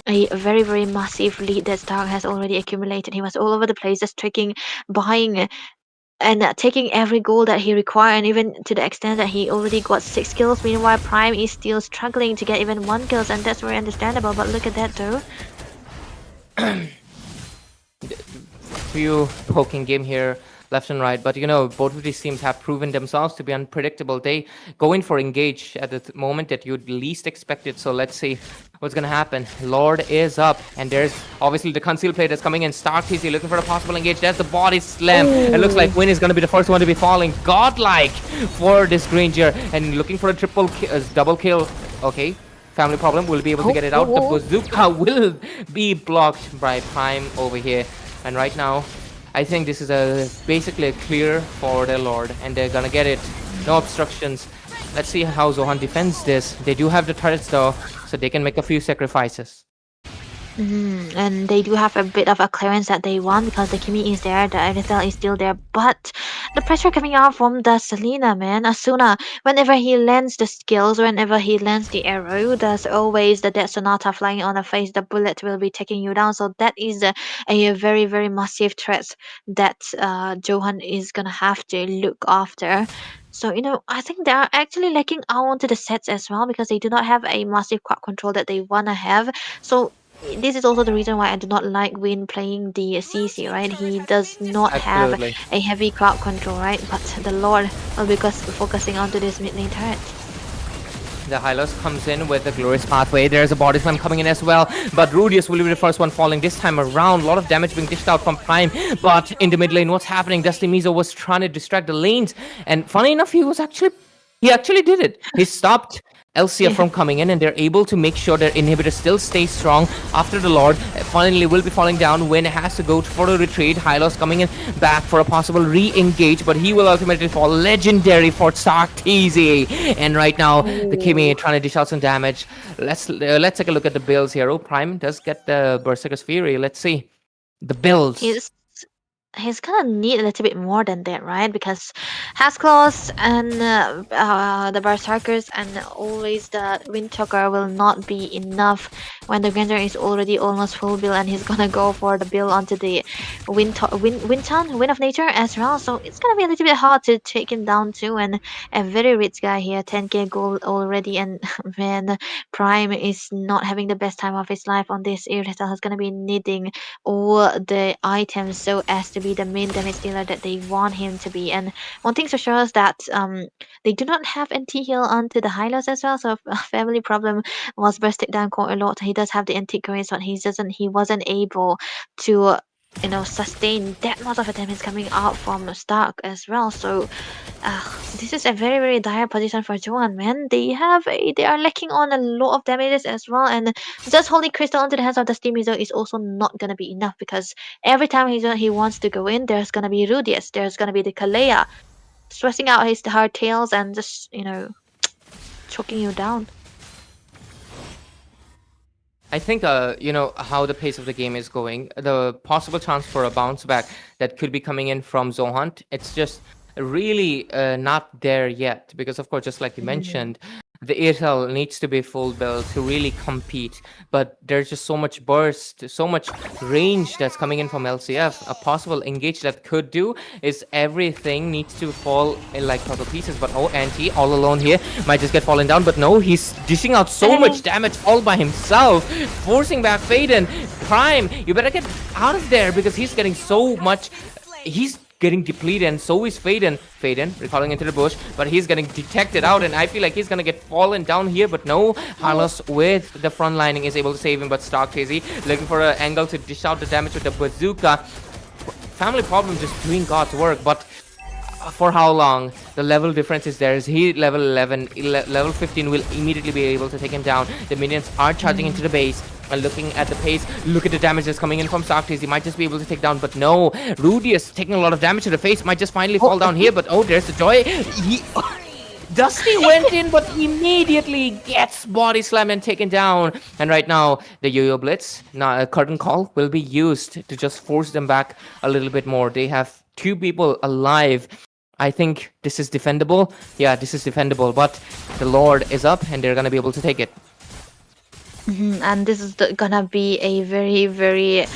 a very, very massive lead that Stark has already accumulated. He was all over the place, just tricking, buying, and taking every goal that he required, and even to the extent that he already got 6 kills. Meanwhile, Prime is still struggling to get even 1 kill, and that's very understandable. But look at that, though. Few poking game here left and right, but you know, both of these teams have proven themselves to be unpredictable. They go in for engage at the moment that you'd least expect it. So let's see what's gonna happen. Lord is up, and there's obviously the conceal play that's coming in. StarkTZ looking for a possible engage. There's the body slam. It looks like Win is gonna be the first one to be falling. Godlike for this Granger, and looking for a double kill. Okay, Family Problem will be able to get it out. The bazooka will be blocked by Prime over here. And right now, I think this is basically a clear for their Lord, and they're gonna get it. No obstructions. Let's see how ZOHUNT defends this. They do have the turrets though, so they can make a few sacrifices. And they do have a bit of a clearance that they want because the Kimi is there, the Arythel is still there, but the pressure coming out from the Selena, man. Asuna, whenever he lands the skills, whenever he lands the arrow, there's always the Death Sonata flying on the face, the bullet will be taking you down, so that is a very, very massive threat that ZOHUNT is gonna have to look after. So, I think they are actually lacking out onto the sets as well because they do not have a massive crowd control that they wanna have. So this is also the reason why I do not like Win playing the CC, right? He does not have Absolutely. a heavy crowd control, right? But the Lord will be focusing onto this mid lane turret. The Hylos comes in with the glorious pathway. There's a body slam coming in as well, but Rudius will be the first one falling this time around. A lot of damage being dished out from Prime, but in the mid lane, what's happening? Dusty Mizo was trying to distract the lanes, and funny enough, he actually did it. He stopped LCF from coming in, and they're able to make sure their inhibitor still stays strong after the Lord finally will be falling down. Win has to go for a retreat. Hylos coming in back for a possible re-engage, but he will ultimately fall. Legendary for Sarktizi. And right now, the Kimi trying to dish out some damage. Let's take a look at the builds here. Oh, Prime does get the Berserker's Fury. Let's see the builds. He's gonna need a little bit more than that, right? Because Hasclaws and the Berserkers and always the Windtalker will not be enough when the Granger is already almost full build, and he's gonna go for the build onto the Wind of Nature as well. So it's gonna be a little bit hard to take him down too. And a very rich guy here, 10k gold already, and man, Prime is not having the best time of his life on this. Arythel is gonna be needing all the items so as to be the main damage dealer that they want him to be. And one thing for sure is that they do not have anti-heal onto the Hylos as well, so Family Problem was bursted down quite a lot. He does have the anti-grace, but he wasn't able to sustain that much of a damage coming out from Stark as well. So this is a very, very dire position for ZOHUNT, man. They are lacking on a lot of damages as well, and just holding Crystal onto the hands of the Steam Mizo is also not gonna be enough because every time he wants to go in, there's gonna be Rudius, there's gonna be the Kalea stressing out his hardtails and just choking you down. I think, how the pace of the game is going, the possible chance for a bounce back that could be coming in from ZOHUNT, it's just really not there yet. Because, of course, just like you mentioned, the Arythel needs to be full build to really compete. But there's just so much burst, so much range that's coming in from LCF. A possible engage that could do is everything needs to fall in like total pieces. But Anti all alone here might just get fallen down. But no, he's dishing out so much damage all by himself, forcing back Faden. Prime, you better get out of there because he's getting so much. He's getting depleted, and so is Faden. Recalling into the bush, but he's getting detected out, and I feel like he's gonna get fallen down here. But no, Hylos with the front lining is able to save him. But Starktizi looking for an angle to dish out the damage with the bazooka. Family Problem just doing God's work, but for how long? The level difference is there. Is he level 11? Level 15 will immediately be able to take him down. The minions are charging into the base. And looking at the pace, look at the damage that's coming in from Sarktiz. He might just be able to take down, but no. Rudius taking a lot of damage to the face, might just finally fall down here, but there's the joy. Dusty went in, but immediately gets body slammed and taken down. And right now, the Yo-Yo Blitz, Curtain Call, will be used to just force them back a little bit more. They have 2 people alive. I think this is defendable. Yeah, this is defendable, but the Lord is up, and they're going to be able to take it. And this is gonna be a very, very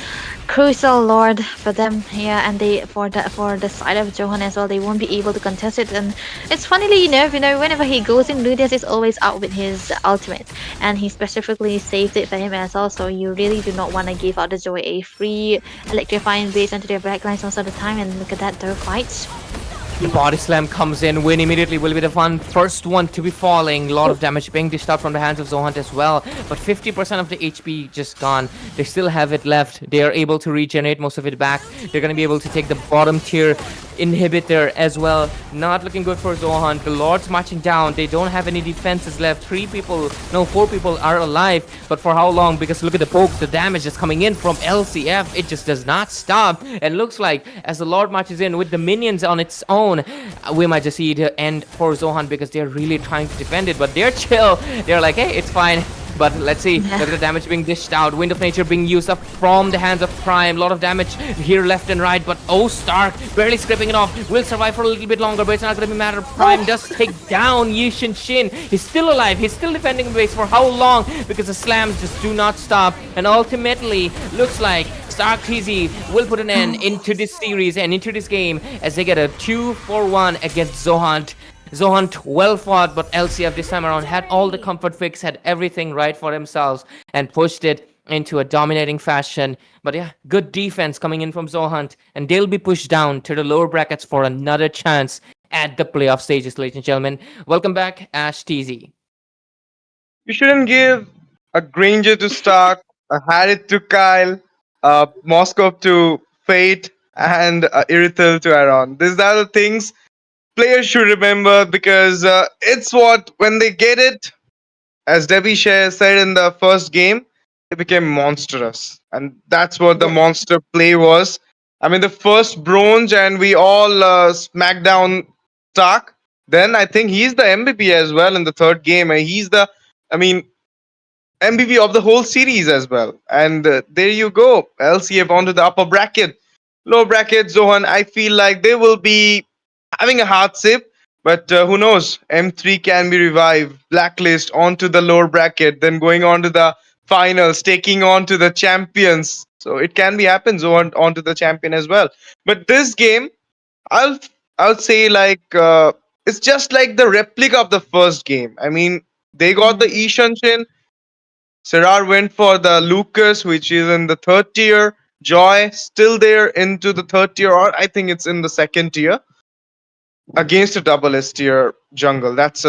crucial Lord for them here, and for the side of ZOHUNT as well. They won't be able to contest it, and it's funnily enough, whenever he goes in, Rudius is always out with his ultimate, and he specifically saved it for him as well. So you really do not want to give out the Zoe a free electrifying base onto their backlines most of the time. And look at that, their fights. The body slam comes in. Win immediately will be the first one to be falling. A lot of damage being dished out from the hands of ZOHUNT as well. But 50% of the HP just gone. They still have it left. They are able to regenerate most of it back. They're going to be able to take the bottom tier inhibitor as well. Not looking good for ZOHUNT. The Lords marching down. They don't have any defenses left. 4 people are alive. But for how long? Because look at the poke, the damage is coming in from LCF. It just does not stop. And looks like as the Lord marches in with the minions on its own, we might just see the end for ZOHUNT because they're really trying to defend it. But they're chill. They're like, hey, it's fine. But let's see, look at the damage being dished out. Wind of Nature being used up from the hands of Prime. A lot of damage here left and right, but Stark barely scraping it off. Will survive for a little bit longer, but it's not going to be a matter. Prime does take down Yishin Shin. He's still alive. He's still defending base for how long? Because the slams just do not stop. And ultimately, looks like Stark TZ will put an end into this series and into this game as they get a 2-4-1 against ZOHUNT. ZOHUNT well fought, but LCF this time around had all the comfort fix, had everything right for themselves, and pushed it into a dominating fashion. But yeah, good defense coming in from ZOHUNT, and they'll be pushed down to the lower brackets for another chance at the playoff stages, ladies and gentlemen. Welcome back, Ash TZ. You shouldn't give a Granger to Stark, a Harriet to Kyle, a Moskov to Fate, and Irithel to Aaron. These are the things players should remember, because it's what, when they get it, as Debbie said in the first game, it became monstrous. And that's what the monster play was. I mean, the first bronze, and we all smacked down Stark. Then I think he's the MVP as well in the third game. And he's the, MVP of the whole series as well. And there you go. LCF onto the upper bracket. Lower bracket, ZOHUNT, I feel like they will be having a hard sip, but who knows? M3 can be revived. Blacklist onto the lower bracket, then going on to the finals, taking on to the champions. So it can be happens onto the champion as well. But this game, I'll say like it's just like the replica of the first game. I mean, they got the Ishanshin. Serar went for the Lucas, which is in the third tier. Joy still there into the third tier, or I think it's in the second tier, against a double S tier jungle. That's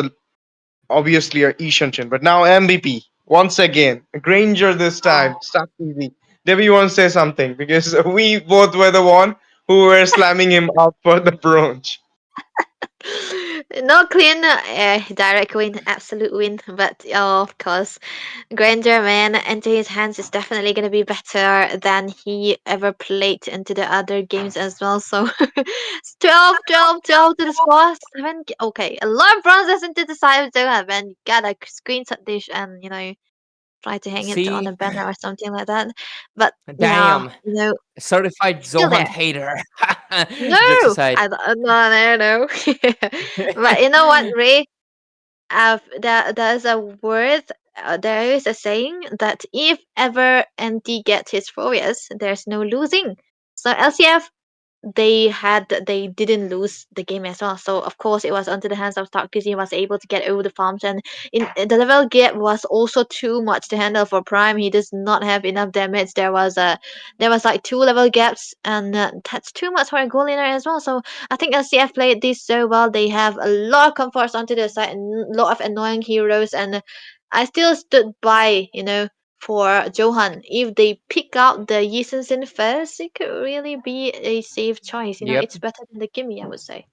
obviously a Ishanshin. But now MVP once again, Granger this time. Start easy. Debbie, you want to say something? Because we both were the one who were slamming him out for the bronze. No clean, direct win, absolute win. But of course, Granger, man, into his hands is definitely going to be better than he ever played into the other games as well. So 12 to the score. 7. Okay, a lot of bronzes into the side of Zohan, man. Gotta screenshot this and, try to hang it on a banner or something like that. But Damn. yeah, certified ZOHUNT hater. no, no. But you know what, Ray? There's a word. There is a saying that if ever NT gets his warriors, there's no losing. So LCF, they didn't lose the game as well. So of course it was onto the hands of Stark because he was able to get over the farms, and the level gap was also too much to handle for Prime. He does not have enough damage. There was like 2 level gaps, and that's too much for a goal laner as well. So I think LCF played this so well. They have a lot of comforts onto the side and a lot of annoying heroes, and I still stood by, for ZOHUNT. If they pick out the Yisensin first, it could really be a safe choice. Yep. It's better than the Gimme, I would say.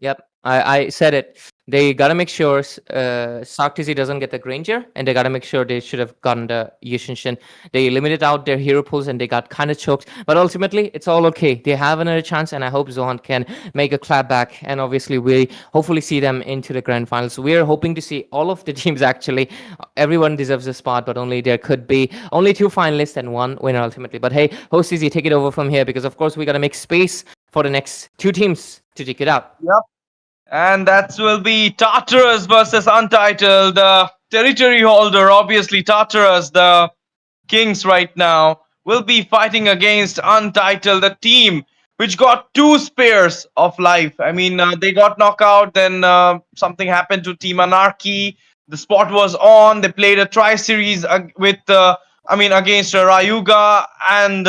Yep, I said it. They gotta make sure Stark TZ doesn't get the Granger, and they gotta make sure they should have gotten the Yushinshin. They limited out their hero pools and they got kind of choked, but ultimately it's all okay. They have another chance, and I hope ZOHUNT can make a clap back. And obviously we hopefully see them into the grand finals. We're hoping to see all of the teams actually. Everyone deserves a spot, but only there could be only 2 finalists and 1 winner ultimately. But hey, host TZ, take it over from here, because of course we gotta make space for the next 2 teams to take it out. Yep. And that will be Tartarus versus Untitled, the territory holder. Obviously, Tartarus, the kings right now, will be fighting against Untitled, the team which got 2 spares of life. I mean, they got knocked out, then something happened to Team Anarchy. The spot was on. They played a tri-series with, against Rayuga, and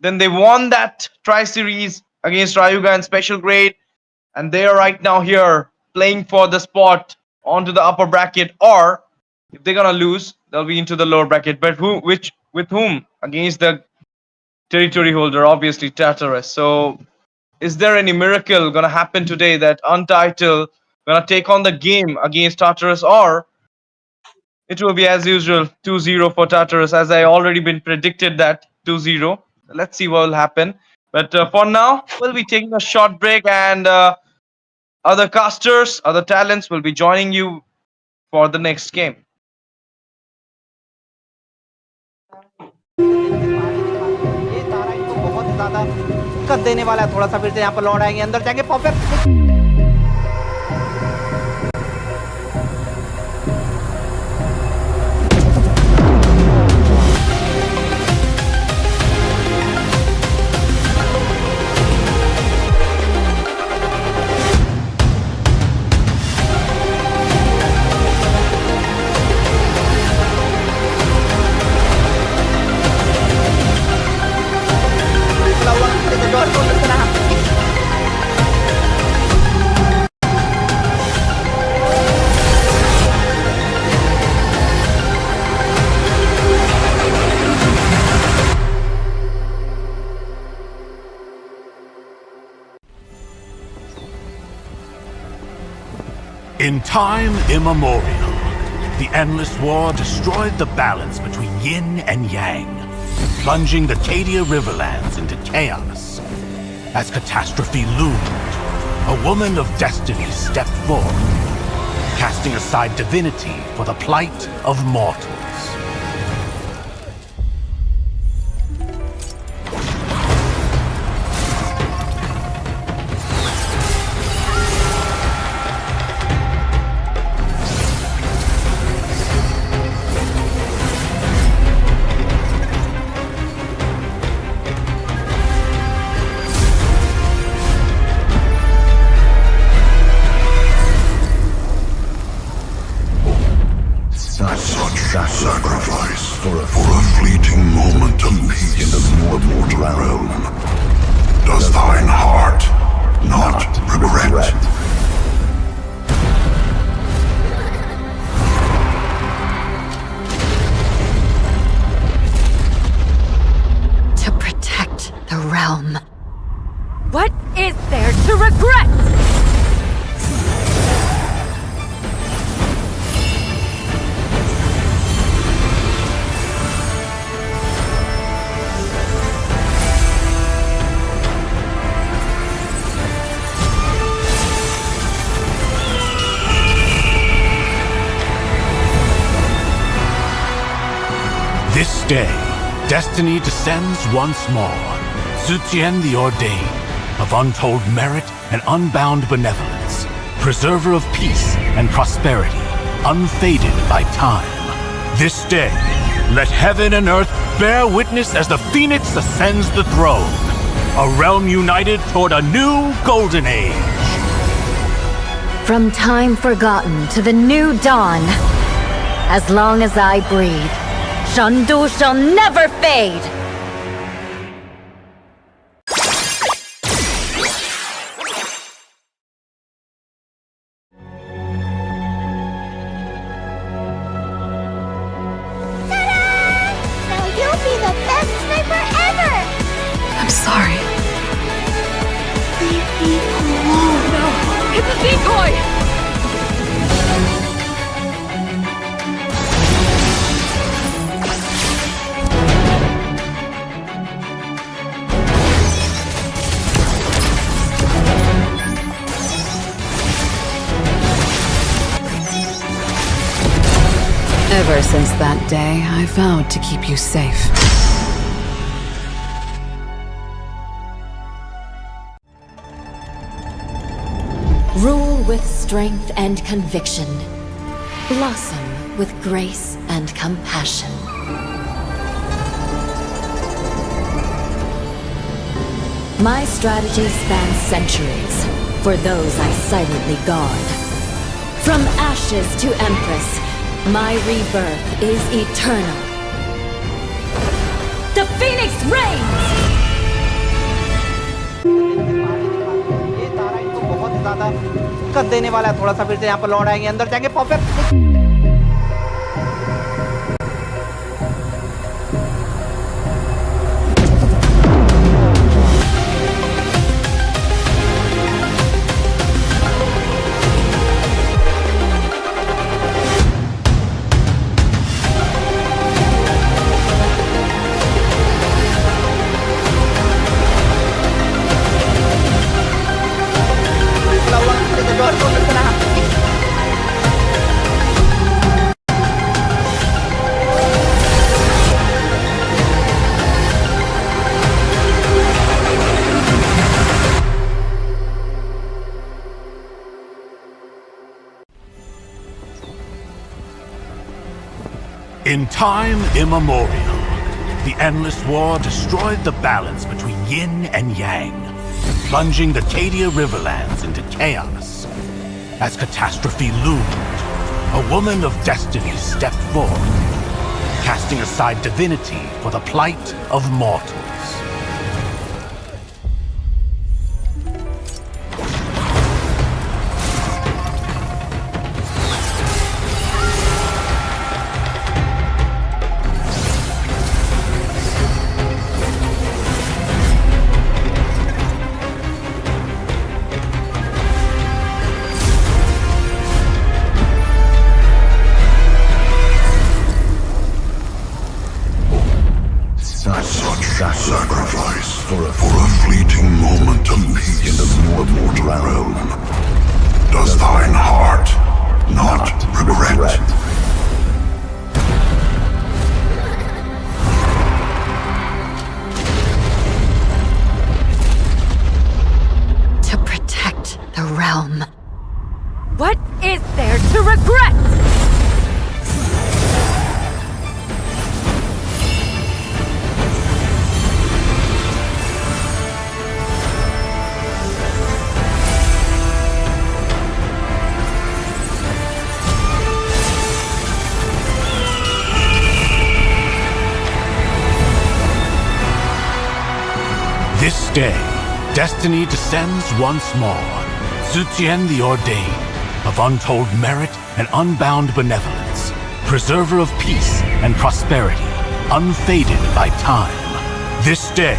then they won that tri-series against Rayuga in special grade. And they are right now here playing for the spot onto the upper bracket, or if they're gonna lose, they'll be into the lower bracket. But with whom? Against the territory holder, obviously Tartarus. So is there any miracle gonna happen today that Untitled gonna take on the game against Tartarus, or it will be as usual 2-0 for Tartarus, as I already been predicted that 2-0. Let's see what will happen. But for now, we'll be taking a short break, and other casters, other talents will be joining you for the next game. ये तारा इनको बहुत ज्यादा दिक्कत देने वाला है। थोड़ा सा फिर से यहाँ पर लौट आएंगे, अंदर जाएंगे perfect. In time immemorial, the endless war destroyed the balance between yin and yang, plunging the Cadia Riverlands into chaos. As catastrophe loomed, a woman of destiny stepped forth, casting aside divinity for the plight of mortals. Sacrifice for a fleeting moment of peace in the mortal realm. Does thine heart not regret? To protect the realm. What is there to regret? This day, destiny descends once more. Zutian the Ordained, of untold merit and unbound benevolence, preserver of peace and prosperity, unfaded by time. This day, let heaven and earth bear witness as the Phoenix ascends the throne, a realm united toward a new golden age. From time forgotten to the new dawn, as long as I breathe, Shandu shall never fade! Now you'll be the best sniper ever! I'm sorry. Leave me alone. No! It's a decoy! Ever since that day, I vowed to keep you safe. Rule with strength and conviction. Blossom with grace and compassion. My strategy spans centuries, for those I silently guard. From ashes to empress, my rebirth is eternal. The Phoenix reigns! ये तारा इनको बहुत ज्यादा दिक्कत देने वाला है। थोड़ा सा फिर से यहाँ पर लौट आएंगे, अंदर जाएंगे perfect. In time immemorial, the endless war destroyed the balance between yin and yang, plunging the Cadia Riverlands into chaos. As catastrophe loomed, a woman of destiny stepped forth, casting aside divinity for the plight of mortals. Sacrifice for a fleeting moment of peace in the mortal realm. Does thine heart not regret? To protect the realm. What is there to regret? This day, destiny descends once more. Zutian the Ordained, of untold merit and unbound benevolence, preserver of peace and prosperity, unfaded by time. This day,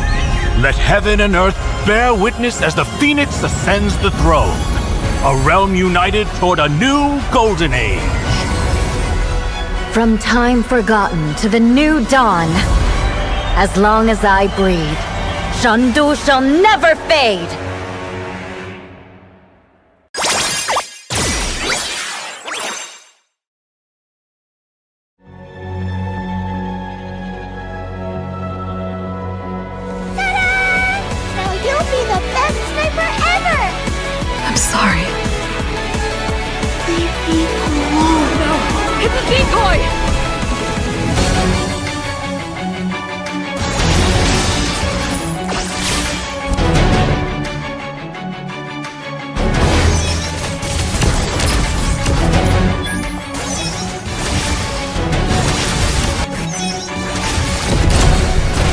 let heaven and earth bear witness as the Phoenix ascends the throne, a realm united toward a new golden age. From time forgotten to the new dawn, as long as I breathe, Shandu shall never fade! Now you'll be the best sniper ever! I'm sorry. Leave me alone. No! It's a decoy!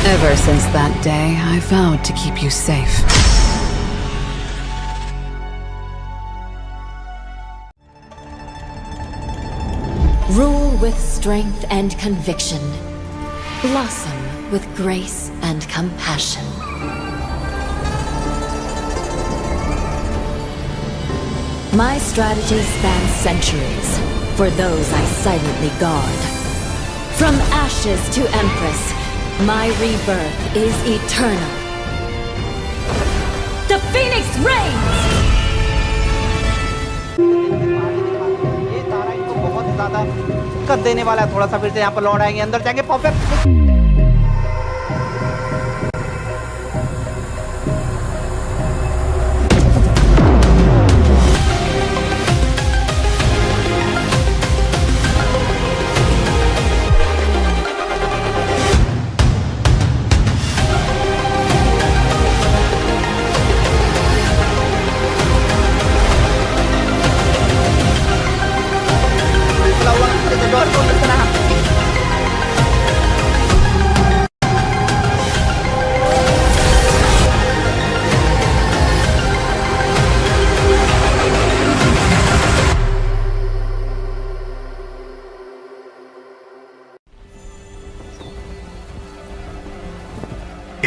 Ever since that day, I vowed to keep you safe. Rule with strength and conviction. Blossom with grace and compassion. My strategy spans centuries, for those I silently guard. From ashes to empress, my rebirth is eternal. The Phoenix reigns! ये तारा इनको बहुत ज्यादा कर देने वाला है। थोड़ा सा फिर से यहाँ पर लौट आएंगे, अंदर जाएंगे perfect.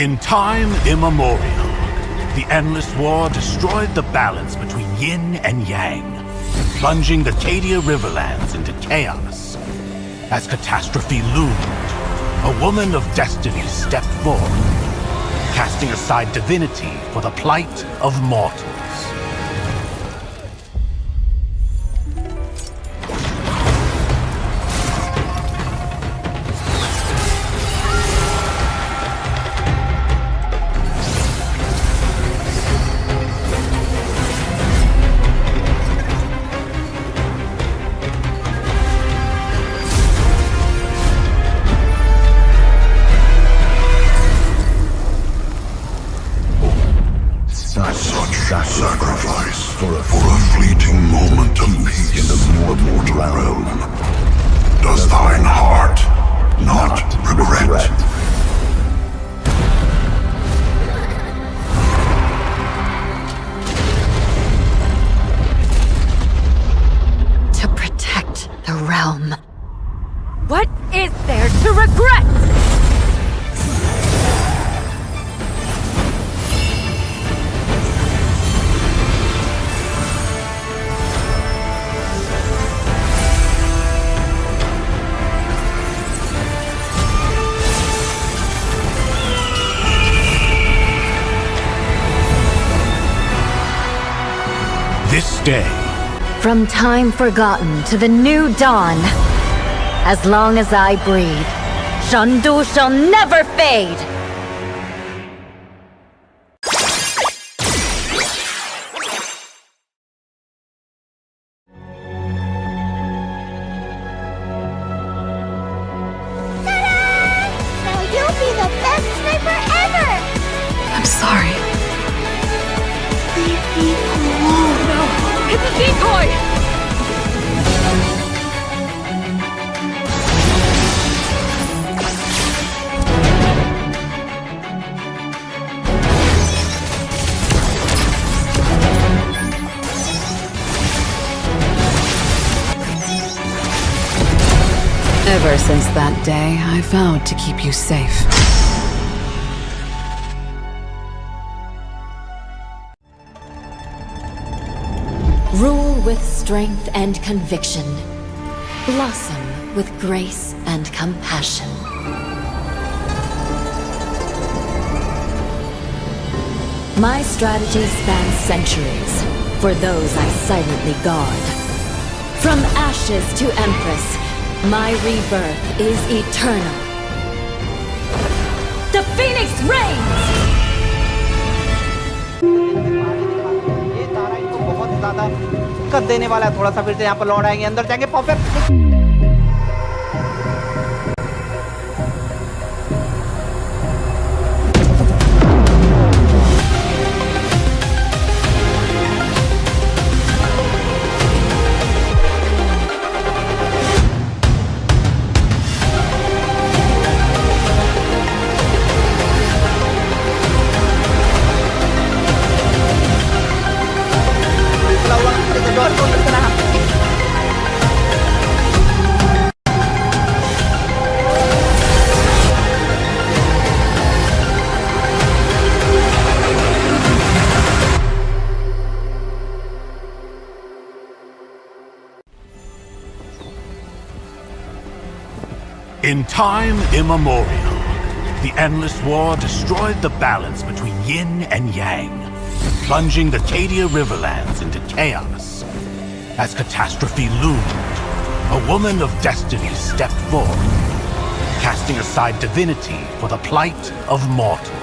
In time immemorial, the endless war destroyed the balance between yin and yang, plunging the Cadia Riverlands into chaos. As catastrophe loomed, a woman of destiny stepped forth, casting aside divinity for the plight of mortals. fleeting moment of peace in the mortal realm, does thine heart not regret? To protect the realm. What is there to regret? This day, From time forgotten to the new dawn, as long as I breathe, Shandu shall never fade! Now you'll be the best sniper ever! I'm sorry. Leave me alone. It's a decoy! Ever since that day, I vowed to keep you safe. Rule with strength and conviction. Blossom with grace and compassion. My strategy spans centuries for those I silently guard. From ashes to empress, my rebirth is eternal. The Phoenix reigns! ये तारा इनको बहुत ज्यादा दिक्कत देने वाला है। थोड़ा सा फिर से यहाँ पर लौट आएंगे, अंदर जाएंगे perfect. In time immemorial, the endless war destroyed the balance between yin and yang, plunging the Cadia Riverlands into chaos. As catastrophe loomed, a woman of destiny stepped forth, casting aside divinity for the plight of mortals.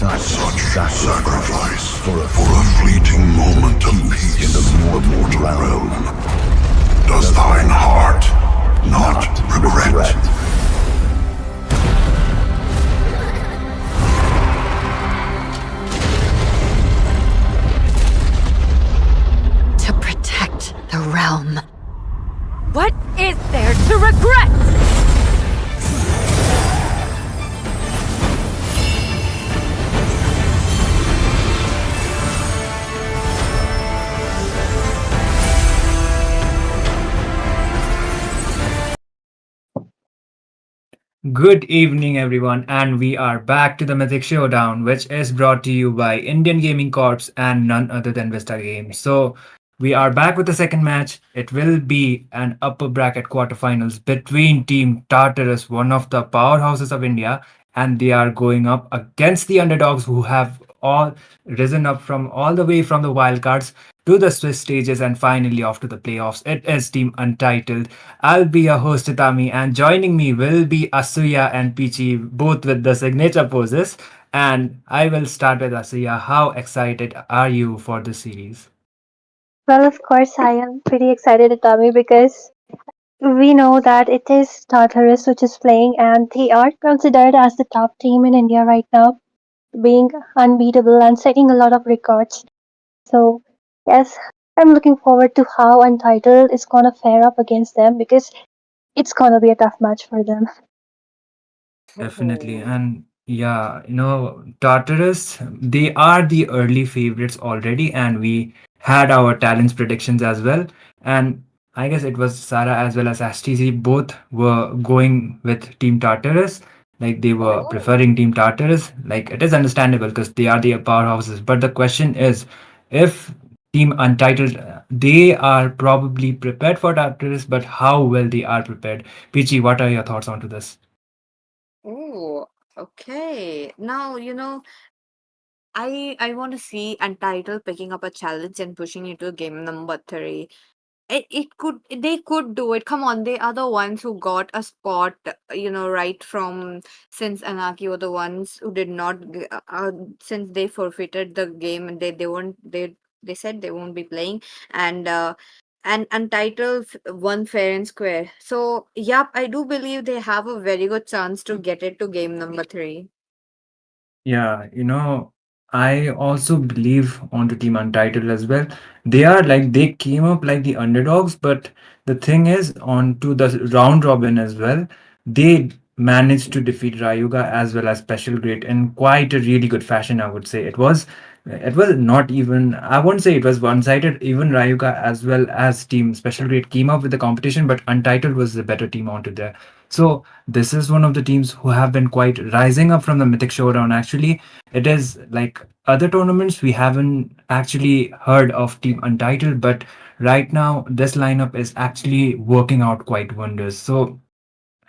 Such sacrifice for a fleeting moment of peace in the mortal realm. Does thine heart not regret? To protect the realm. What is there to regret? Good evening, everyone, and we are back to the Mythic Showdown, which is brought to you by Indian Gaming Corps and none other than Vista Games. So, we are back with the second match. It will be an upper bracket quarterfinals between Team Tartarus, one of the powerhouses of India, and they are going up against the underdogs who have all risen up from all the way from the wildcards. to the Swiss stages and finally off to the playoffs. It is Team Untitled. I'll be your host Itami, and joining me will be Asuya and Peachy, both with the signature poses. And I will start with Asuya. How excited are you for this series? Well, of course, I am pretty excited, Tommy, because we know that it is Tartarus which is playing, and they are considered as the top team in India right now, being unbeatable and setting a lot of records. So, yes, I'm looking forward to how Untitled is gonna fare up against them because it's gonna be a tough match for them. Definitely. And yeah, Tartarus, they are the early favorites already, and we had our talents predictions as well. And I guess it was Sarah as well as STC both were going with Team Tartarus. Like they were preferring Team Tartarus. Like it is understandable because they are the powerhouses. But the question is, if Team Untitled, they are probably prepared for Tartarus, but how well they are prepared. Pichi, what are your thoughts onto this? Oh, okay. Now, I want to see Untitled picking up a challenge and pushing it to game number three. They could do it. Come on, they are the ones who got a spot, right from since Anaki were the ones who did not since they forfeited the game and they won't they said they won't be playing and Untitled won fair and square. So yep, I do believe they have a very good chance to get it to game number three. Yeah, I also believe onto Team Untitled as well. They are like they came up like the underdogs, but the thing is, onto the round robin as well, they managed to defeat Ryuga as well as Special Great in quite a really good fashion, I would say. It was not even, I won't say it was one-sided. Even Ryuga as well as Team Special Great came up with the competition, but Untitled was the better team onto there. So this is one of the teams who have been quite rising up from the Mythic Showdown. Actually, it is like other tournaments we haven't actually heard of Team Untitled, but right now this lineup is actually working out quite wonders. So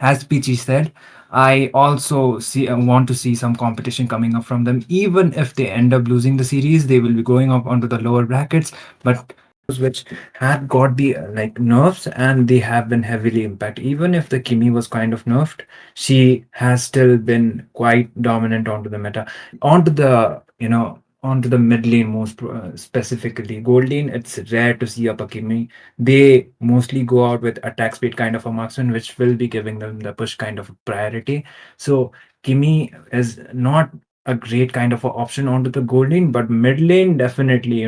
as Peachy said, I also want to see some competition coming up from them. Even if they end up losing the series, they will be going up onto the lower brackets. But which had got the like nerfs and they have been heavily impacted. Even if the Kimi was kind of nerfed, she has still been quite dominant onto the meta. Onto the onto the mid lane most specifically. Gold lane, it's rare to see up a Kimi. They mostly go out with attack speed kind of a marksman, which will be giving them the push kind of a priority. So Kimi is not a great kind of a option onto the gold lane, but mid lane definitely,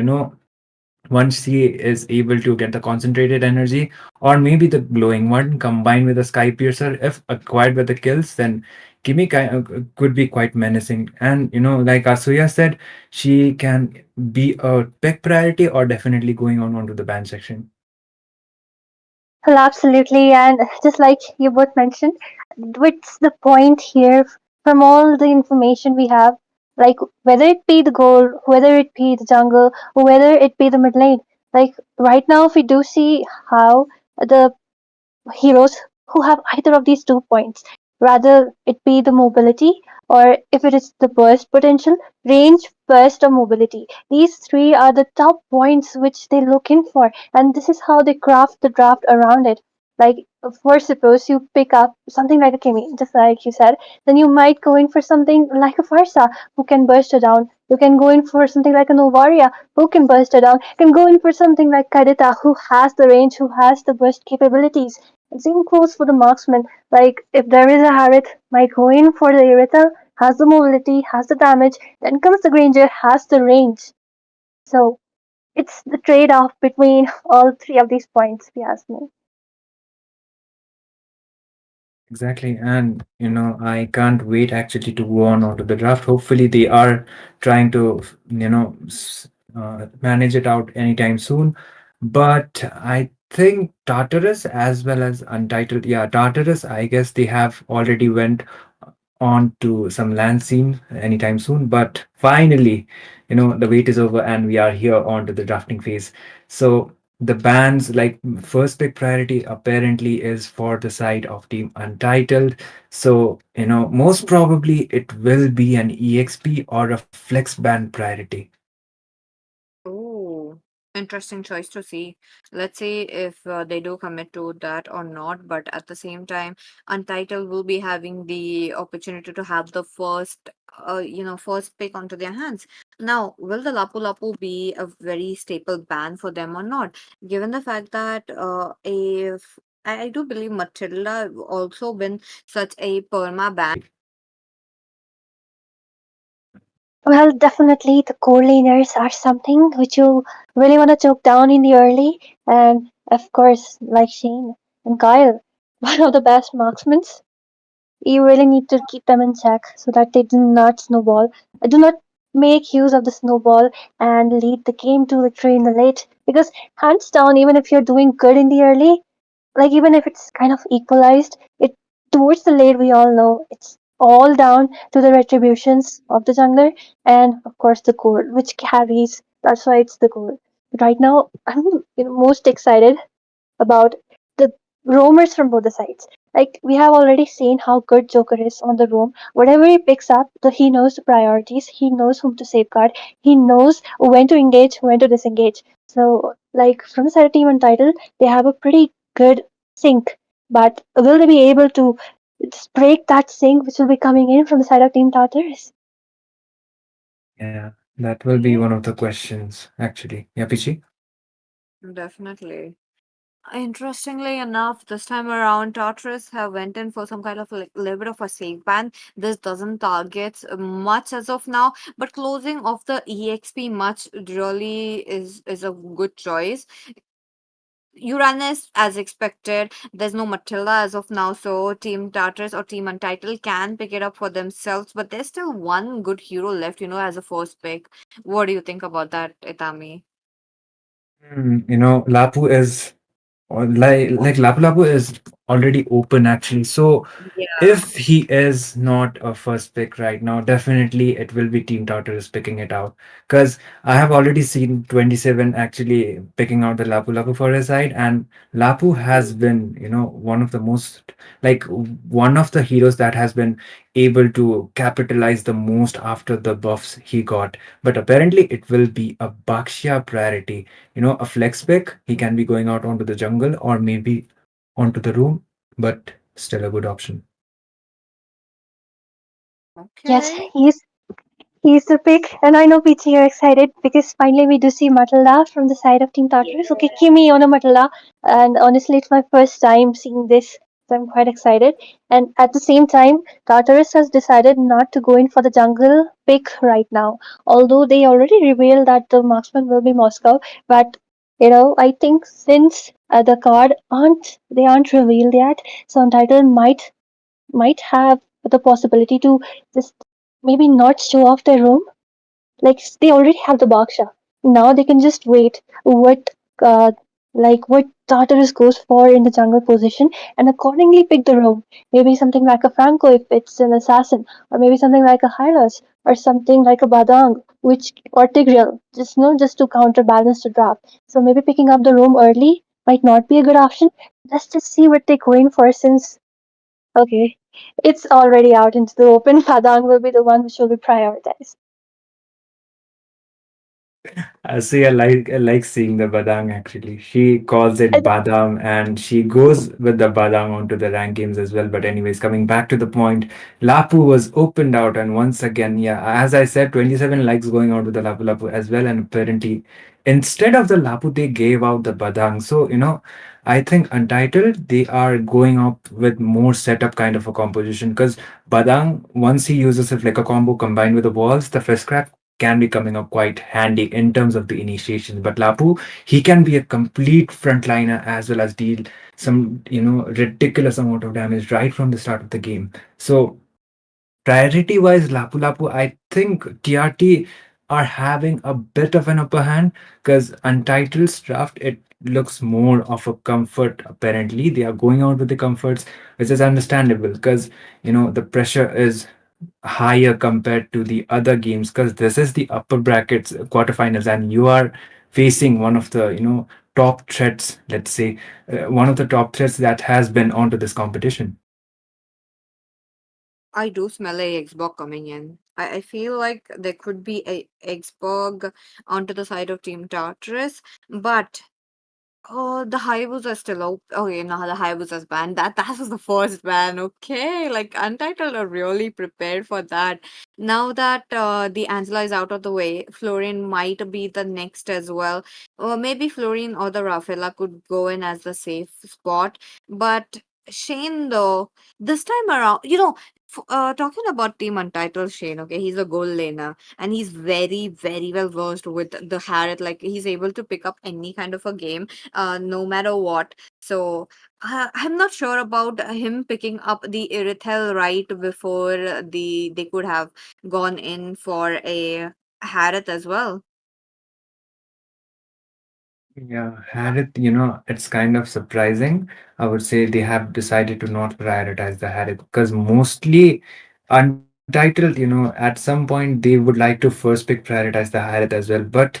once he is able to get the concentrated energy or maybe the glowing one combined with the sky piercer, if acquired with the kills, then Kimi could be quite menacing. And like Asuya said, she can be a pick priority or definitely going on onto the ban section. Well, absolutely, and just like you both mentioned, what's the point here from all the information we have? Like whether it be the goal, whether it be the jungle, or whether it be the mid lane. Like right now, if we do see how the heroes who have either of these 2 points, rather it be the mobility or if it is the burst potential, range, burst, or mobility. These three are the top points which they look in for, and this is how they craft the draft around it. Like, for suppose you pick up something like a Kimi, just like you said, then you might go in for something like a Farsa who can burst it down. You can go in for something like a Novaria who can burst it down. You can go in for something like Kadita who has the range, who has the burst capabilities. Same goes for the marksman. Like if there is a Harith, might go in for the Irithel, has the mobility, has the damage, then comes the Granger, has the range. So it's the trade off between all three of these points, if you ask me. Exactly. And, I can't wait actually to go on onto the draft. Hopefully, they are trying to, manage it out anytime soon. But I think Tartarus as well as Untitled, yeah, Tartarus, I guess they have already went on to some land scene anytime soon. But finally, the wait is over and we are here on to the drafting phase. So the bands like first pick priority apparently is for the side of Team Untitled. So, most probably it will be an EXP or a flex band priority. Oh. Interesting choice to see. Let's see if they do commit to that or not. But at the same time, Untitled will be having the opportunity to have the first, first pick onto their hands. Now, will the Lapu Lapu be a very staple ban for them or not? Given the fact that if I do believe Matilda also been such a perma ban. Well, definitely the core laners are something which you really want to choke down in the early. And of course, like Shane and Kyle, one of the best marksmen, you really need to keep them in check so that they do not snowball. Do not make use of the snowball and lead the game to victory in the late. Because hands down, even if you're doing good in the early, like even if it's kind of equalized, it towards the late we all know it's all down to the retributions of the jungler and of course the core, which carries. That's why it's the core. But right now, I'm most excited about the roamers from both the sides. Like we have already seen how good Joker is on the roam. Whatever he picks up, he knows the priorities. He knows whom to safeguard. He knows when to engage, when to disengage. So, like from the side of Team Untitled, they have a pretty good sync. But will they be able to just break that sync, which will be coming in from the side of Team Tartarus? Yeah, that will be one of the questions, actually. Yeah, Pichi? Definitely. Interestingly enough, this time around, Tartarus have went in for some kind of like little bit of a safe ban. This doesn't target much as of now, but closing of the EXP much really is a good choice. Uranus, as expected, there's no Matilda as of now, so Team Tartarus or Team Untitled can pick it up for themselves. But there's still one good hero left, as a first pick. What do you think about that, Itami? Lapu is or like Lapu Lapu is already open actually. So Yeah. if he is not a first pick right now, definitely it will be Team Tartarus picking it out. Because I have already seen 27 actually picking out the Lapu Lapu for his side, and Lapu has been, one of the most like one of the heroes that has been able to capitalize the most after the buffs he got. But apparently it will be a Bakshia priority. A flex pick, he can be going out onto the jungle or maybe onto the room, but still a good option. Yes, Okay. he's the pick, and I know Peachy, you're excited because finally we do see Matilda from the side of Team Tartarus. Okay, Kimi on a Matilda, and honestly, it's my first time seeing this, so I'm quite excited. And at the same time, Tartarus has decided not to go in for the jungle pick right now, although they already revealed that the marksman will be Moscow. But I think since the card aren't revealed yet, so Untitled might have the possibility to just maybe not show off their room. Like they already have the Baksha. Now they can just wait uh what Tartarus goes for in the jungle position and accordingly pick the room. Maybe something like a Franco if it's an assassin, or maybe something like a Hylos, or something like a Badang, which or Tigreal, just to counterbalance the draft. So maybe picking up the room early might not be a good option. Let's just see what they're going for since okay. It's already out into the open. Padang will be the one which will be prioritized. See, I like seeing the badang actually. She calls it And badam and she goes with the badang onto the rank games as well. But anyways, coming back to the point, Lapu was opened out and once again, yeah, as I said, 27 likes going out with the Lapu Lapu as well. And apparently, instead of the Lapu, they gave out the badang. So, I think Untitled, they are going up with more setup kind of a composition because badang, once he uses a flicker combo combined with the walls, the fist crack can be coming up quite handy in terms of the initiation. But Lapu, he can be a complete frontliner as well as deal some, ridiculous amount of damage right from the start of the game. So priority wise, Lapu Lapu, I think TRT are having a bit of an upper hand because Untitled's draft, it looks more of a comfort apparently. They are going out with the comforts, which is understandable because, the pressure is higher compared to the other games because this is the upper brackets quarterfinals and you are facing one of the top threats, let's say one of the top threats that has been onto this competition. I do smell a Xbox coming in. I feel like there could be a Xborg onto the side of Team Tartarus, but oh, the Hayabusa are still open. Okay, no, the Hayabusa's banned. That was the first ban. Okay, like Untitled are really prepared for that. Now that the Angela is out of the way, Florian might be the next as well. Or maybe Florian or the Rafaela could go in as the safe spot. But Shane, though, this time around, talking about Team Untitled Shane, okay, he's a goal laner and he's very, very well versed with the Harriet. Like he's able to pick up any kind of a game no matter what. So I'm not sure about him picking up the Irithel right before they could have gone in for a Harith as well. Yeah, Harith, it's kind of surprising. I would say they have decided to not prioritize the Harith because mostly Untitled, at some point they would like to first prioritize the Harith as well. But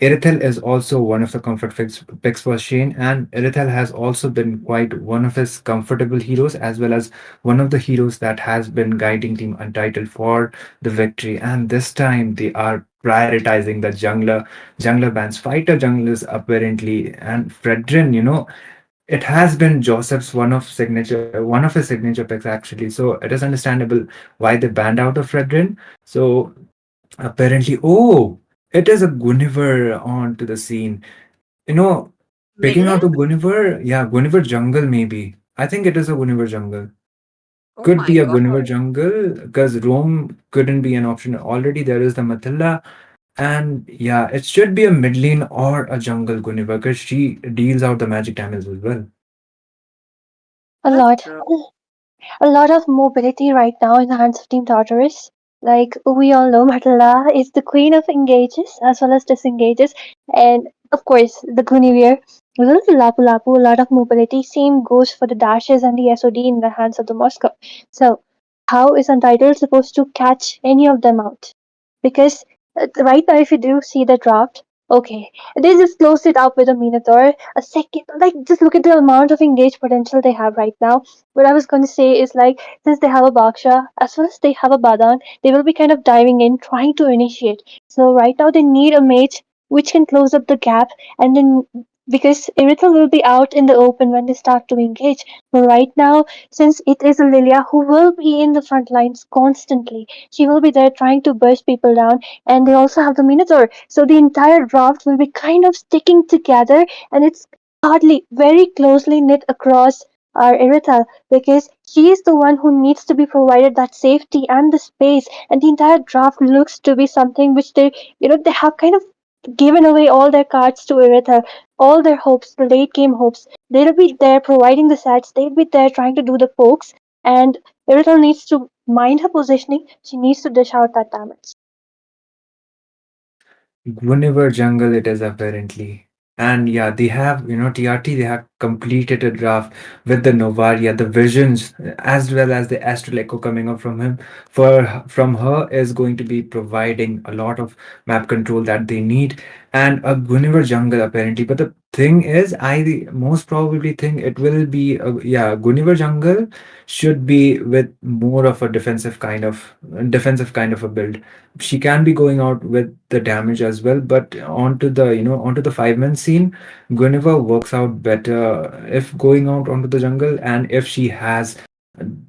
Irithel is also one of the picks for Shane, and Irithel has also been quite one of his comfortable heroes, as well as one of the heroes that has been guiding Team Untitled for the victory. And this time they are prioritizing the jungler bans, fighter junglers apparently, and Fredrin. It has been Joseph's one of his signature picks actually. So it is understandable why they banned out of Fredrin. So apparently, oh, it is a Guinevere onto the scene. You know, Mid picking lane? out a Guinevere, yeah, Guinevere jungle maybe. I think it is a Guinevere jungle. Oh Could my be a god. Guinevere jungle because Rome couldn't be an option. Already there is the Matilda, and yeah, it should be a mid lane or a jungle Guinevere because she deals out the magic damage as well. A That's lot. true. A lot of mobility right now in the hands of Team Tartarus. Like we all know, Matilda is the queen of engages as well as disengages, and of course the Guinevere. A little Lapu Lapu, a lot of mobility. Same goes for the dashes and the SOD in the hands of the Moscow. So, how is Untitled supposed to catch any of them out? Because right now, if you do see the draft, okay, they just closed it up with a Minotaur. A second, like, just look at the amount of engaged potential they have right now. What I was going to say is, like, since they have a Baksha, as well as they have a Badan, they will be kind of diving in, trying to initiate. So, right now, they need a mage which can close up the gap, and then because Irithel will be out in the open when they start to engage. But right now, since it is a Lilia who will be in the front lines constantly, she will be there trying to burst people down, and they also have the Minotaur. So the entire draft will be kind of sticking together, and it's hardly very closely knit across our Irithel because she is the one who needs to be provided that safety and the space, and the entire draft looks to be something which they have kind of given away all their cards to Irithel, all their hopes, the late game hopes. They'll be there providing the sets, they'll be there trying to do the pokes, and Irithel needs to mind her positioning, she needs to dish out that damage. Guinevere jungle it is apparently. And yeah, they have, TRT, they have completed a draft with the Novaria, the visions, as well as the Astral Echo coming up from him. From her is going to be providing a lot of map control that they need, and a Guinevere jungle apparently. But the thing is, I most probably think it will be, yeah, Guinevere jungle should be with more of a defensive kind of a build. She can be going out with the damage as well, but onto the 5-man scene, Guinevere works out better if going out onto the jungle, and if she has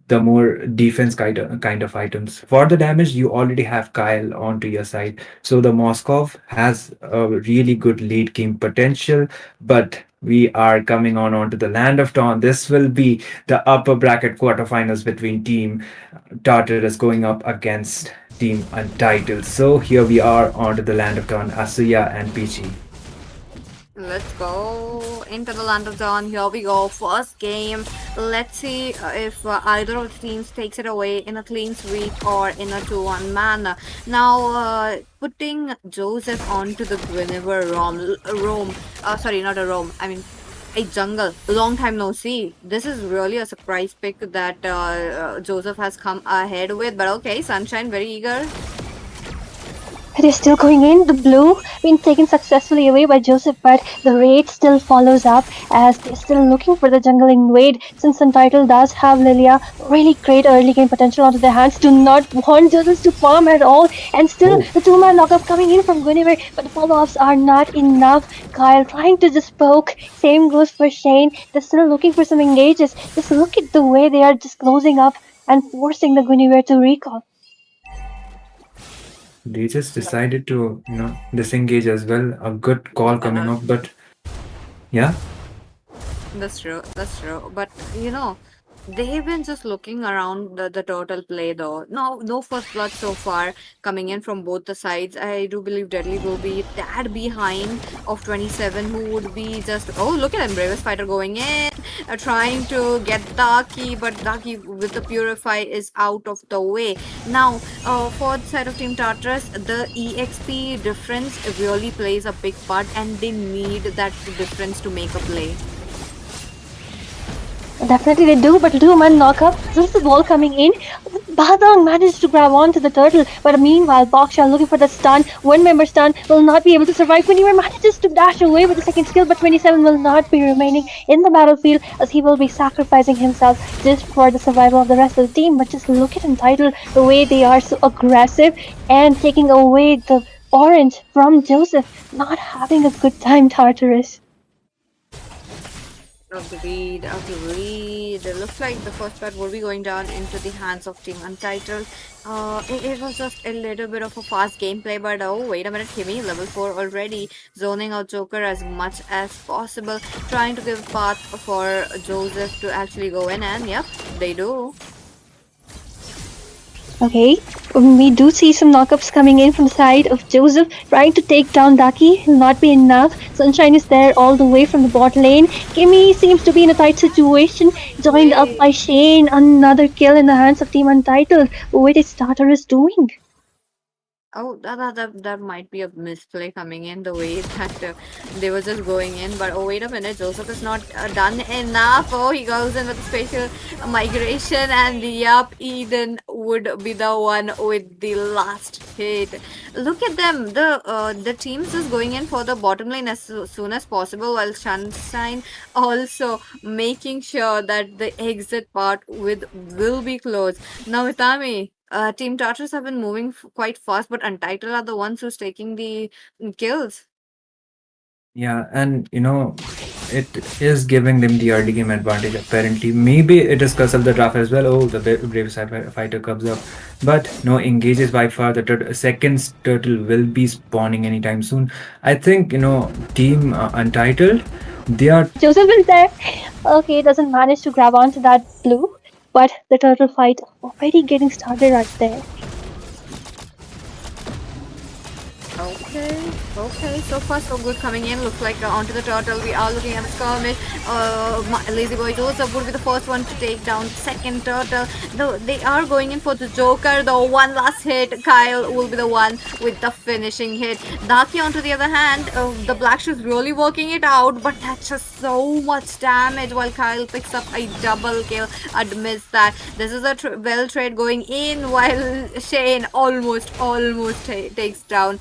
the more defense kind of items. For the damage, you already have Kyle onto your side, so the Moskov has a really good late game potential. But we are coming onto the land of Dawn. This will be the upper bracket quarterfinals between Team Tartarus going up against Team Untitled. So here we are onto the land of Dawn, Asuya and Peachy. Let's go into the land of dawn. Here we go. First game. Let's see if either of the teams takes it away in a clean sweep or in a 2-1 manner. Now, putting Joseph onto the Guinevere Rome. Sorry, not a Rome. I mean, a jungle. Long time no see. This is really a surprise pick that Joseph has come ahead with. But okay, Sunshine very eager. It is still going in. The blue being taken successfully away by Joseph, but the raid still follows up as they're still looking for the jungle invade. Since Untitled does have Lilia, really great early game potential onto their hands. Do not want Joseph to farm at all. And still, Oh, the two-man lockup coming in from Guinevere, but the follow-ups are not enough. Kyle trying to just poke. Same goes for Shane. They're still looking for some engages. Just look at the way they are just closing up and forcing the Guinevere to recall. they just decided to, disengage as well. A good call coming up, but yeah. That's true. That's true. But they've been just looking around the total play though. No first blood so far coming in from both the sides. I do believe Deadly will be that behind of 27, who would be just, oh, look at him, bravest fighter going in, trying to get Daki, but Daki with the Purify is out of the way. Now, for the side of Team Tartarus, the EXP difference really plays a big part, and they need that difference to make a play. Definitely they do, but two-man knock-up. There's the ball coming in. Badang managed to grab onto the turtle, but meanwhile, Baksha looking for the stun. One member stun will not be able to survive. Guinevere manages to dash away with the second skill, but 27 will not be remaining in the battlefield as he will be sacrificing himself just for the survival of the rest of the team. But just look at Untitled, the way they are so aggressive and taking away the orange from Joseph. Not having a good time, Tartarus. Agreed, agreed. It looks like the first part will be going down into the hands of Team Untitled. It was just a little bit of a fast gameplay, but oh, wait a minute, Kimmy, level 4 already, zoning out Joker as much as possible, trying to give path for Joseph to actually go in, and yep, they do. Okay, we do see some knockups coming in from the side of Joseph, trying to take down Daki. Will not be enough. Sunshine is there all the way from the bot lane. Kimmy seems to be in a tight situation, joined up by Shane. Another kill in the hands of Team Untitled. What is Tartarus doing? Oh, that might be a misplay coming in, the way that they were just going in. But oh, wait a minute, Joseph is not done enough. Oh, he goes in with a spatial migration, and yup, Eden would be the one with the last hit. Look at them. The team's just going in for the bottom lane as soon as possible, while Sunshine also making sure that the exit part will be closed. Now, Itami. Team Tartarus have been moving quite fast, but Untitled are the ones who's taking the kills. Yeah, and it is giving them the early game advantage apparently. Maybe it is because of the draft as well. Oh, the brave fighter comes up, but no engages by far. The second turtle will be spawning anytime soon. I think Team Untitled, they are. Joseph is there. Okay, doesn't manage to grab onto that blue, but the turtle fight already getting started right there. Okay, so far so good coming in. Looks like onto the turtle. We are looking at the skirmish. Lazy Boy Joseph would be the first one to take down second turtle. Though they are going in for the Joker, though one last hit. Kyle will be the one with the finishing hit. Daki, on to the other hand, the Black Shoes really working it out, but that's just so much damage while Kyle picks up a double kill. Admits that this is a well trade going in, while Shane almost takes down.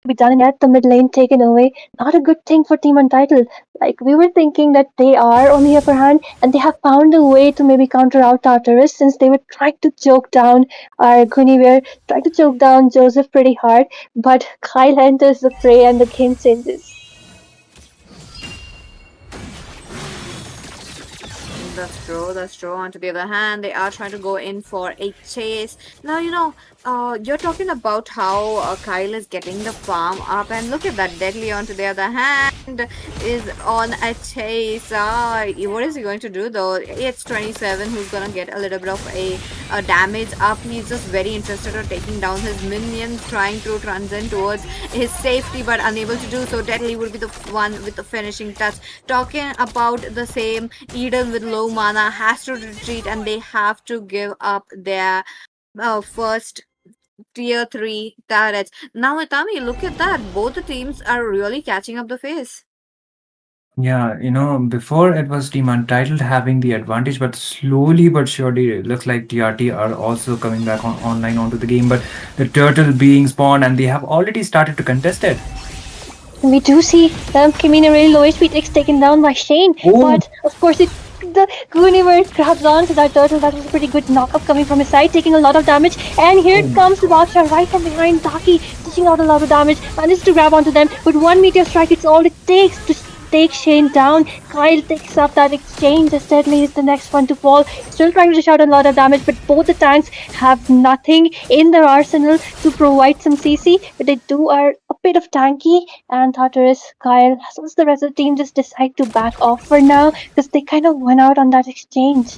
Be done yet, the mid lane taken away. Not a good thing for Team Untitled. Like, we were thinking that they are on the upper hand and they have found a way to maybe counter out Tartarus, since they were trying to choke down Guinevere, trying to choke down Joseph pretty hard, but Kyle enters the fray and the game changes. That's true. On to the other hand, they are trying to go in for a chase. Now, You're talking about how Kyle is getting the farm up, and look at that. Deadly, on to the other hand, is on a chase. What is he going to do though? It's 27 who's gonna get a little bit of a damage up. He's just very interested in taking down his minions, trying to transcend towards his safety, but unable to do so. Deadly will be the one with the finishing touch. Talking about the same, Eden with low mana has to retreat, and they have to give up their first tier 3 turrets. Now, Itami, look at that. Both the teams are really catching up the pace. Yeah, before it was Team Untitled having the advantage, but slowly but surely it looks like TRT are also coming back online onto the game. But the turtle being spawned and they have already started to contest it. We do see Kimina really low HP takes taken down by Shane, but of course the Gooniverse grabs on to that turtle. That was a pretty good knock-up coming from his side, taking a lot of damage. And here comes the Baksha right from behind. Daki dishing out a lot of damage, manages to grab onto them. With one meteor strike, it's all it takes to take Shane down. Kyle takes up that exchange as Deadly is the next one to fall. Still trying to dish out a lot of damage, but both the tanks have nothing in their arsenal to provide some CC. But they are a bit of tanky, and Tartarus, Kyle, as well as the rest of the team just decide to back off for now because they kind of went out on that exchange.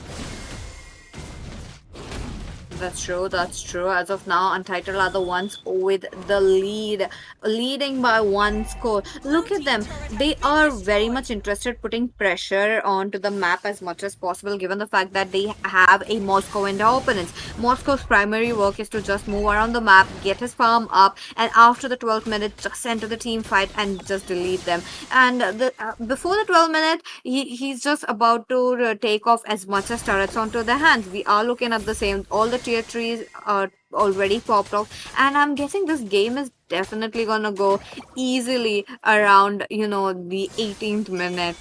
That's true, that's true. As of now, Untitled are the ones with the lead, leading by one score. Look at them. They are very much interested putting pressure onto the map as much as possible, given the fact that they have a Moscow in their opponents. Moscow's primary work is to just move around the map, get his farm up, and after the 12th minute, just enter the team fight and just delete them. And before the 12th minute, he's just about to take off as much as turrets onto their hands. We are looking at the same, all the tier 3s are already popped off, and I'm guessing this game is definitely gonna go easily around the 18th minute.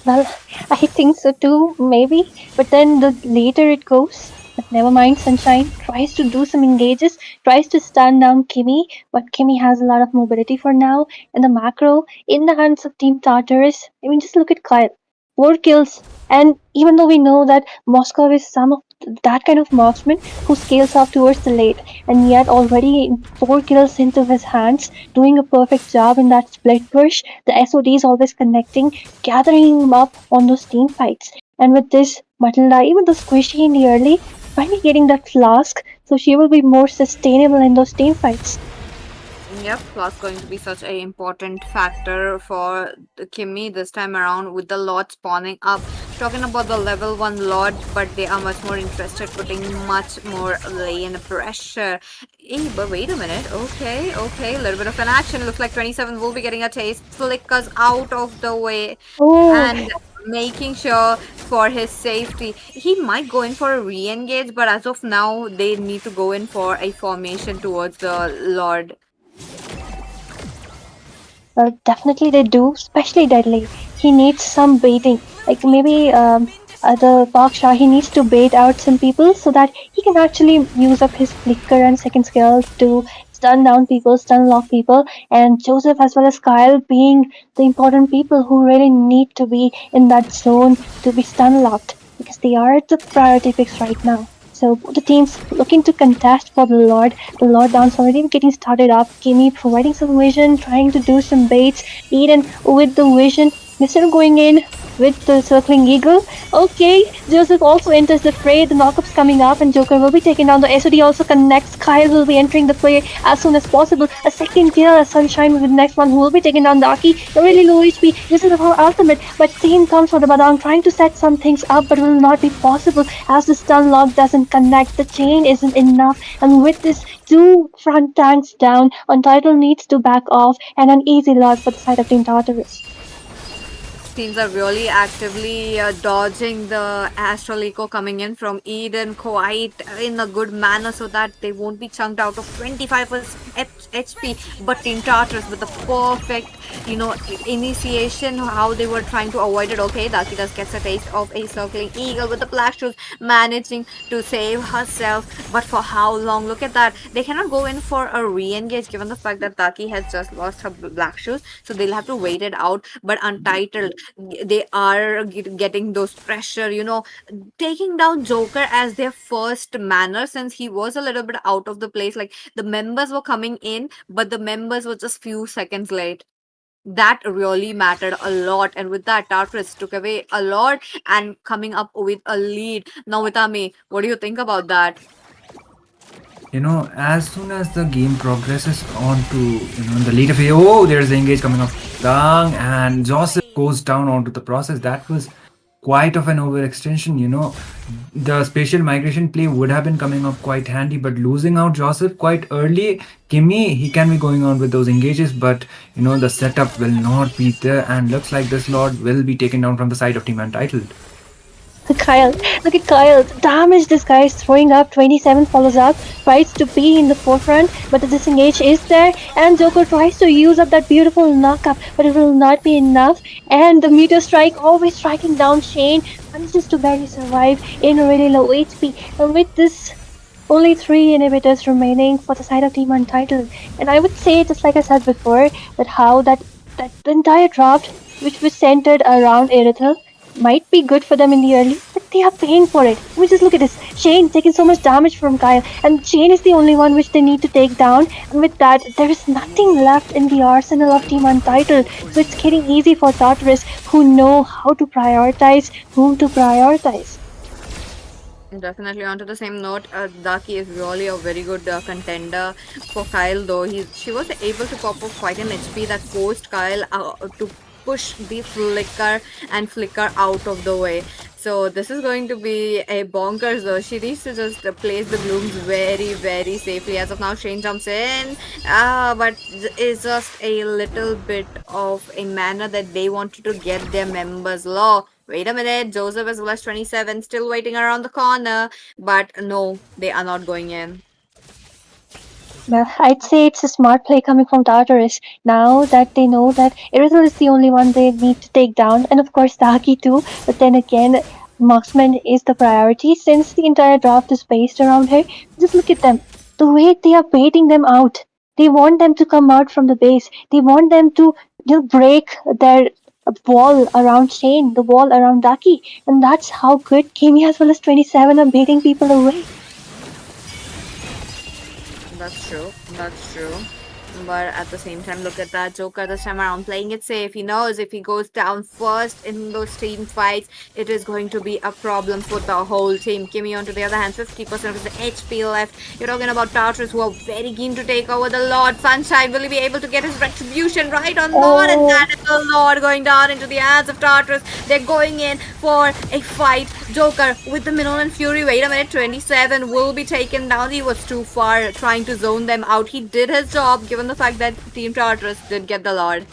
Well, I think so too, maybe. But then the later it goes, but never mind, Sunshine tries to do some engages, tries to stun down Kimmy, but Kimmy has a lot of mobility for now. And the macro in the hands of Team Tartarus. I mean, just look at Kyle. 4 kills. And even though we know that Moscow is some of that kind of marksman who scales up towards the late, and yet already 4 kills into his hands, doing a perfect job in that split push. The SOD is always connecting, gathering him up on those team fights. And with this, Matilda, even though squishy in the early, finally getting that flask, so she will be more sustainable in those team fights. Yep, plus going to be such an important factor for Kimmy this time around with the Lord spawning up. Talking about the level 1 Lord, but they are much more interested putting much more lane pressure. Hey, but wait a minute. Okay, a little bit of an action. Looks like 27 will be getting a taste. Flickers out of the way and making sure for his safety. He might go in for a re-engage, but as of now, they need to go in for a formation towards the Lord. Well, definitely they do, especially Deadly. He needs some baiting. Like maybe the Baksha, he needs to bait out some people so that he can actually use up his flicker and second skill to stun down people, stun lock people, and Joseph as well as Kyle being the important people who really need to be in that zone to be stun locked because they are the priority picks right now. So the teams looking to contest for the Lord. The Lord dance already getting started up. Kimmy providing some vision, trying to do some baits. Eden with the vision. Mr. going in with the circling eagle. Okay, Joseph also enters the fray. The knockup's coming up and Joker will be taken down. The SOD also connects. Kyle will be entering the fray as soon as possible. A second kill as Sunshine with the next one who will be taken down. Daki, really low HP. This is her ultimate, but Teen comes for the Badang trying to set some things up but will not be possible as the stun lock doesn't connect. The chain isn't enough, and with this 2 front tanks down, Untitled needs to back off and an easy loss for the side of Team Tartarus. Teams are really actively dodging the Astral Echo coming in from Eden quite in a good manner so that they won't be chunked out of 25 HP, but Team Tartarus with the perfect, initiation, how they were trying to avoid it. Okay, Daki does gets a taste of a circling eagle with the black shoes, managing to save herself. But for how long? Look at that. They cannot go in for a re-engage given the fact that Daki has just lost her black shoes, so they'll have to wait it out. But Untitled, they are getting those pressure, taking down Joker as their first manner, since he was a little bit out of the place. Like the members were coming in, but the members were just few seconds late. That really mattered a lot, and with that, Tartarus took away a lot and coming up with a lead. Now, Vitami, what do you think about that? As soon as the game progresses on to, the later phase, oh, there's the engage coming off Dang, and Joseph goes down onto the process. That was quite of an overextension. The spatial migration play would have been coming up quite handy, but losing out Joseph quite early, Kimmy, he can be going on with those engages, but the setup will not be there, and looks like this Lord will be taken down from the side of Team Untitled. Kyle, look at Kyle. The damage this guy is throwing up. 27 follows up, tries to be in the forefront, but the disengage is there, and Joker tries to use up that beautiful knockup, but it will not be enough. And the meteor strike, always striking down Shane, manages to barely survive in really low HP. And with this, only 3 inhibitors remaining for the side of Team Untitled. And I would say, just like I said before, that how that the entire draft, which was centered around Irithel, might be good for them in the early, but they are paying for it. I mean, just look at this. Shane taking so much damage from Kyle, and Shane is the only one which they need to take down. And with that, there is nothing left in the arsenal of Team Untitled. So it's getting easy for Tartarus, who know how to prioritize, whom to prioritize. Definitely. Onto the same note, Daki is really a very good contender for Kyle, though she was able to pop up quite an HP that forced Kyle to push the flicker out of the way. So this is going to be a bonkers, though. She needs to just place the blooms very, very safely. As of now, Shane jumps in, but it's just a little bit of a manner that they wanted to get their members low. Wait a minute, Joseph as well as 27 still waiting around the corner, but no, they are not going in. Well, I'd say it's a smart play coming from Tartarus. Now that they know that Irithel is the only one they need to take down, and of course Daki too, but then again, marksman is the priority since the entire draft is based around her. Just look at them. The way they are baiting them out. They want them to come out from the base. They want them to break their wall around Shane, the wall around Daki, and that's how good Kimi as well as 27 are baiting people away. That's true. That's true. But at the same time, look at that. Joker this time around playing it safe. He knows if he goes down first in those team fights, it is going to be a problem for the whole team. Kimi, on to the other hand, 50% of his HP left. You're talking about Tartarus, who are very keen to take over the Lord. Sunshine, will he be able to get his retribution right on Lord? And that is the Lord going down into the hands of Tartarus. They're going in for a fight. Joker with the Minolan Fury. Wait a minute, 27 will be taken down. He was too far trying to zone them out. He did his job, given the fact that Team Tartarus did get the Lord.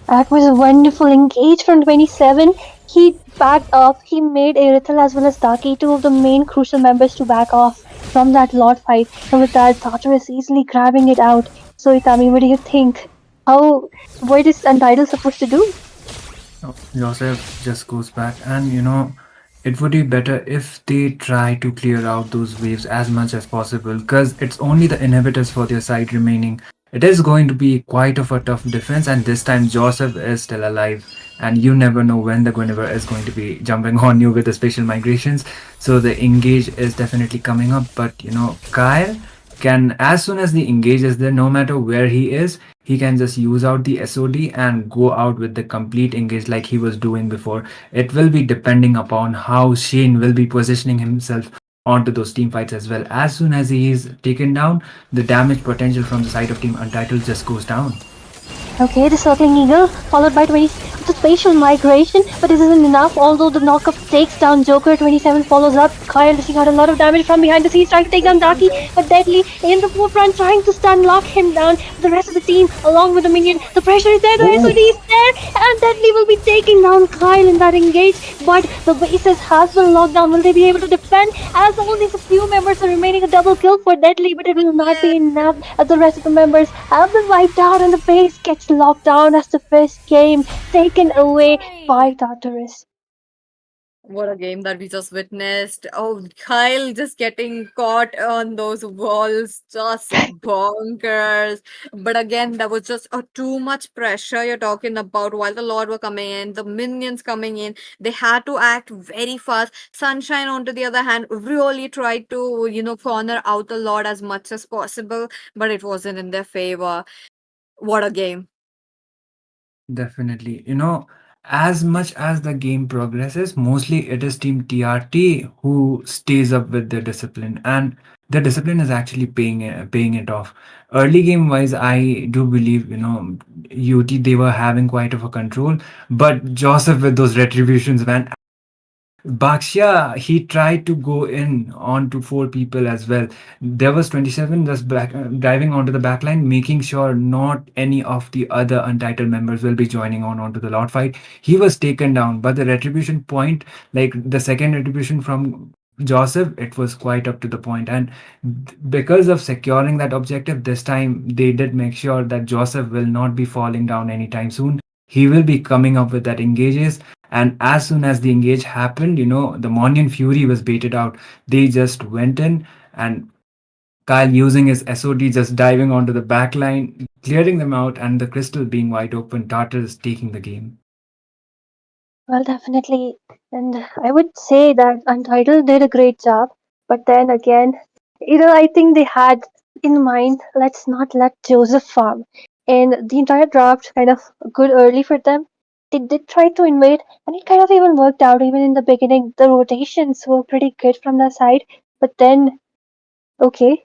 That was a wonderful engage from 27. He backed off. He made Irithel as well as Daki, two of the main crucial members, to back off from that Lord fight. And with that, Tartarus easily grabbing it out. So Itami, what do you think? What is Untitled supposed to do? Joseph just goes back, and it would be better if they try to clear out those waves as much as possible, because it's only the inhibitors for their side remaining. It is going to be quite of a tough defense, and this time Joseph is still alive, and you never know when the Guinevere is going to be jumping on you with the spatial migrations. So the engage is definitely coming up, but Kyle can, as soon as the engage is there, no matter where he is, he can just use out the SOD and go out with the complete engage like he was doing before. It will be depending upon how Shane will be positioning himself onto those team fights as well. As soon as he is taken down, the damage potential from the side of Team Untitled just goes down. Okay, the circling eagle, followed by 20. the spatial migration, but this isn't enough. Although the knockup takes down Joker, 27 follows up. Kyle dishing out a lot of damage from behind the scenes, trying to take down Daki, but Deadly in the forefront, trying to stun lock him down. The rest of the team, along with the minion, the pressure is there, the SOD is there, and Deadly will be taking down Kyle in that engage. But the bases has been locked down. Will they be able to defend? As only a few members are remaining, a double kill for Deadly, but it will not be enough as the rest of the members have been wiped out and the base gets locked down as the first game taken away by Tartarus. What a game that we just witnessed. Oh, Kyle just getting caught on those walls, just bonkers. But again, that was just too much pressure you're talking about while the Lord were coming in, the minions coming in. They had to act very fast. Sunshine, on to the other hand, really tried to, corner out the Lord as much as possible, but it wasn't in their favor. What a game. Definitely. As much as the game progresses, mostly it is Team TRT who stays up with their discipline, and the discipline is actually paying it off. Early game wise, I do believe UT they were having quite of a control, but Joseph with those retributions, man, Baksha, he tried to go in onto four people as well. There was 27 just driving onto the back line, making sure not any of the other Untitled members will be joining on onto the lot fight. He was taken down, but the retribution point, like the second retribution from Joseph, it was quite up to the point. And because of securing that objective, this time they did make sure that Joseph will not be falling down anytime soon. He will be coming up with that engages, and as soon as the engage happened, the Monian Fury was baited out. They just went in, and Kyle using his SOD just diving onto the back line, clearing them out, and the crystal being wide open, Tartarus taking the game. Well, definitely. And I would say that Untitled did a great job. But then again, I think they had in mind, let's not let Joseph farm. And the entire draft kind of good early for them. They did try to invade, and it kind of even worked out. Even in the beginning, the rotations were pretty good from their side. But then, okay,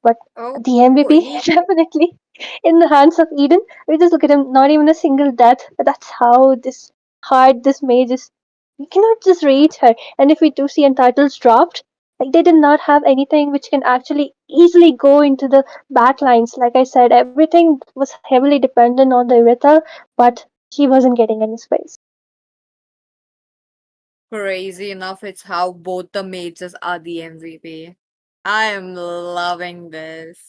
but Oh, the MVP he definitely in the hands of Eden. We just look at him, not even a single death. That's how this hard this mage is. You cannot just reach her. And if we do see Untitled's dropped, like they did not have anything which can actually easily go into the back lines. Like I said, everything was heavily dependent on the Iritha, but she wasn't getting any space. crazy enough, it's how both the mages are the MVP. I am loving this.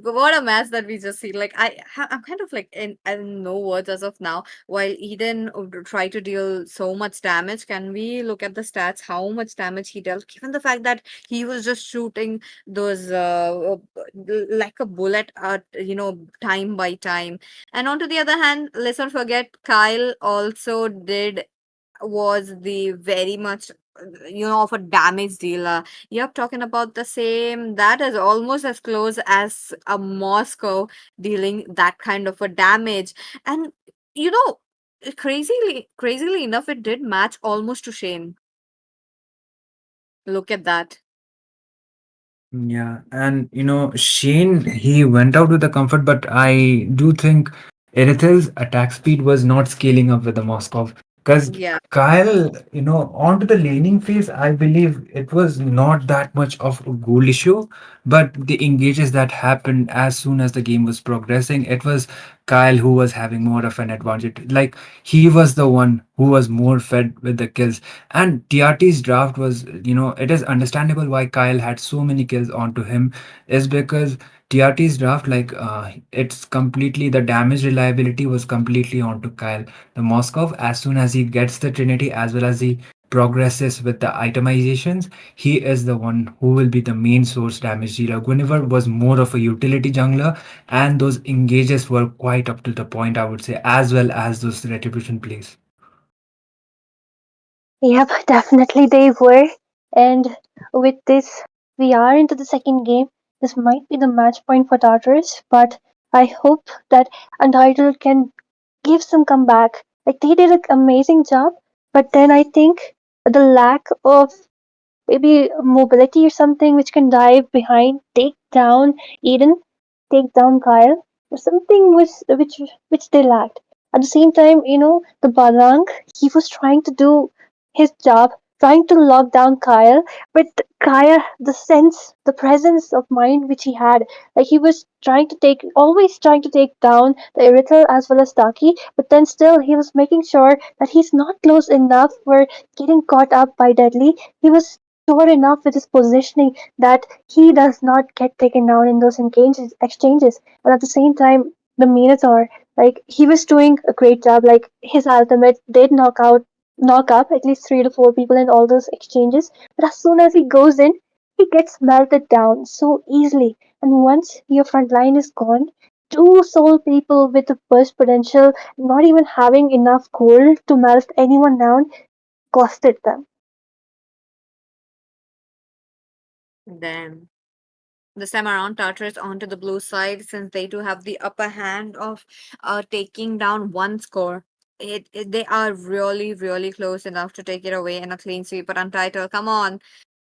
What a match that we just see. Like I'm kind of like in no words as of now. While Eden try to deal so much damage, can we look at the stats? How much damage he dealt? Given the fact that he was just shooting those like a bullet at time by time. And on to the other hand, let's not forget Kyle also did was the very much of a damage dealer. Yep, talking about the same, that is almost as close as a Moscow dealing that kind of a damage. And you know crazily enough, it did match almost to Shane. Look at that. Yeah, and Shane, he went out with the comfort, but I do think Erethel's attack speed was not scaling up with the Moskov. Because Yeah. Kyle, onto the laning phase, I believe it was not that much of a goal issue, but the engages that happened as soon as the game was progressing, it was Kyle who was having more of an advantage. Like he was the one who was more fed with the kills. And TRT's draft was, it is understandable why Kyle had so many kills onto him, is because TRT's draft, like, it's completely the damage reliability was completely onto Kyle. The Moskov, as soon as he gets the Trinity as well as he progresses with the itemizations, he is the one who will be the main source damage dealer. Guinevere was more of a utility jungler, and those engages were quite up to the point, I would say, as well as those retribution plays. Yep, definitely they were. And with this, we are into the second game. This might be the match point for Tartarus, but I hope that Untitled can give some comeback. Like they did an amazing job, but then I think the lack of maybe mobility or something which can dive behind, take down Eden, take down Kyle, or something was which they lacked. At the same time, the Barang, he was trying to do his job, trying to lock down Kyle, but Kyle, the sense, the presence of mind which he had, like he was always trying to take down the Irithel as well as Taki, but then still he was making sure that he's not close enough for getting caught up by Deadly. He was sure enough with his positioning that he does not get taken down in those exchanges. But at the same time, the Minotaur, like he was doing a great job. Like his ultimate did knock up at least 3 to 4 people in all those exchanges. But as soon as he goes in, he gets melted down so easily. And once your front line is gone, two soul people with the burst potential, not even having enough gold to melt anyone down, costed them. Damn. This time around, Tartarus onto the blue side since they do have the upper hand of taking down one score. They are really, really close enough to take it away in a clean sweep. But Untitled, come on.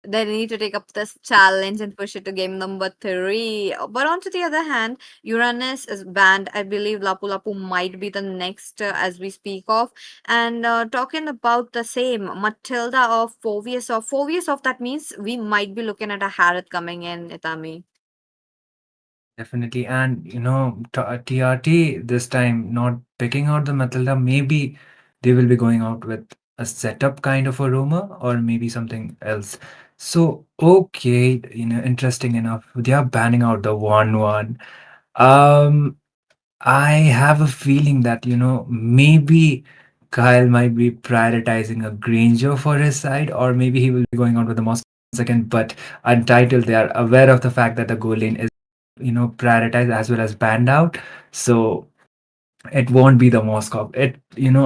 They need to take up this challenge and push it to game number 3. But on to the other hand, Uranus is banned. I believe Lapu Lapu might be the next as we speak of. And talking about the same, Matilda of Fovius of that means we might be looking at a Harriet coming in, Itami. Definitely. And TRT this time not picking out the Matilda, maybe they will be going out with a setup kind of a rumor or maybe something else. So, okay, interesting enough. They are banning out the 1-1. Um, I have a feeling that, maybe Kyle might be prioritizing a Granger for his side, or maybe he will be going out with the Moscow second. But Untitled, they are aware of the fact that the goal lane is, prioritized as well as banned out. So it won't be the Moscow. It,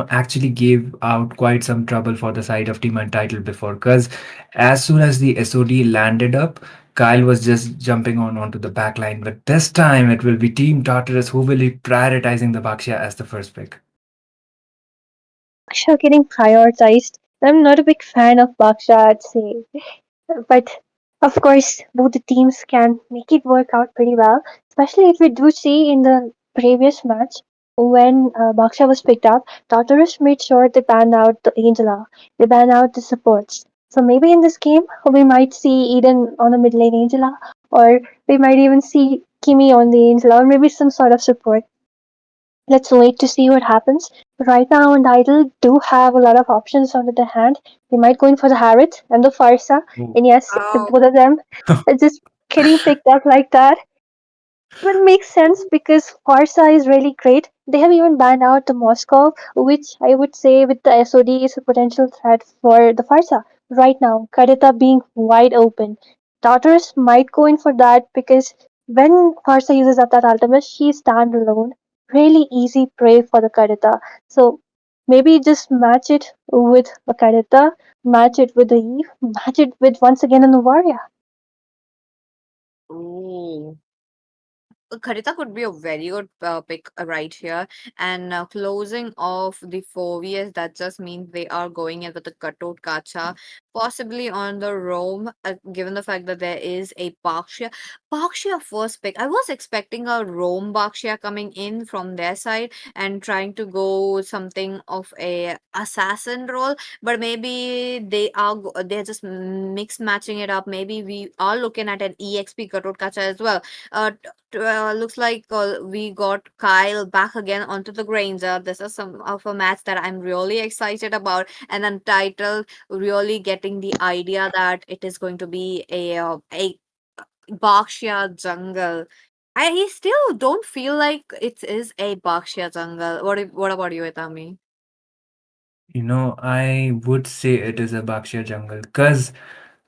actually gave out quite some trouble for the side of Team Untitled before, because as soon as the SOD landed up, Kyle was just jumping onto the back line. But this time it will be Team Tartarus who will be prioritizing the Bakshia as the first pick. Baksha getting prioritized. I'm not a big fan of Baksha, I'd say. But of course, both the teams can make it work out pretty well, especially if we do see in the previous match when Baksha was picked up, Tartarus made sure they banned out the Angela, they banned out the supports. So maybe in this game, we might see Eden on the mid lane Angela, or we might even see Kimi on the Angela, or maybe some sort of support. Let's wait to see what happens. Right now, Untitled do have a lot of options under their hand. They might go in for the Harriet and the Farsa, Oh. and yes, the Oh, both of them are just getting picked up like that. But it makes sense because Farsa is really great. They have even banned out the Moscow, which I would say with the SOD is a potential threat for the Farsa. Right now, Kadita being wide open. Daughters might go in for that because when Farsa uses up that ultimate, she stand alone. Really easy prey for the Kadita. So maybe just match it with a Kadita, match it with the Eve, match it with once again an Warrior. ooh. Kharita could be a very good pick right here. And closing off the 4Vs, that just means they are going in with the cutout Kacha, possibly on the Rome, given the fact that there is a Bakshia. Bakshia first pick. I was expecting a Rome Bakshia coming in from their side and trying to go something of a assassin role, but maybe they're just mix matching it up. Maybe we are looking at an EXP cutout Kacha as well. Uh, looks like we got Kyle back again onto the Granger. This is some of a match that I'm really excited about, and Untitled really getting the idea that it is going to be a Bakshia jungle. I still don't feel like it is a Bakshia jungle. What about you, Itami? I would say it is a Bakshia jungle because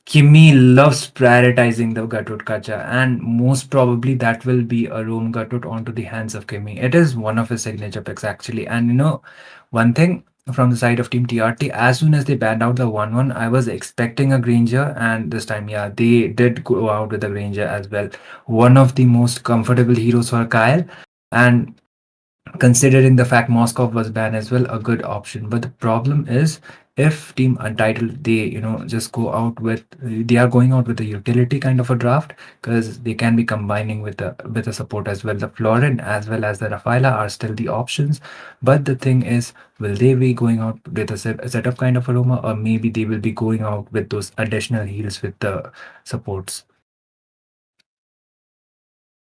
Kimi loves prioritizing the Gatut Kacha, and most probably that will be a Rome Gatut onto the hands of Kimi. It is one of his signature picks, actually. And one thing from the side of Team TRT, as soon as they banned out the 1-1, I was expecting a Granger, and this time, yeah, they did go out with a Granger as well. One of the most comfortable heroes for Kyle. And considering the fact Moskov was banned as well, a good option. But the problem is If Team Untitled, they just go out with, they are going out with a utility kind of a draft, because they can be combining with the support as well. The Florin as well as the Rafaela are still the options, but the thing is, will they be going out with a setup kind of aroma, or maybe they will be going out with those additional heals with the supports?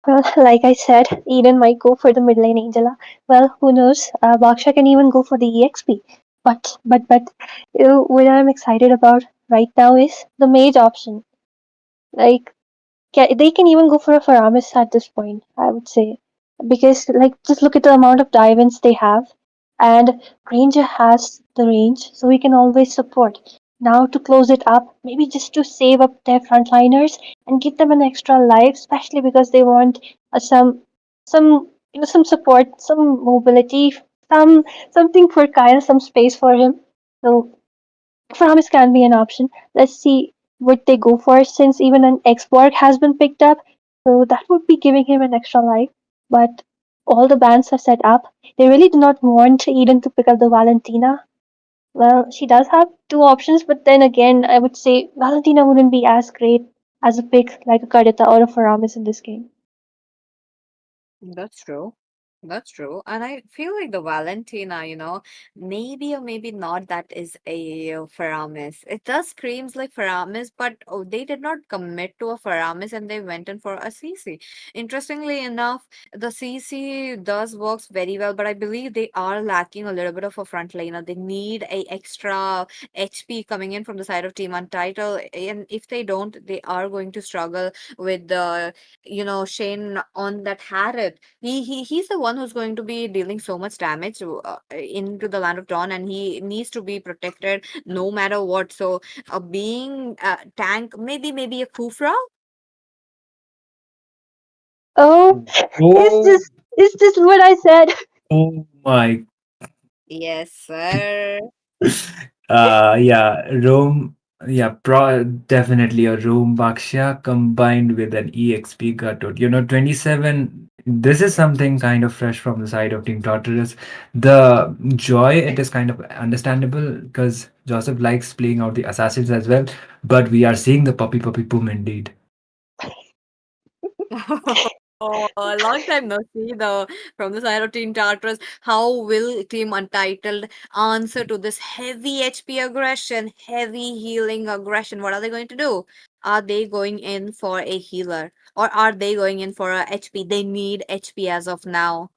Well, like I said, Eden might go for the mid lane Angela. Well, who knows? Baksha can even go for the EXP. But, what I'm excited about right now is the mage option. Like, they can even go for a Faramis at this point, I would say. Because, like, just look at the amount of dive-ins they have. And Ranger has the range, so he can always support. Now, to close it up, maybe just to save up their frontliners and give them an extra life, especially because they want some, some support, some mobility, something for Kyle, some space for him. So Promise can be an option. Let's see what they go for, since even an X-Borg has been picked up, so that would be giving him an extra life. But all the bans are set up. They really do not want Eden to pick up the Valentina. Well, she does have two options, but then again, I would say Valentina wouldn't be as great as a pick like a Kadita or a Faramis in this game. That's true. That's true. And I feel like the Valentina, maybe or maybe not, that is a Faramis. It does screams like Faramis, but they did not commit to a Faramis and they went in for a CC. Interestingly enough, the CC does works very well, but I believe they are lacking a little bit of a front laner. They need a extra HP coming in from the side of Team Untitled. And if they don't, they are going to struggle with the Shane on that Harrod. He's the one who's going to be dealing so much damage into the land of Dawn, and he needs to be protected no matter what. So, being a tank, maybe a Kufra. Oh, Oh, it's just what I said. oh my. Yes, sir. Yeah, Rome. Yeah, definitely a Rome Baksha combined with an EXP Gatot. 27. This is something kind of fresh from the side of Team Tartarus. The joy, it is kind of understandable because Joseph likes playing out the assassins as well. But we are seeing the puppy boom indeed. Oh, a long time no see the from the side of Team Tartarus. How will Team Untitled answer to this heavy HP aggression, heavy healing aggression? What are they going to do? Are they going in for a healer, or are they going in for a HP? They need HP as of now.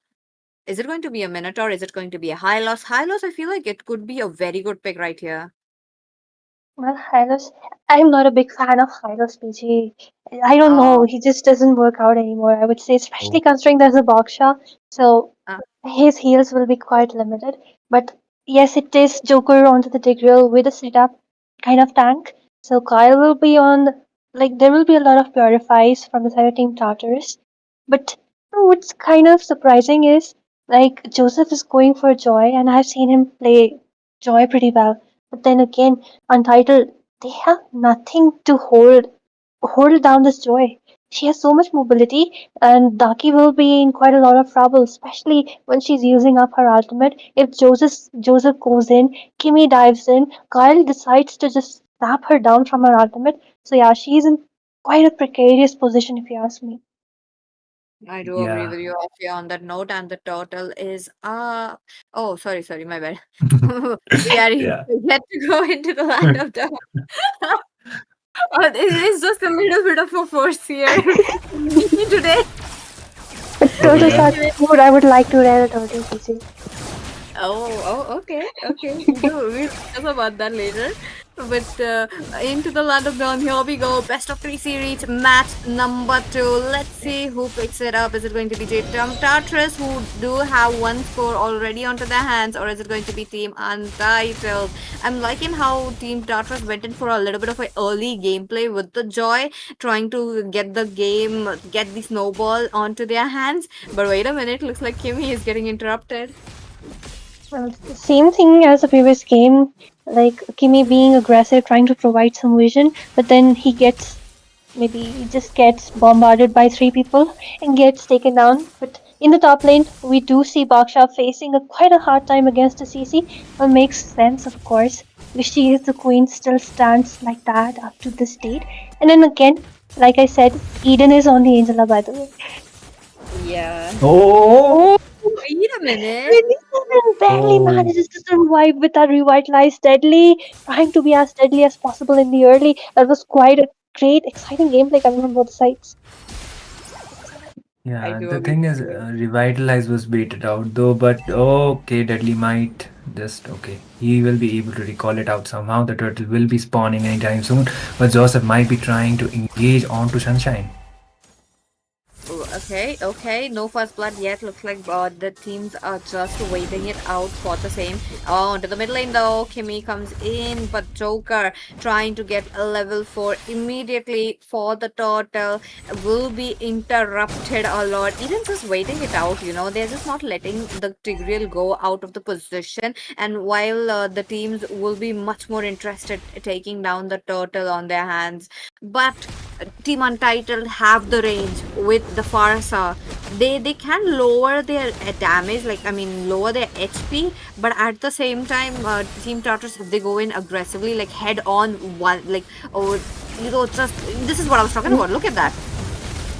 Is it going to be a Minotaur? Is it going to be a high loss? High loss, I feel like it could be a very good pick right here. Well, Hylos, I'm not a big fan of Hylos PG. I don't know, Uh, he just doesn't work out anymore, I would say, especially Oh. considering there's a Boksha, so uh, his heals will be quite limited. But yes, it is Joker onto the Tigreal with a setup kind of tank. So Kyle will be on, like, there will be a lot of purifies from the side of Team Tartarus. But what's kind of surprising is, like, Joseph is going for Joy, and I've seen him play Joy pretty well. But then again, Untitled, they have nothing to hold down this Joy. She has so much mobility, and Daki will be in quite a lot of trouble, especially when she's using up her ultimate. If Joseph goes in, Kimmy dives in, Kyle decides to just snap her down from her ultimate. So yeah, she's in quite a precarious position if you ask me. I do agree Yeah. with you, Afia, on that note. And the turtle is oh, sorry, my bad. We are Yeah. yet to go into the land of the. It's just a little bit of a force here today. But Oh turtles yeah. are food. I would like to rear a turtle, PC. Okay. We'll discuss about that later. But into the land of dawn, here we go. Best of three series, match number 2. Let's see who picks it up. Is it going to be Tartarus, who do have one score already onto their hands, or is it going to be Team Untitled? I'm liking how Team Tartarus went in for a little bit of an early gameplay with the joy, trying to get the game, get the snowball onto their hands. But wait a minute, looks like Kimmy is getting interrupted. Well, same thing as the previous game, like Kimi being aggressive, trying to provide some vision, but then he just gets bombarded by three people and gets taken down. But in the top lane, we do see Baksha facing quite a hard time against the CC, but makes sense, of course. she is the queen still stands like that up to this date. And then again, like I said, Eden is on the Angela, by the way. Yeah. Oh, Wait a minute. 27 barely oh, manages to survive with a revitalized Deadly, trying to be as deadly as possible in the early. That was quite a great, exciting gameplay coming from both sides. I yeah. do The agree thing with is, you. Revitalize was baited out though, but okay, Deadly might just okay. He will be able to recall it out somehow. The turtle will be spawning anytime soon, but Joseph might be trying to engage onto Sunshine. Ooh, okay, okay. No first blood yet. Looks like the teams are just waiting it out for the same. Oh, into the middle lane though. Kimmy comes in, but Joker trying to get a level 4 immediately for the turtle will be interrupted a lot. Eden's just waiting it out, you know. They're just not letting the Tigreal go out of the position. And while the teams will be much more interested in taking down the turtle on their hands. But Team Untitled have the range with the Farsa. They can lower their damage, like I mean lower their HP, but at the same time, Team Tartarus, if they go in aggressively, like head on one, like or just this is what I was talking about. Look at that.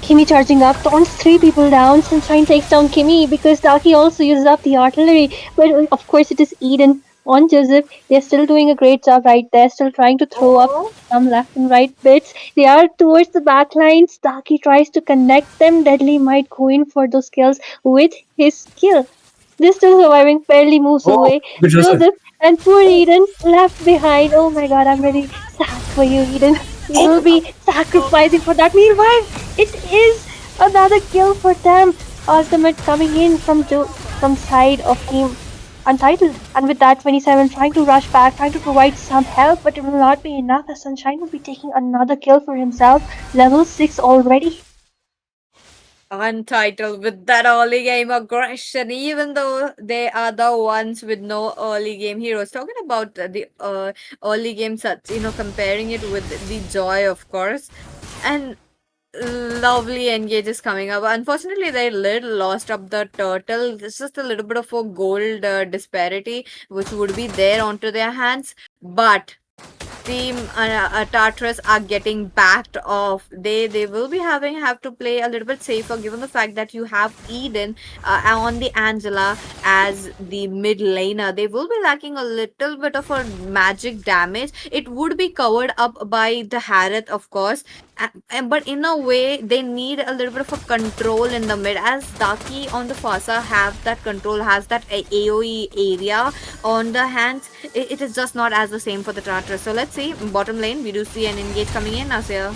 Kimmy charging up, taunts three people down. Sunshine takes down Kimmy because Daki also uses up the artillery. But of course, it is Eden on Joseph. They're still doing a great job right there, still trying to throw up Oh, some left and right bits. They are towards the back lines. Daki tries to connect them. Deadly might go in for those kills with his skill. They're still surviving, barely moves Oh, away. good Joseph. Joseph and poor Eden left behind. Oh my god, I'm really sad for you, Eden. You will be sacrificing for that. Meanwhile, it is another kill for them. Ultimate coming in from side of team Untitled. And with that, 27 trying to rush back, trying to provide some help, but it will not be enough as Sunshine will be taking another kill for himself. Level 6 already. Untitled with that early game aggression, even though they are the ones with no early game heroes. Talking about the early game sets, you know, comparing it with the Joy, of course, and lovely engages coming up. Unfortunately, they little lost up the turtle. This is just a little bit of a gold disparity, which would be there onto their hands, but Team Tartarus are getting backed off. They will be have to play a little bit safer, given the fact that you have Eden on the Angela as the mid laner. They will be lacking a little bit of a magic damage. It would be covered up by the Harith, of course, but in a way they need a little bit of a control in the mid, as Daki on the Fasa have that control, has that AoE area on the hands. It is just not as the same for the Tartarus. So let's see. Bottom lane, we do see an engage coming in, Nasir.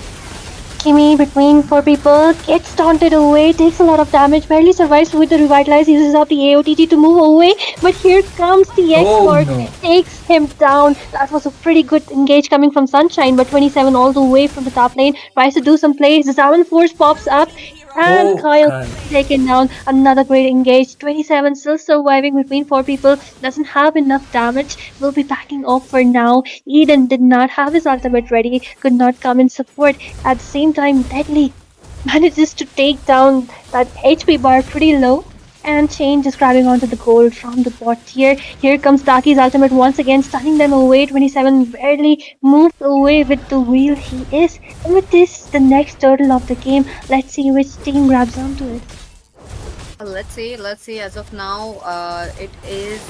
Kimmy between four people gets taunted away, takes a lot of damage, barely survives with the revitalize, uses up the AOTG to move away, but here comes the Oh X-Mark, no. takes him down. That was a pretty good engage coming from Sunshine, but 27 all the way from the top lane, tries to do some plays, the Salmon Force pops up, and Oh, Kyle Kyle. taken down. Another great engage. 27 still surviving between four people, doesn't have enough damage, will be backing off for now. Eden did not have his ultimate ready, could not come in support. At the same time, Deadly manages to take down that HP bar pretty low. And Shane just grabbing onto the gold from the bot tier. Here comes Daki's ultimate once again, stunning them away. 27 barely moves away with the wheel he is. And with this, the next turtle of the game. Let's see which team grabs onto it. Let's see. Let's see. As of now, it is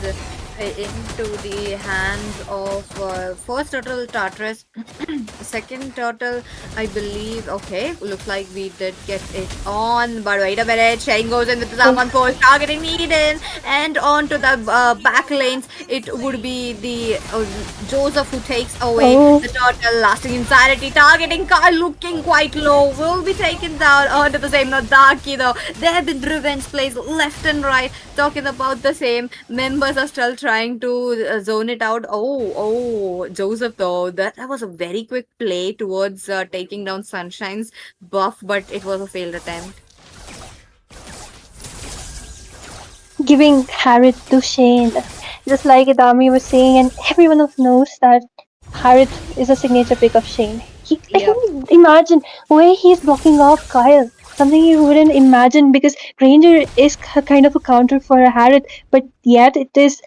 into the hands of first turtle Tartarus, second turtle, I believe. Okay, looks like we did get it on, but wait a minute. Shane goes in with the Salmon Force, targeting Eden, and onto the back lanes. It would be the Joseph who takes away the turtle, lasting insanity, targeting Carl, looking quite low, will be taken down onto the same. Not Daki though. There have been revenge plays left and right. Talking about the same, members are still trying to zone it out. Oh, Joseph though, that was a very quick play towards taking down Sunshine's buff, but it was a failed attempt. Giving Harith to Shane. Just like Idami was saying, and everyone else knows that Harith is a signature pick of Shane. Yeah. Imagine where he's blocking off Kyle. Something you wouldn't imagine because Ranger is kind of a counter for a Harith, but yet it is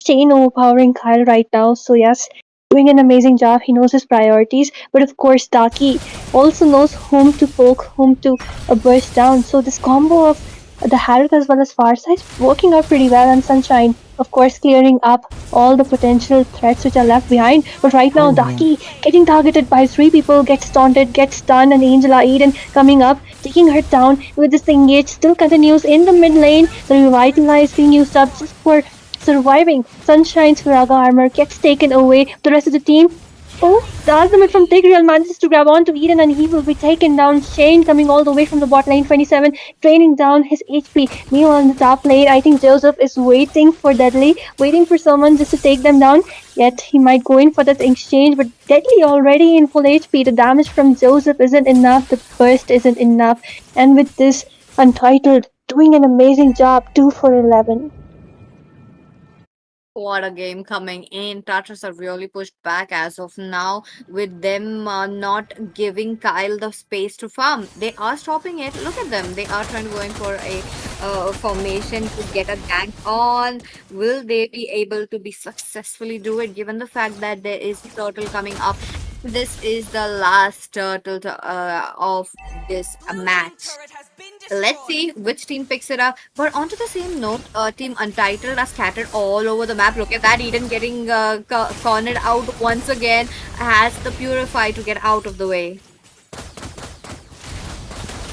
Shane overpowering Kyle right now. So yes, doing an amazing job. He knows his priorities, but of course, Daki also knows whom to poke, whom to burst down. So this combo of the Harith as well as Farsight working out pretty well, and Sunshine, of course, clearing up all the potential threats which are left behind. But right now, Oh no. Daki getting targeted by three people, gets taunted, gets stunned, and Angela Eden coming up, taking her down with this engage still continues in the mid lane. The revitalize being used up just for surviving. Sunshine's Firaga armor gets taken away. The rest of the team. Oh, the ultimate from Tigreal manages to grab onto Eden and he will be taken down. Shane coming all the way from the bot lane 27, draining down his HP. Meanwhile, in the top lane, I think Joseph is waiting for Deadly, waiting for someone just to take them down. Yet he might go in for that exchange, but Deadly already in full HP. The damage from Joseph isn't enough, the burst isn't enough. And with this, Untitled doing an amazing job, 2 for 11. What a game coming in. Tartarus are really pushed back as of now, with them not giving Kyle the space to farm. They are stopping it. Look at them. They are trying to go in for a formation to get a gank on. Will they be able to be successfully do it, given the fact that there is turtle coming up? This is the last turtle of this match. Let's see which team picks it up. But onto the same note, Team Untitled are scattered all over the map. Look at that, Eden getting cornered out once again. Has the Purify to get out of the way.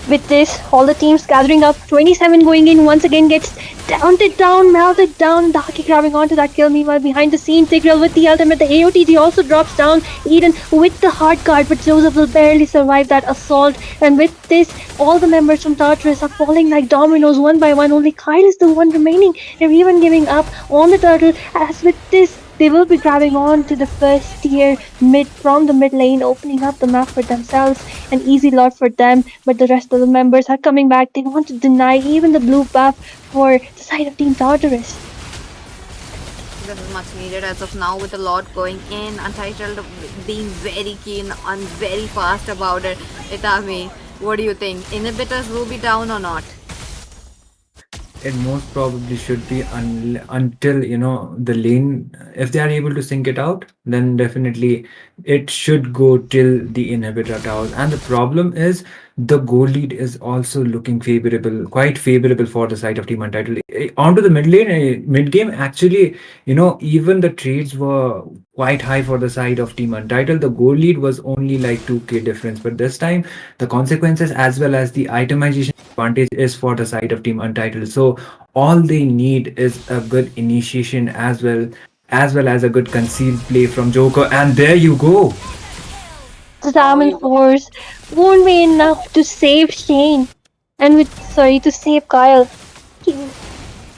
With this, all the teams gathering up, 27 going in once again gets taunted down, melted down, Daki grabbing onto that kill. Meanwhile, behind the scene, Tigreal with the ultimate, the AOTG also drops down, Eden with the hard guard, but Joseph will barely survive that assault. And with this, all the members from Tartarus are falling like dominoes one by one. Only Kyle is the one remaining. They're even giving up on the turtle. As with this, they will be grabbing on to the first tier mid from the mid lane, opening up the map for themselves. An easy lot for them, but the rest of the members are coming back. They want to deny even the blue buff for the side of Team Tartarus. This is much needed as of now, with a lot going in. Untitled being very keen and very fast about it. Itami, what do you think? Inhibitors will be down or not? It most probably should be until the lane, if they are able to sync it out, then definitely it should go till the inhibitor towers. And the problem is the goal lead is also looking favorable, quite favorable for the side of Team Untitled. Onto the mid lane, mid game, actually, even the trades were quite high for the side of Team Untitled. The goal lead was only like 2k difference, but this time the consequences as well as the itemization advantage is for the side of Team Untitled. So all they need is a good initiation as well as a good concealed play from Joker. And there you go. The Diamond Force won't be enough to save Shane. And to save Kyle.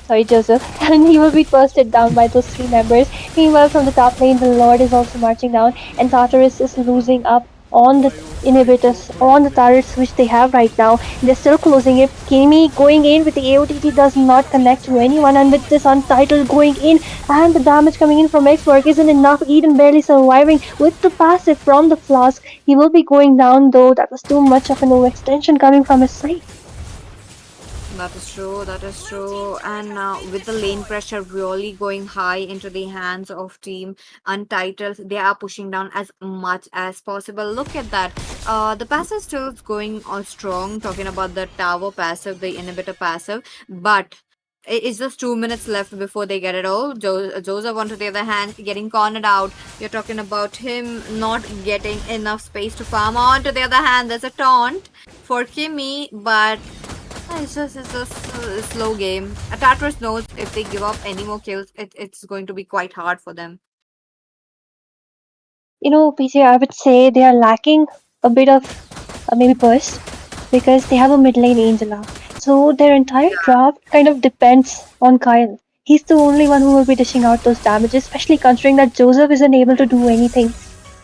Joseph. And he will be bursted down by those three members. Meanwhile, from the top lane, the Lord is also marching down, and Tartarus is losing up on the inhibitors, on the turrets which they have right now. They're still closing it. Kimi going in with the AOTT does not connect to anyone, and with this Untitled going in, and the damage coming in from X-Work isn't enough. Eden barely surviving with the passive from the Flask. He will be going down though. That was too much of an overextension coming from his side. That is true, that is true. And with the lane pressure really going high into the hands of Team Untitled, they are pushing down as much as possible. Look at that. The passive still is going on strong, talking about the tower passive, the inhibitor passive, but it's just 2 minutes left before they get it all. Joseph, on the other hand, getting cornered out. You're talking about him not getting enough space to farm. On to the other hand, there's a taunt for Kimi, but it's just a slow game. Tartarus knows if they give up any more kills, it's going to be quite hard for them. PJ, I would say they are lacking a bit of maybe burst because they have a mid lane Angela. So their entire draft kind of depends on Kyle. He's the only one who will be dishing out those damages, especially considering that Joseph isn't able to do anything.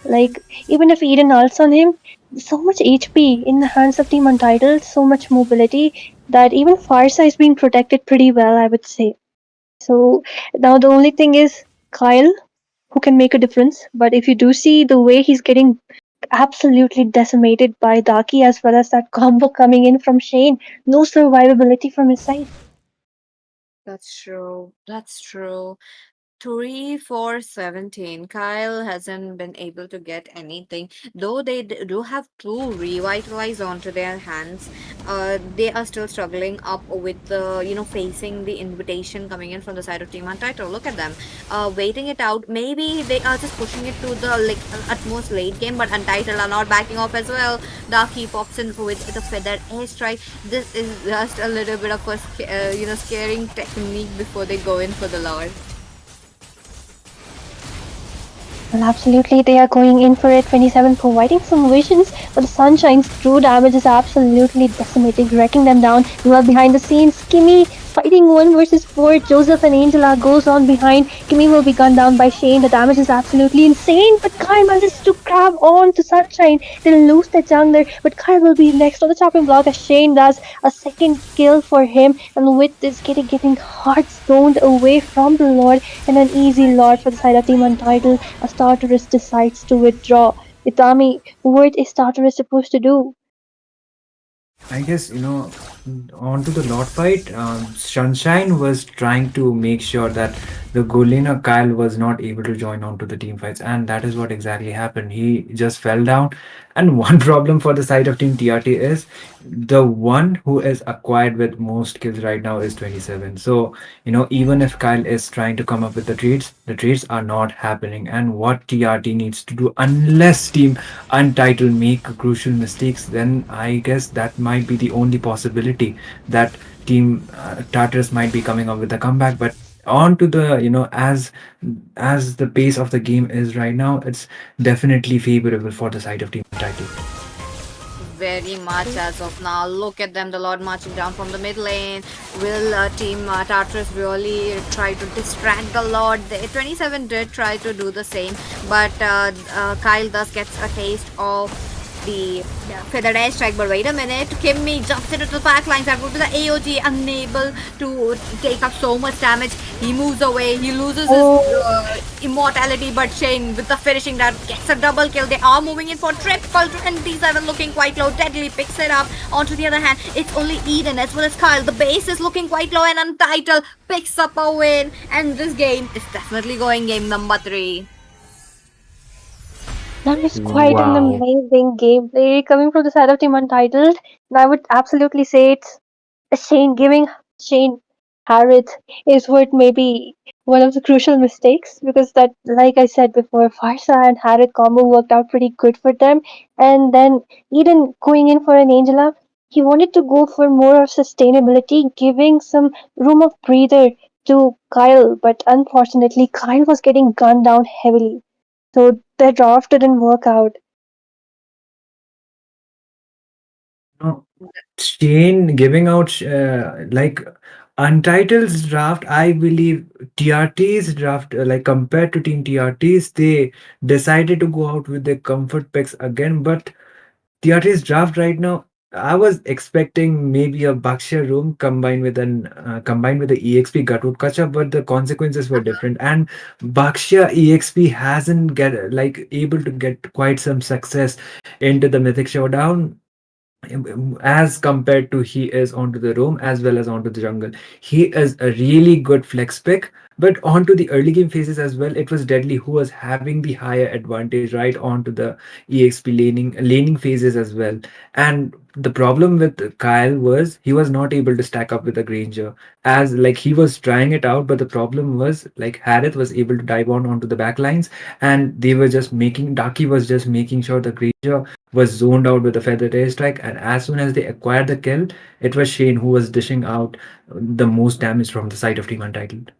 Like, even if Eden ults on him, so much HP in the hands of Team Untitled, so much mobility that even Farsa is being protected pretty well, I would say. So now the only thing is Kyle, who can make a difference. But if you do see the way he's getting absolutely decimated by Daki as well as that combo coming in from Shane, no survivability from his side. That's true. That's true. 3 for 17. Kyle hasn't been able to get anything, though they do have two revitalize onto their hands. They are still struggling up with the, facing the invitation coming in from the side of Team Untitled. Look at them, waiting it out. Maybe they are just pushing it to the like utmost late game, but Untitled are not backing off as well. Darky pops in with the feathered airstrike. This is just a little bit of a scaring technique before they go in for the Lord. Well, absolutely, they are going in for it. 27, providing some visions, but the Sunshine's true damage is absolutely decimating, wrecking them down. Meanwhile, behind the scenes, Kimmy fighting 1 versus 4. Joseph and Angela goes on behind. Kimmy will be gunned down by Shane. The damage is absolutely insane, but Kyle manages to grab on to Sunshine. They'll lose the jungler, but Kyle will be next on the chopping block as Shane does a second kill for him. And with this, getting heart stoned away from the Lord, and an easy Lord for the side of Team Untitled as Tartarus decides to withdraw. Itami, what is Tartarus supposed to do? I guess, on to the Lord fight. Sunshine was trying to make sure that the Golina Kyle was not able to join on to the team fights, and that is what exactly happened. He just fell down. And one problem for the side of Team TRT is the one who is acquired with most kills right now is 27. So, even if Kyle is trying to come up with the trades are not happening. And what TRT needs to do, unless Team Untitled make crucial mistakes, then I guess that might be the only possibility that Team Tartarus might be coming up with a comeback. But on to the, as the pace of the game is right now, it's definitely favorable for the side of Team Untitled. Very much as of now. Look at them, the Lord marching down from the mid lane. Will Team Tartarus really try to distract the Lord? 27 did try to do the same, but Kyle thus gets a taste of the feathered airstrike. But wait a minute, Kimmy jumps into the back lines. That would be the AOG, unable to take up so much damage. He moves away, he loses his immortality, but Shane with the finishing that gets a double kill. They are moving in for triple. 27 looking quite low. Deadly picks it up. Onto the other hand, it's only Eden as well as Kyle. The base is looking quite low, and Untitled picks up a win. And this game is definitely going game number 3. That is quite an Wow. amazing gameplay coming from the side of Team Untitled. And I would absolutely say it's a Shane giving Shane Harrod is what may be one of the crucial mistakes, because that, like I said before, Farsa and Harrod combo worked out pretty good for them. And then Eden going in for an Angela, he wanted to go for more of sustainability, giving some room of breather to Kyle, but unfortunately Kyle was getting gunned down heavily. So the draft didn't work out. No, Shane giving out like Untitled's draft, I believe TRT's draft, like compared to Team TRT's, they decided to go out with their comfort picks again. But TRT's draft right now, I was expecting maybe a Baksha room combined with the EXP Gatut Kacha, but the consequences were different. And Baksha EXP hasn't get like able to get quite some success into the Mythic Showdown as compared to he is onto the roam as well as onto the jungle. He is a really good flex pick, but onto the early game phases as well, it was Deadly who was having the higher advantage right onto the EXP laning phases as well. And the problem with Kyle was he was not able to stack up with the Granger, as like he was trying it out, but the problem was like Harith was able to dive on onto the back lines, and they were just making Daki was just making sure the Granger was zoned out with a feathered airstrike, and as soon as they acquired the kill, it was Shane who was dishing out the most damage from the side of Team Untitled.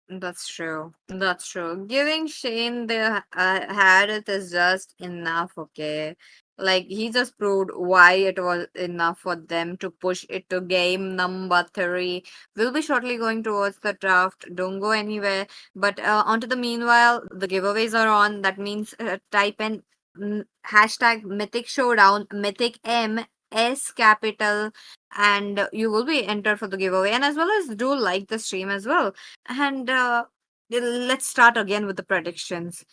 That's true. That's true. Giving Shane the Harith is just enough, okay? Like, he just proved why it was enough for them to push it to game number 3. We'll be shortly going towards the draft. Don't go anywhere. But onto the meanwhile, the giveaways are on. That means type in hashtag Mythic Showdown, Mythic MS capital, and you will be entered for the giveaway. And as well as do like the stream as well. And let's start again with the predictions.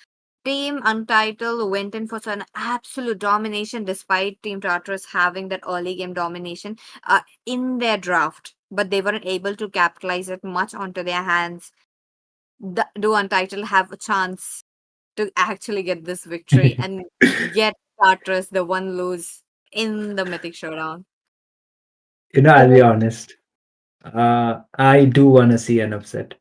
Team Untitled went in for an absolute domination despite Team Tartarus having that early game domination in their draft, but they weren't able to capitalize it much onto their hands. do Untitled have a chance to actually get this victory and get Tartarus the one lose in the Mythic Showdown? I'll be Well, honest. I do want to see an upset.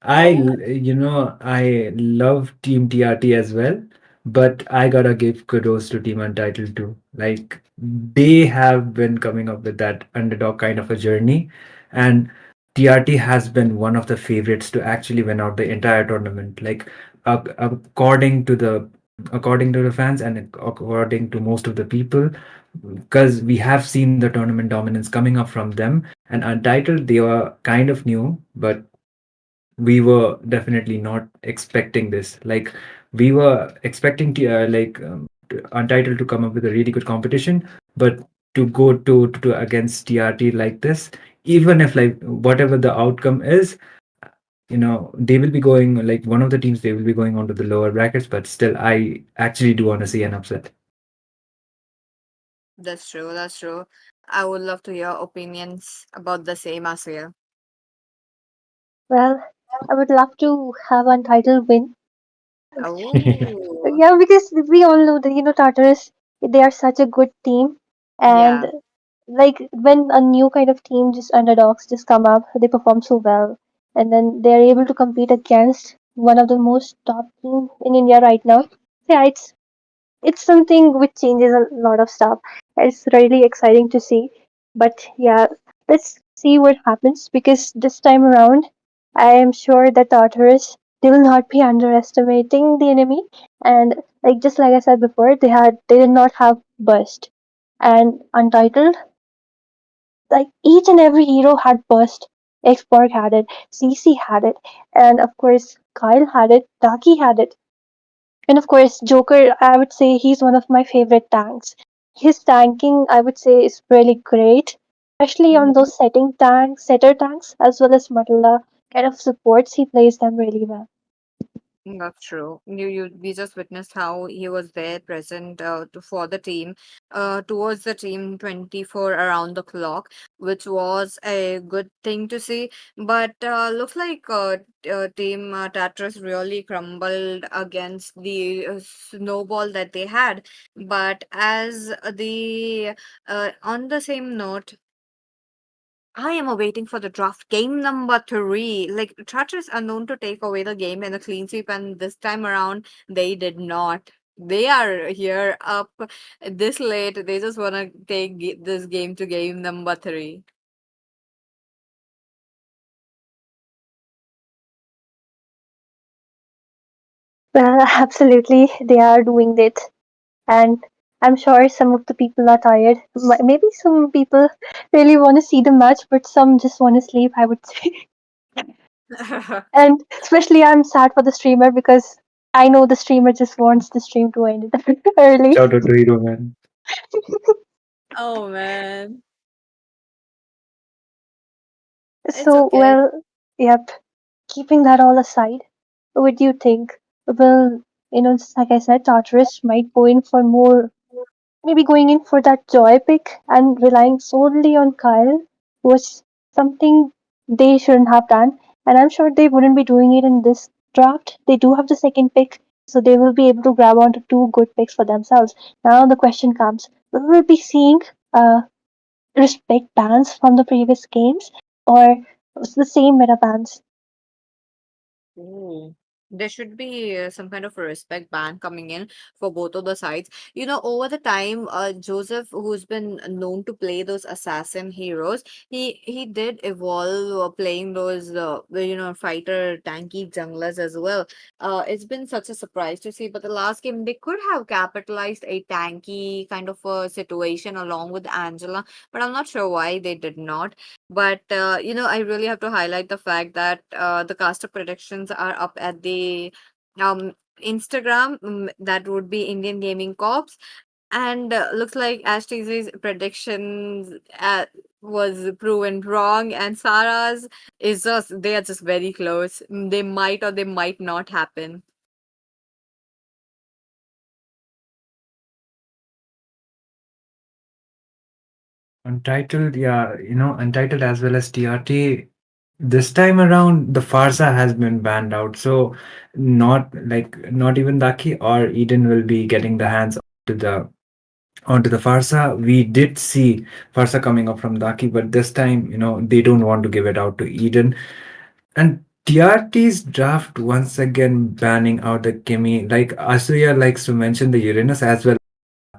Oh, I love Team TRT as well, but I gotta give kudos to Team Untitled too. Like, they have been coming up with that underdog kind of a journey, and TRT has been one of the favorites to actually win out the entire tournament. Like, according to the fans and according to most of the people, because we have seen the tournament dominance coming up from them. And Untitled, they were kind of new, but we were definitely not expecting this. Like, we were expecting Untitled to come up with a really good competition, but to go to against TRT like this, even if like whatever the outcome is, they will be going like one of the teams. They will be going on to the lower brackets, but still, I actually do want to see an upset. that's true. That's true. I would love to hear opinions about the same as well. well, I would love to have Untitled win. Oh, Yeah, because we all know that Tartarus, they are such a good team, and yeah. like when a new kind of team, just underdogs, just come up, they perform so well, and then they are able to compete against one of the most top team in India right now. Yeah, it's something which changes a lot of stuff. It's really exciting to see. But yeah, let's see what happens because this time around, I am sure that Tartarus, they will not be underestimating the enemy. And like just like I said before, they did not have burst. And Untitled, like each and every hero had burst. Xborg had it, CC had it, and of course Kyle had it, Taki had it. And of course, Joker, I would say he's one of my favorite tanks. His tanking, I would say, is really great, especially on those setter tanks, as well as Matala kind of supports. He plays them really well. That's true. We just witnessed how he was there present for the team, towards the team 24 around the clock, which was a good thing to see. But looks like team Tartarus really crumbled against the snowball that they had. But as the on the same note, I am awaiting for the draft game number three. Like Chargers are known to take away the game in a clean sweep, and this time around they did not. They are here up this late. They just want to take this game to game number three. Well, absolutely, they are doing it. And I'm sure some of the people are tired. Maybe some people really want to see the match, but some just want to sleep, I would say. And especially, I'm sad for the streamer because I know the streamer just wants the stream to end early. Shout out to Hero Man. Oh man, it's So, okay. well, yep. Keeping that all aside, what do you think? Will, just like I said, Tartarus might go in for more, maybe going in for that joy pick and relying solely on Kyle was something they shouldn't have done. And I'm sure they wouldn't be doing it in this draft. They do have the second pick, so they will be able to grab onto two good picks for themselves. Now the question comes, will we be seeing respect bans from the previous games or the same meta bans? Ooh. There should be some kind of a respect ban coming in for both of the sides. Over the time, Joseph, who's been known to play those assassin heroes, he did evolve playing those fighter tanky junglers as well. It's been such a surprise to see. But the last game, they could have capitalized a tanky kind of a situation along with Angela, but I'm not sure why they did not. But I really have to highlight the fact that the caster predictions are up at the Instagram. That would be Indian Gaming Corps, and looks like Ashley's predictions was proven wrong, and Sarah's is just they are just very close. They might or they might not happen. Untitled, yeah, Untitled as well as TRT. This time around, the Farsa has been banned out, so not even Daki or Eden will be getting the hands to the onto the Farsa. We did see Farsa coming up from Daki, but this time, they don't want to give it out to Eden. And TRT's draft once again banning out the Kimi. Like Asuya likes to mention the Uranus as well.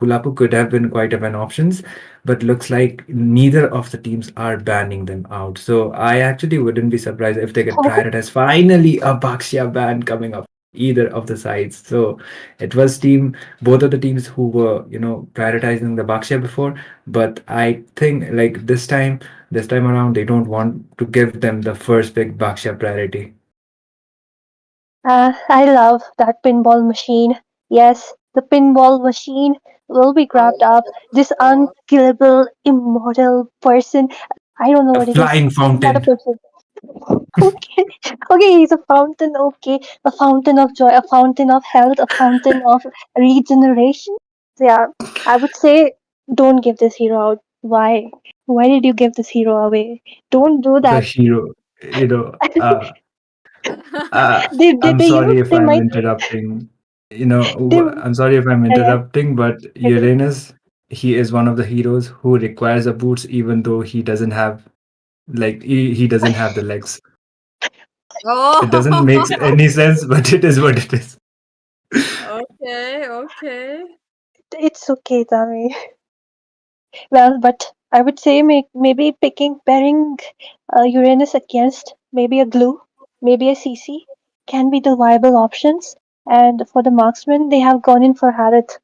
Lapu could have been quite of an options, but looks like neither of the teams are banning them out. So I actually wouldn't be surprised if they get prioritize finally a Bakshia ban coming up either of the sides. So it was both of the teams who were prioritizing the Bakshia before, but I think like this time around they don't want to give them the first pick Bakshia priority. I love that pinball machine. Yes, the pinball machine will be grabbed up. This unkillable, immortal person. I don't know The what it is. flying Not a fountain. person. Okay, okay, he's a fountain. Okay, a fountain of joy, a fountain of health, a fountain of regeneration. So yeah, I would say don't give this hero out. Why? Why did you give this hero away? Don't do The that. hero, you know. Uh, They, I'm they, you know, sorry if they I'm might, interrupting. they, I'm sorry if I'm yeah, interrupting, but okay. Uranus, he is one of the heroes who requires a boots, even though he doesn't have he doesn't have the legs. It doesn't Oh, make any sense, but it is what it is. okay, okay. It's okay, Tami. Well, but I would say maybe pairing Uranus against maybe a glue, maybe a CC can be the viable options. And for the marksman, they have gone in for Harith.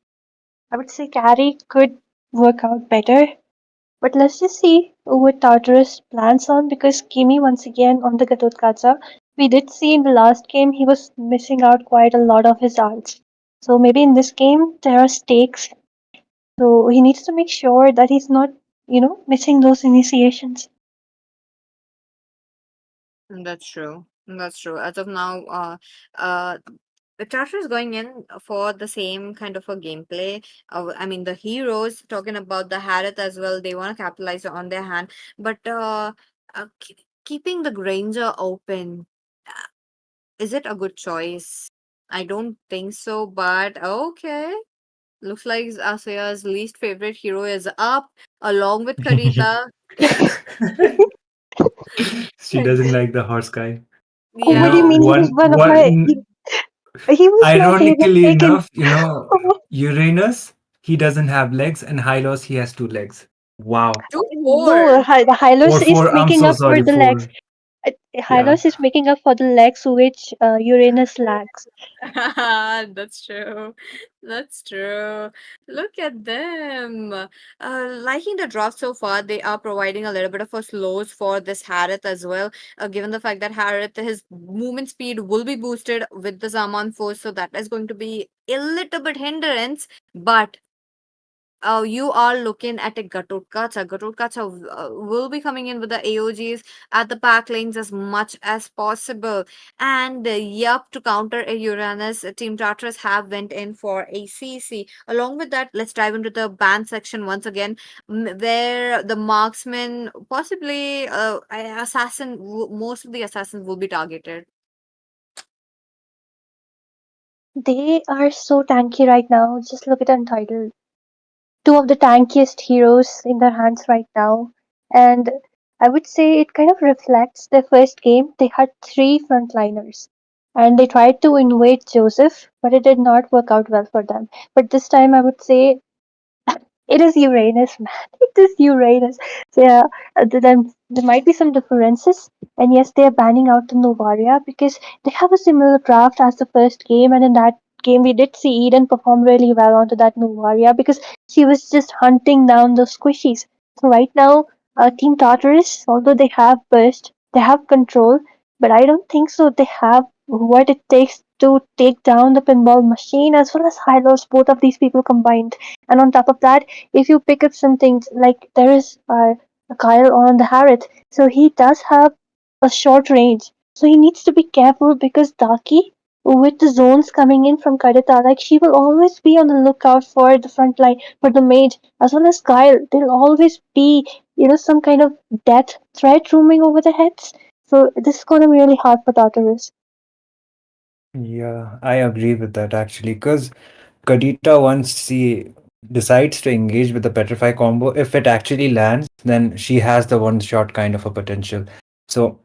I would say carry could work out better. But let's just see what Tartarus plans on because Kimi once again on the Gatotkacha. We did see in the last game he was missing out quite a lot of his arts. So maybe in this game there are stakes, so he needs to make sure that he's not, missing those initiations. That's true. That's true. As of now, uh, the character is going in for the same kind of a gameplay. I mean, the heroes talking about the Harith as well. They want to capitalize on their hand, but keeping the Granger open, uh, is it a good choice? I don't think so, but okay. Looks like Asuya's least favorite hero is up, along with Karita. She doesn't like the horse guy. What do you Yeah. mean? He was one of my. He was my favorite Ironically taken. enough, Uranus, he doesn't have legs, and Hylos, he has two legs. Wow. Two No, four. The Or Hylos is four. I'm making so up for sorry. the legs. Four. Yeah. Hylos is making up for the legs which Uranus lacks. That's true. That's true. Look at them. Liking the draft so far, they are providing a little bit of a slows for this Harith as well. Given the fact that Harith, his movement speed will be boosted with the Zaman force, so that is going to be a little bit hindrance. But you are looking at a Gatotkacha. Gatotkacha will be coming in with the AOGs at the pack lanes as much as possible. And yup, to counter a Uranus, Team Tartarus have went in for a CC. Along with that, let's dive into the ban section once again, where the marksman, possibly assassin, most of the assassins will be targeted. They are so tanky right now. Just look at Untitled. Two of the tankiest heroes in their hands right now. And I would say it kind of reflects their first game. They had three frontliners. And they tried to invade Joseph, but it did not work out well for them. But this time I would say it is Uranus, man. It is Uranus. So yeah, there might be some differences. And yes, they are banning out the Novaria because they have a similar draft as the first game. And in that game, we did see Eden perform really well onto that Novaria because she was just hunting down those squishies. So right now, Team Tartarus, although they have burst, they have control, but I don't think so. They have what it takes to take down the pinball machine as well as Hylos, both of these people combined. And on top of that, if you pick up some things like there is a Kyle on the Harriet, so he does have a short range. So he needs to be careful because Daki, with the zones coming in from Kadita, like she will always be on the lookout for the front line, for the mage, as well as Kyle. There'll always be, some kind of death threat roaming over their heads. So this is gonna be really hard for Tartarus. Yeah, I agree with that actually, because Kadita, once she decides to engage with the Petrify combo, if it actually lands, then she has the one shot kind of a potential. So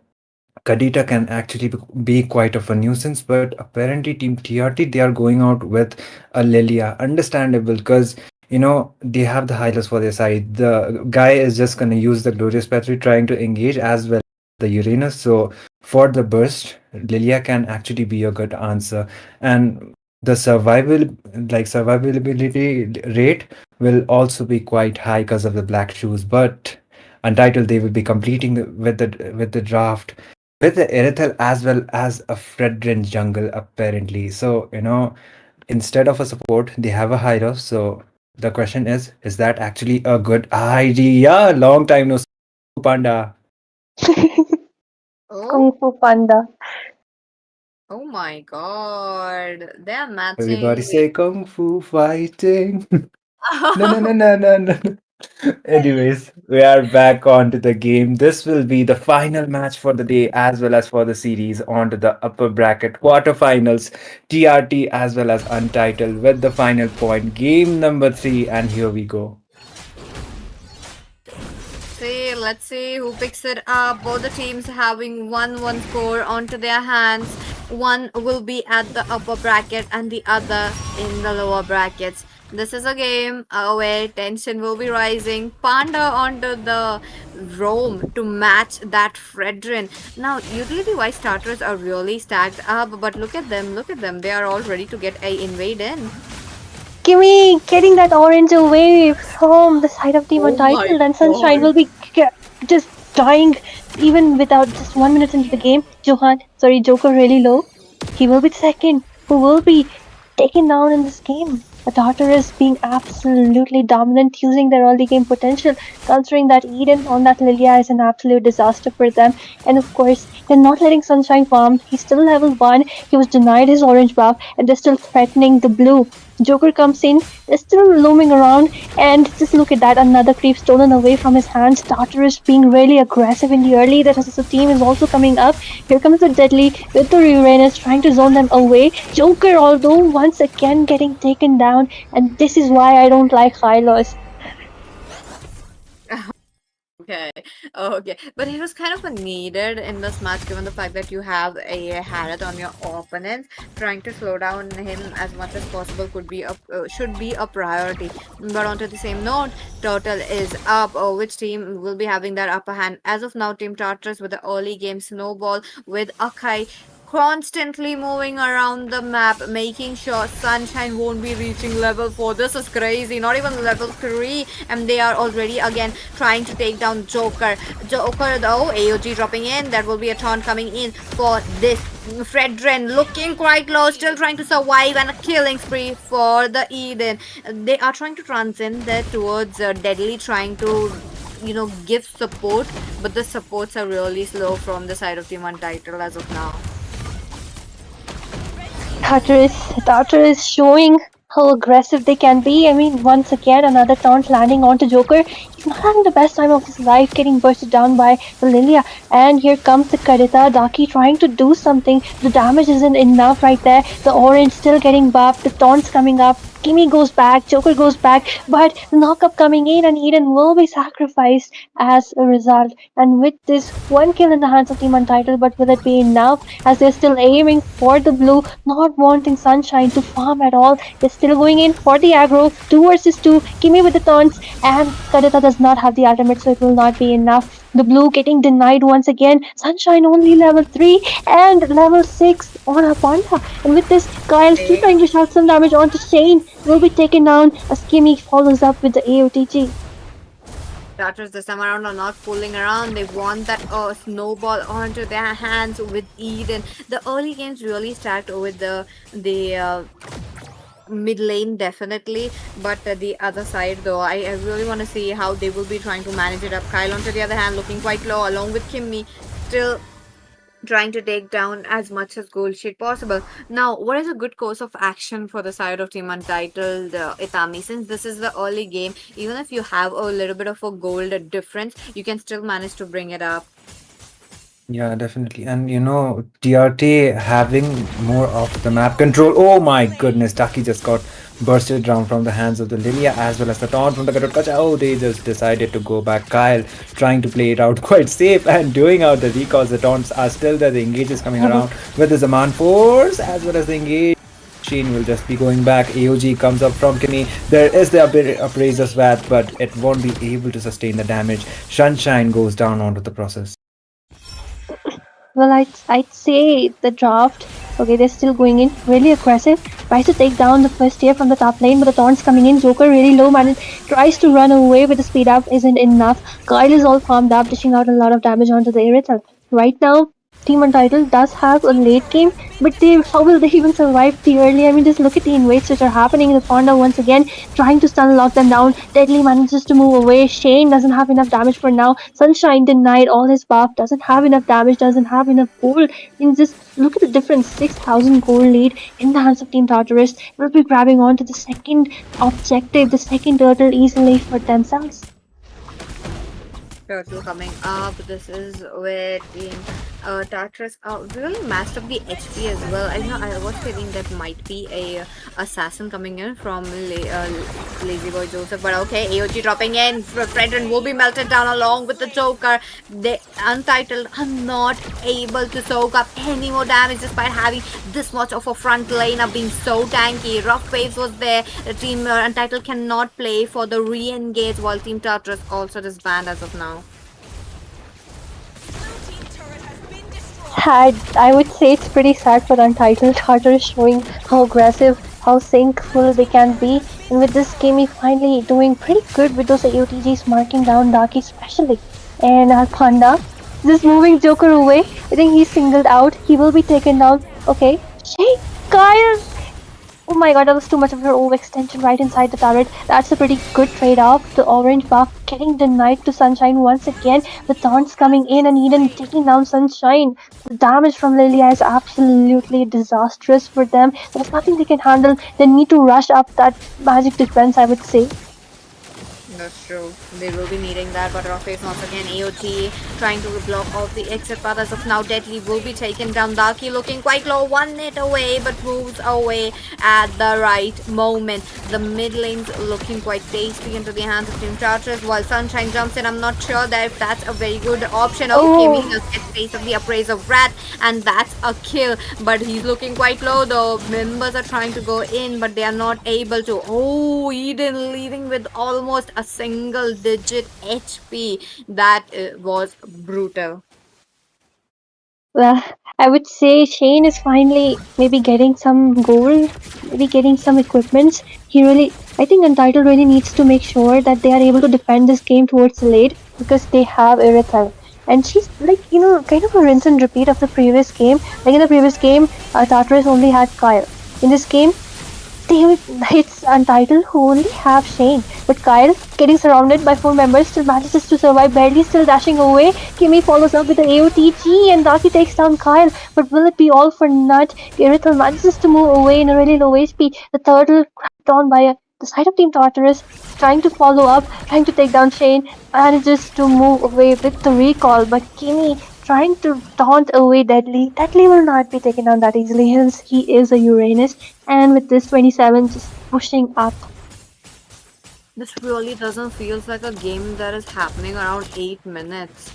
Kadita can actually be quite of a nuisance, but apparently Team TRT, they are going out with a Lilia. Understandable, because they have the Hylos for their side. The guy is just gonna use the Glorious Battery trying to engage as well the Uranus. So for the burst, Lilia can actually be a good answer. And the survivability rate will also be quite high because of the black shoes. But Untitled, they will be completing with the draft with the Erithel as well as a Fredrin jungle apparently. So, instead of a support, they have a Hyros. So the question is that actually a good idea? Long time no see, Panda. Oh, Kung Fu Panda. oh my God. They are Everybody matching. say Kung Fu fighting. No, no, no, no, no, no. Anyways, we are back onto the game. This will be the final match for the day as well as for the series onto the upper bracket quarterfinals, TRT as well as Untitled with the final point. Game number 3, and here we go. See, let's see who picks it up. Both the teams having 1-1 score onto their hands. One will be at the upper bracket and the other in the lower brackets. This is a game where tension will be rising. Panda onto the Rome to match that Fredrin. Now, utility wise starters are really stacked up, but look at them, look at them. They are all ready to get a invade in. Gimme getting that orange away from the side of Team Oh my Untitled, and Sunshine God. will be just dying even without just 1 minute into the game. Joker really low. He will be the second who will be taken down in this game. The Tartarus being absolutely dominant, using their early game potential, considering that Eden on that Lilia is an absolute disaster for them. And of course, they're not letting Sunshine farm. He's still level 1. He was denied his orange buff, and they're still threatening the blue. Joker comes in, they're still looming around, and just look at that, another creep stolen away from his hands. Tartarus being really aggressive in the early. The SSO team is also coming up. Here comes the Deadly with the Uranus trying to zone them away. Joker, although, once again getting taken down, and this is why I don't like Hylos. Okay, okay, but it was kind of a needed in this match given the fact that you have a Harrod on your opponent. Trying to slow down him as much as possible could be a should be a priority. But onto the same note, Turtle is up. Which team will be having that upper hand? As of now, Team Tartarus with the early game snowball with Akai constantly moving around the map, making sure Sunshine won't be reaching level 4. This is crazy. Not even level 3, and they are already again trying to take down Joker. Joker though, AOG dropping in. There will be a taunt coming in for this Fredrin, looking quite low, still trying to survive, and a killing spree for the Eden. They are trying to transcend there towards Deadly, trying to give support, but the supports are really slow from the side of Team Untitled as of now. Tartarus showing how aggressive they can be. I mean, once again, another taunt landing onto Joker. He's not having the best time of his life, getting bursted down by the Lilia. And here comes the Karita. Daki trying to do something. The damage isn't enough right there. The orange still getting buffed. The taunts coming up. Kimmy goes back, Joker goes back, but the knockup coming in, and Eden will be sacrificed as a result. And with this one kill in the hands of Team Untitled, but will it be enough as they're still aiming for the blue, not wanting Sunshine to farm at all? They're still going in for the aggro, 2 versus 2, Kimmy with the taunts, and Kadita does not have the ultimate, so it will not be enough. The blue getting denied once again. Sunshine only level 3 and level 6 on her Panda. And with this, Kyle still trying to shout some damage onto Shane. Will be taken down as Kimmy follows up with the AOTG. Starters this time around are not fooling around. They want that snowball onto their hands with Eden. The early games really stacked with the mid lane definitely, but the other side though, I really want to see how they will be trying to manage it up. Kyle on the other hand looking quite low along with Kimmy, still trying to take down as much as gold sheet possible. Now, what is a good course of action for the side of Team Untitled, Itami? Since this is the early game, even if you have a little bit of a gold difference, you can still manage to bring it up. Yeah, definitely. And TRT having more of the map control. Oh my goodness, Ducky just got bursted down from the hands of the Lilia as well as the taunt from the Garutka. Oh, they just decided to go back. Kyle trying to play it out quite safe and doing out the recalls. The taunts are still there. The engage is coming around with the Zaman Force as well as the engage. Sheen will just be going back. AOG comes up from Kimmy. There is the Appraiser's Wrath, but it won't be able to sustain the damage. Sunshine goes down onto the process. Well, I'd say the draft. Okay, they're still going in really aggressive. Tries to take down the first tier from the top lane, but the taunts coming in. Joker really low man tries to run away, but the speed up isn't enough. Kyle is all farmed up, dishing out a lot of damage onto the Irithel. Right now, Team Untitled does have a late game, but how will they even survive the early? I mean, just look at the invades which are happening in the Fonda once again, trying to stun lock them down. Deadly manages to move away. Shane doesn't have enough damage for now. Sunshine denied all his buff, doesn't have enough damage, doesn't have enough gold. And just look at the difference, 6,000 gold lead in the hands of Team Tartarus. Will be grabbing on to the second objective, the second turtle easily for themselves. Turtle coming up. This is where Team Tartarus really matched up the HP as well. I was feeling that might be a assassin coming in from Lazy Boy Joseph, but okay, AOG dropping in. Fredrin will be melted down along with the Joker. The Untitled are not able to soak up any more damage despite having this much of a front lane of being so tanky. Rough Waves was there. The Team Untitled cannot play for the re-engage, while Team Tartarus also disbanded as of now. I would say it's pretty sad for Untitled. Tartarus showing how aggressive, how syncful they can be. And with this game, finally doing pretty good with those AOTGs marking down Darky especially. And our Panda just moving Joker away. I think he's singled out. He will be taken down. Okay. Shay, Kyle! Oh my god, that was too much of her overextension right inside the turret. That's a pretty good trade-off. The orange buff getting denied to Sunshine once again. The taunts coming in and Eden taking down Sunshine. The damage from Lilia is absolutely disastrous for them. There's nothing they can handle. They need to rush up that magic defense, I would say. That's true. They will be needing that, but Rockface once again AOT trying to block off the exit path. As of now, Deadly will be taken down. Darky looking quite low, 1 hit away, but moves away at the right moment. The mid lane's looking quite tasty into the hands of Team Tartarus, while Sunshine jumps in. I'm not sure that if that's a very good option. Okay, we just get face of the Appraiser of Wrath, and that's a kill. But he's looking quite low though. Members are trying to go in, but they are not able to. Oh, Eden leaving with almost a single digit HP. That was brutal. Well, I would say Shane is finally maybe getting some gold, maybe getting some equipments. I think Untitled really needs to make sure that they are able to defend this game towards the late because they have Irithel. And she's kind of a rinse and repeat of the previous game. Like in the previous game, Tartarus only had Kyle. In this game, it's Untitled who only have Shane, but Kyle, getting surrounded by 4 members, still manages to survive, barely still dashing away. Kimmy follows up with the AOTG and Darky takes down Kyle, but will it be all for naught? Irithel manages to move away in a really low HP. The turtle cracked on by the side of Team Tartarus, trying to follow up, trying to take down Shane, manages to move away with the recall, but Kimmy trying to taunt away Deadly. Deadly will not be taken down that easily, hence he is a Uranus. And with this 27 just pushing up. This really doesn't feel like a game that is happening around 8 minutes.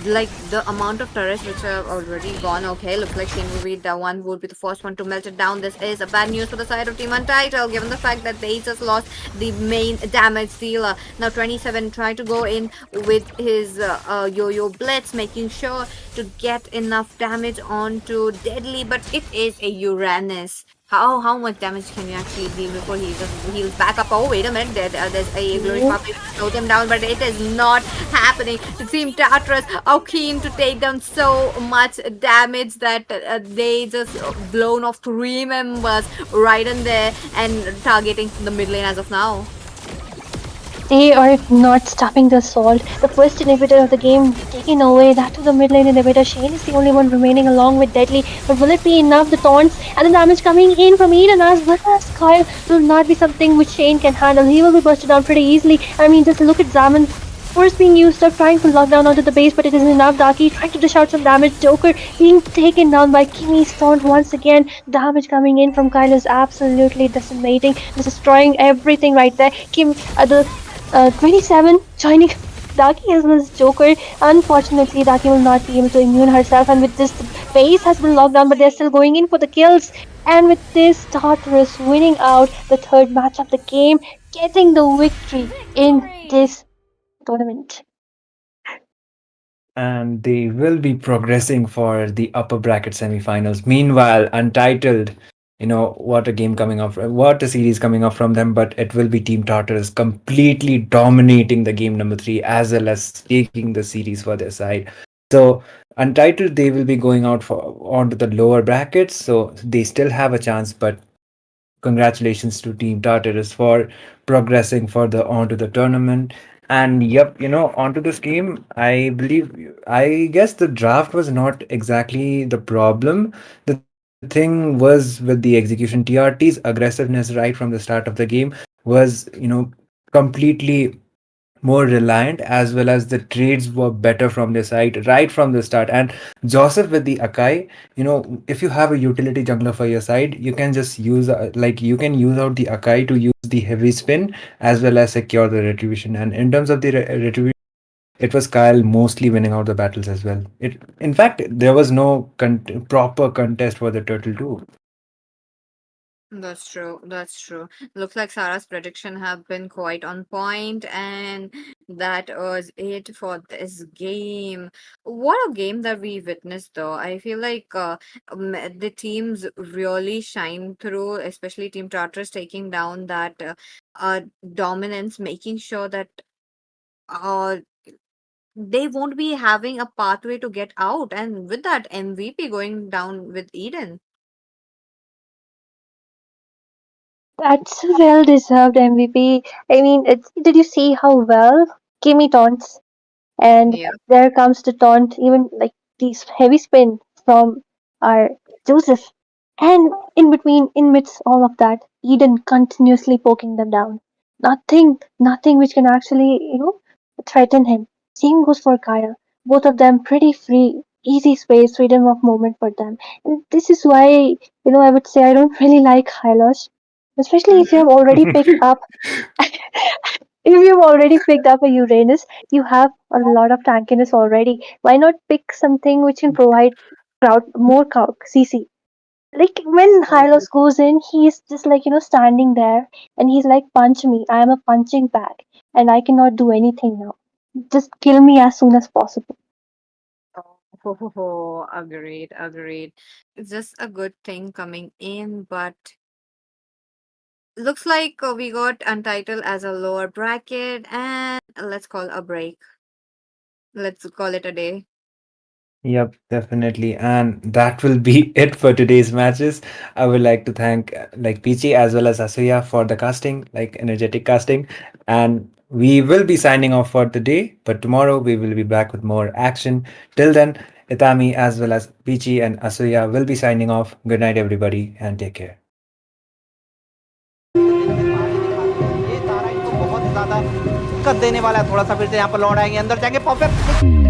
Like the amount of turrets which have already gone. Okay, looks like Shane will be the one who will be the first one to melt it down. This is a bad news for the side of Team Untitled, given the fact that they just lost the main damage dealer. Now 27 trying to go in with his yo-yo blitz, making sure to get enough damage onto Deadly, but it is a Uranus. How much damage can you actually deal before he just heals back up? Oh, wait a minute. There's a glory puppet to slow them down, but it is not happening. The Team Tartarus are keen to take down so much damage that they just blown off 3 members right in there and targeting the mid lane as of now. They are not stopping the assault. The first inhibitor of the game taken away. That to the mid lane inhibitor. Shane is the only one remaining along with Deadly. But will it be enough? The taunts and the damage coming in from Eden as well as Kyle will not be something which Shane can handle. He will be busted down pretty easily. I mean, just look at Zaman Force being used up, trying to lock down onto the base, but it isn't enough. Daki trying to dish out some damage. Joker being taken down by Kimmy's taunt once again. Damage coming in from Kyle is absolutely decimating, destroying everything right there. Kim at the 27 joining Daki as well as Joker. Unfortunately, Daki will not be able to immune herself, and with this, the base has been locked down, but they're still going in for the kills. And with this, Tartarus winning out the third match of the game, getting the victory in this tournament. And they will be progressing for the upper bracket semifinals. Meanwhile, Untitled, what a game coming up, what a series coming up from them, but it will be Team Tartarus completely dominating the game number 3 as well as taking the series for their side. So Untitled, they will be going out for onto the lower brackets, so they still have a chance, but congratulations to Team Tartarus for progressing further onto the tournament. And yep, onto this game, I guess the draft was not exactly the problem. The thing was with the execution. TRT's aggressiveness right from the start of the game was, completely more reliant, as well as the trades were better from their side right from the start. And Joseph with the Akai, if you have a utility jungler for your side, you can just use you can use out the Akai to use the heavy spin as well as secure the retribution. And in terms of the retribution, it was Kyle mostly winning out the battles as well. In fact, there was no proper contest for the turtle too. That's true. That's true. Looks like Sarah's prediction have been quite on point, and that was it for this game. What a game that we witnessed, though. I feel like the teams really shine through, especially Team Tartarus taking down that dominance, making sure that uh, they won't be having a pathway to get out, and with that MVP going down with Eden. That's a well deserved MVP. I mean, did you see how well Kimmy taunts? And Yeah. there comes the taunt, even like these heavy spin from our Joseph. And in between, in midst all of that, Eden continuously poking them down. Nothing which can actually, threaten him. Same goes for Kyle. Both of them pretty free, easy space, freedom of movement for them. And this is why, I would say I don't really like Hylos, especially if you have already picked up if you've already picked up a Uranus, you have a lot of tankiness already. Why not pick something which can provide more CC? Like when Hylos goes in, he's just like, standing there and he's like, punch me. I am a punching bag and I cannot do anything now. Just kill me as soon as possible. Oh, agreed, agreed. It's just a good thing coming in, but looks like we got Untitled as a lower bracket, and let's call a break. Let's call it a day. Yep, definitely. And that will be it for today's matches. I would like to thank Peachy as well as Asuya for the casting, like energetic casting. And we will be signing off for today, but tomorrow we will be back with more action. Till then, Itami as well as Peachy and Asuya will be signing off. Good night, everybody, and take care. ये तारा इनको बहुत ज्यादा कर देने वाला है। थोड़ा सा फिर से यहाँ पर लौट आएंगे, अंदर जाएंगे perfect.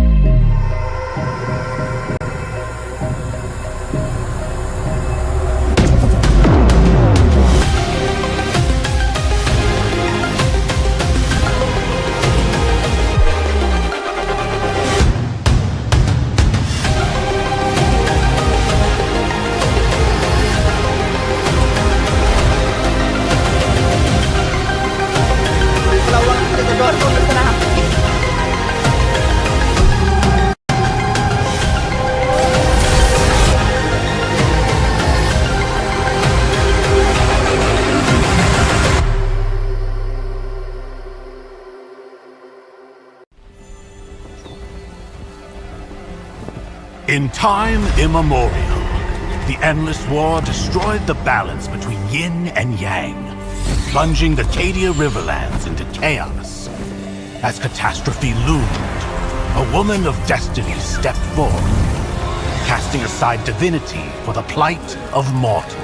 In time immemorial, the endless war destroyed the balance between yin and yang, plunging the Cadia Riverlands into chaos. As catastrophe loomed, a woman of destiny stepped forth, casting aside divinity for the plight of mortals.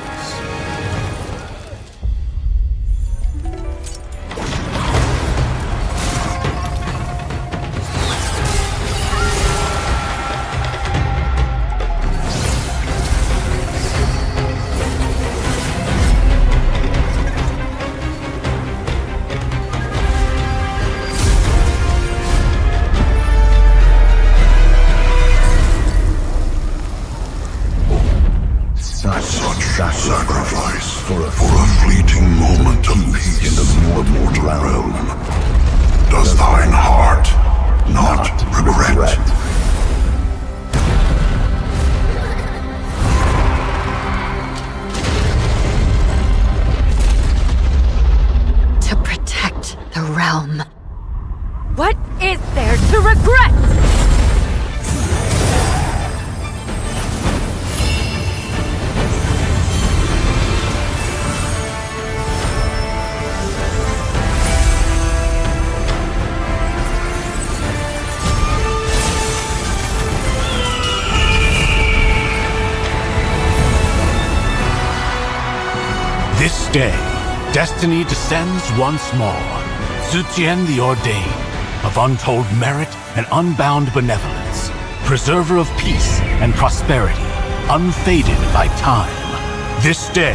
Sacrifice for a fleeting moment of peace in the mortal realm. Does thine heart not regret? To protect the realm. What is there to regret? This day, destiny descends once more. Zutian the Ordained, of untold merit and unbound benevolence, preserver of peace and prosperity, unfaded by time. This day,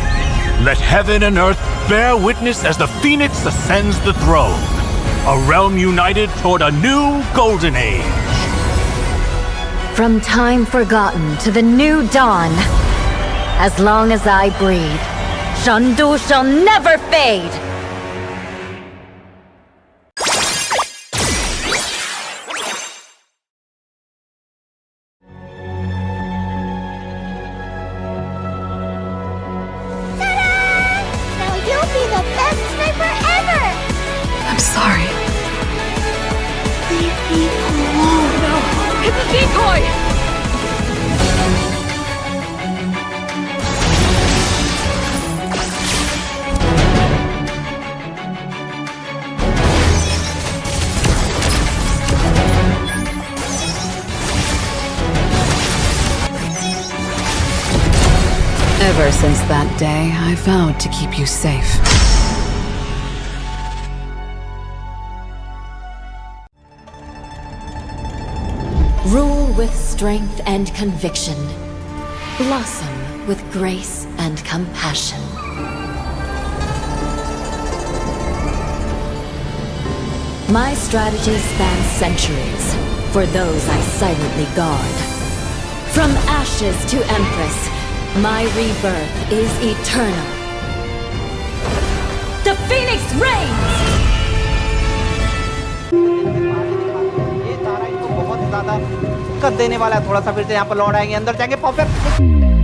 let heaven and earth bear witness as the Phoenix ascends the throne, a realm united toward a new golden age. From time forgotten to the new dawn, as long as I breathe, Shandu shall never fade! Now you'll be the best sniper ever! I'm sorry. Leave me alone. No! It's a decoy! Ever since that day, I vowed to keep you safe. Rule with strength and conviction. Blossom with grace and compassion. My strategy spans centuries, for those I silently guard. From ashes to empress, my rebirth is eternal. The Phoenix reigns! ये तारा इनको बहुत ज्यादा कर देने वाला है। थोड़ा सा फिर से यहाँ पर लौट आएंगे, अंदर जाएंगे, परफेक्ट।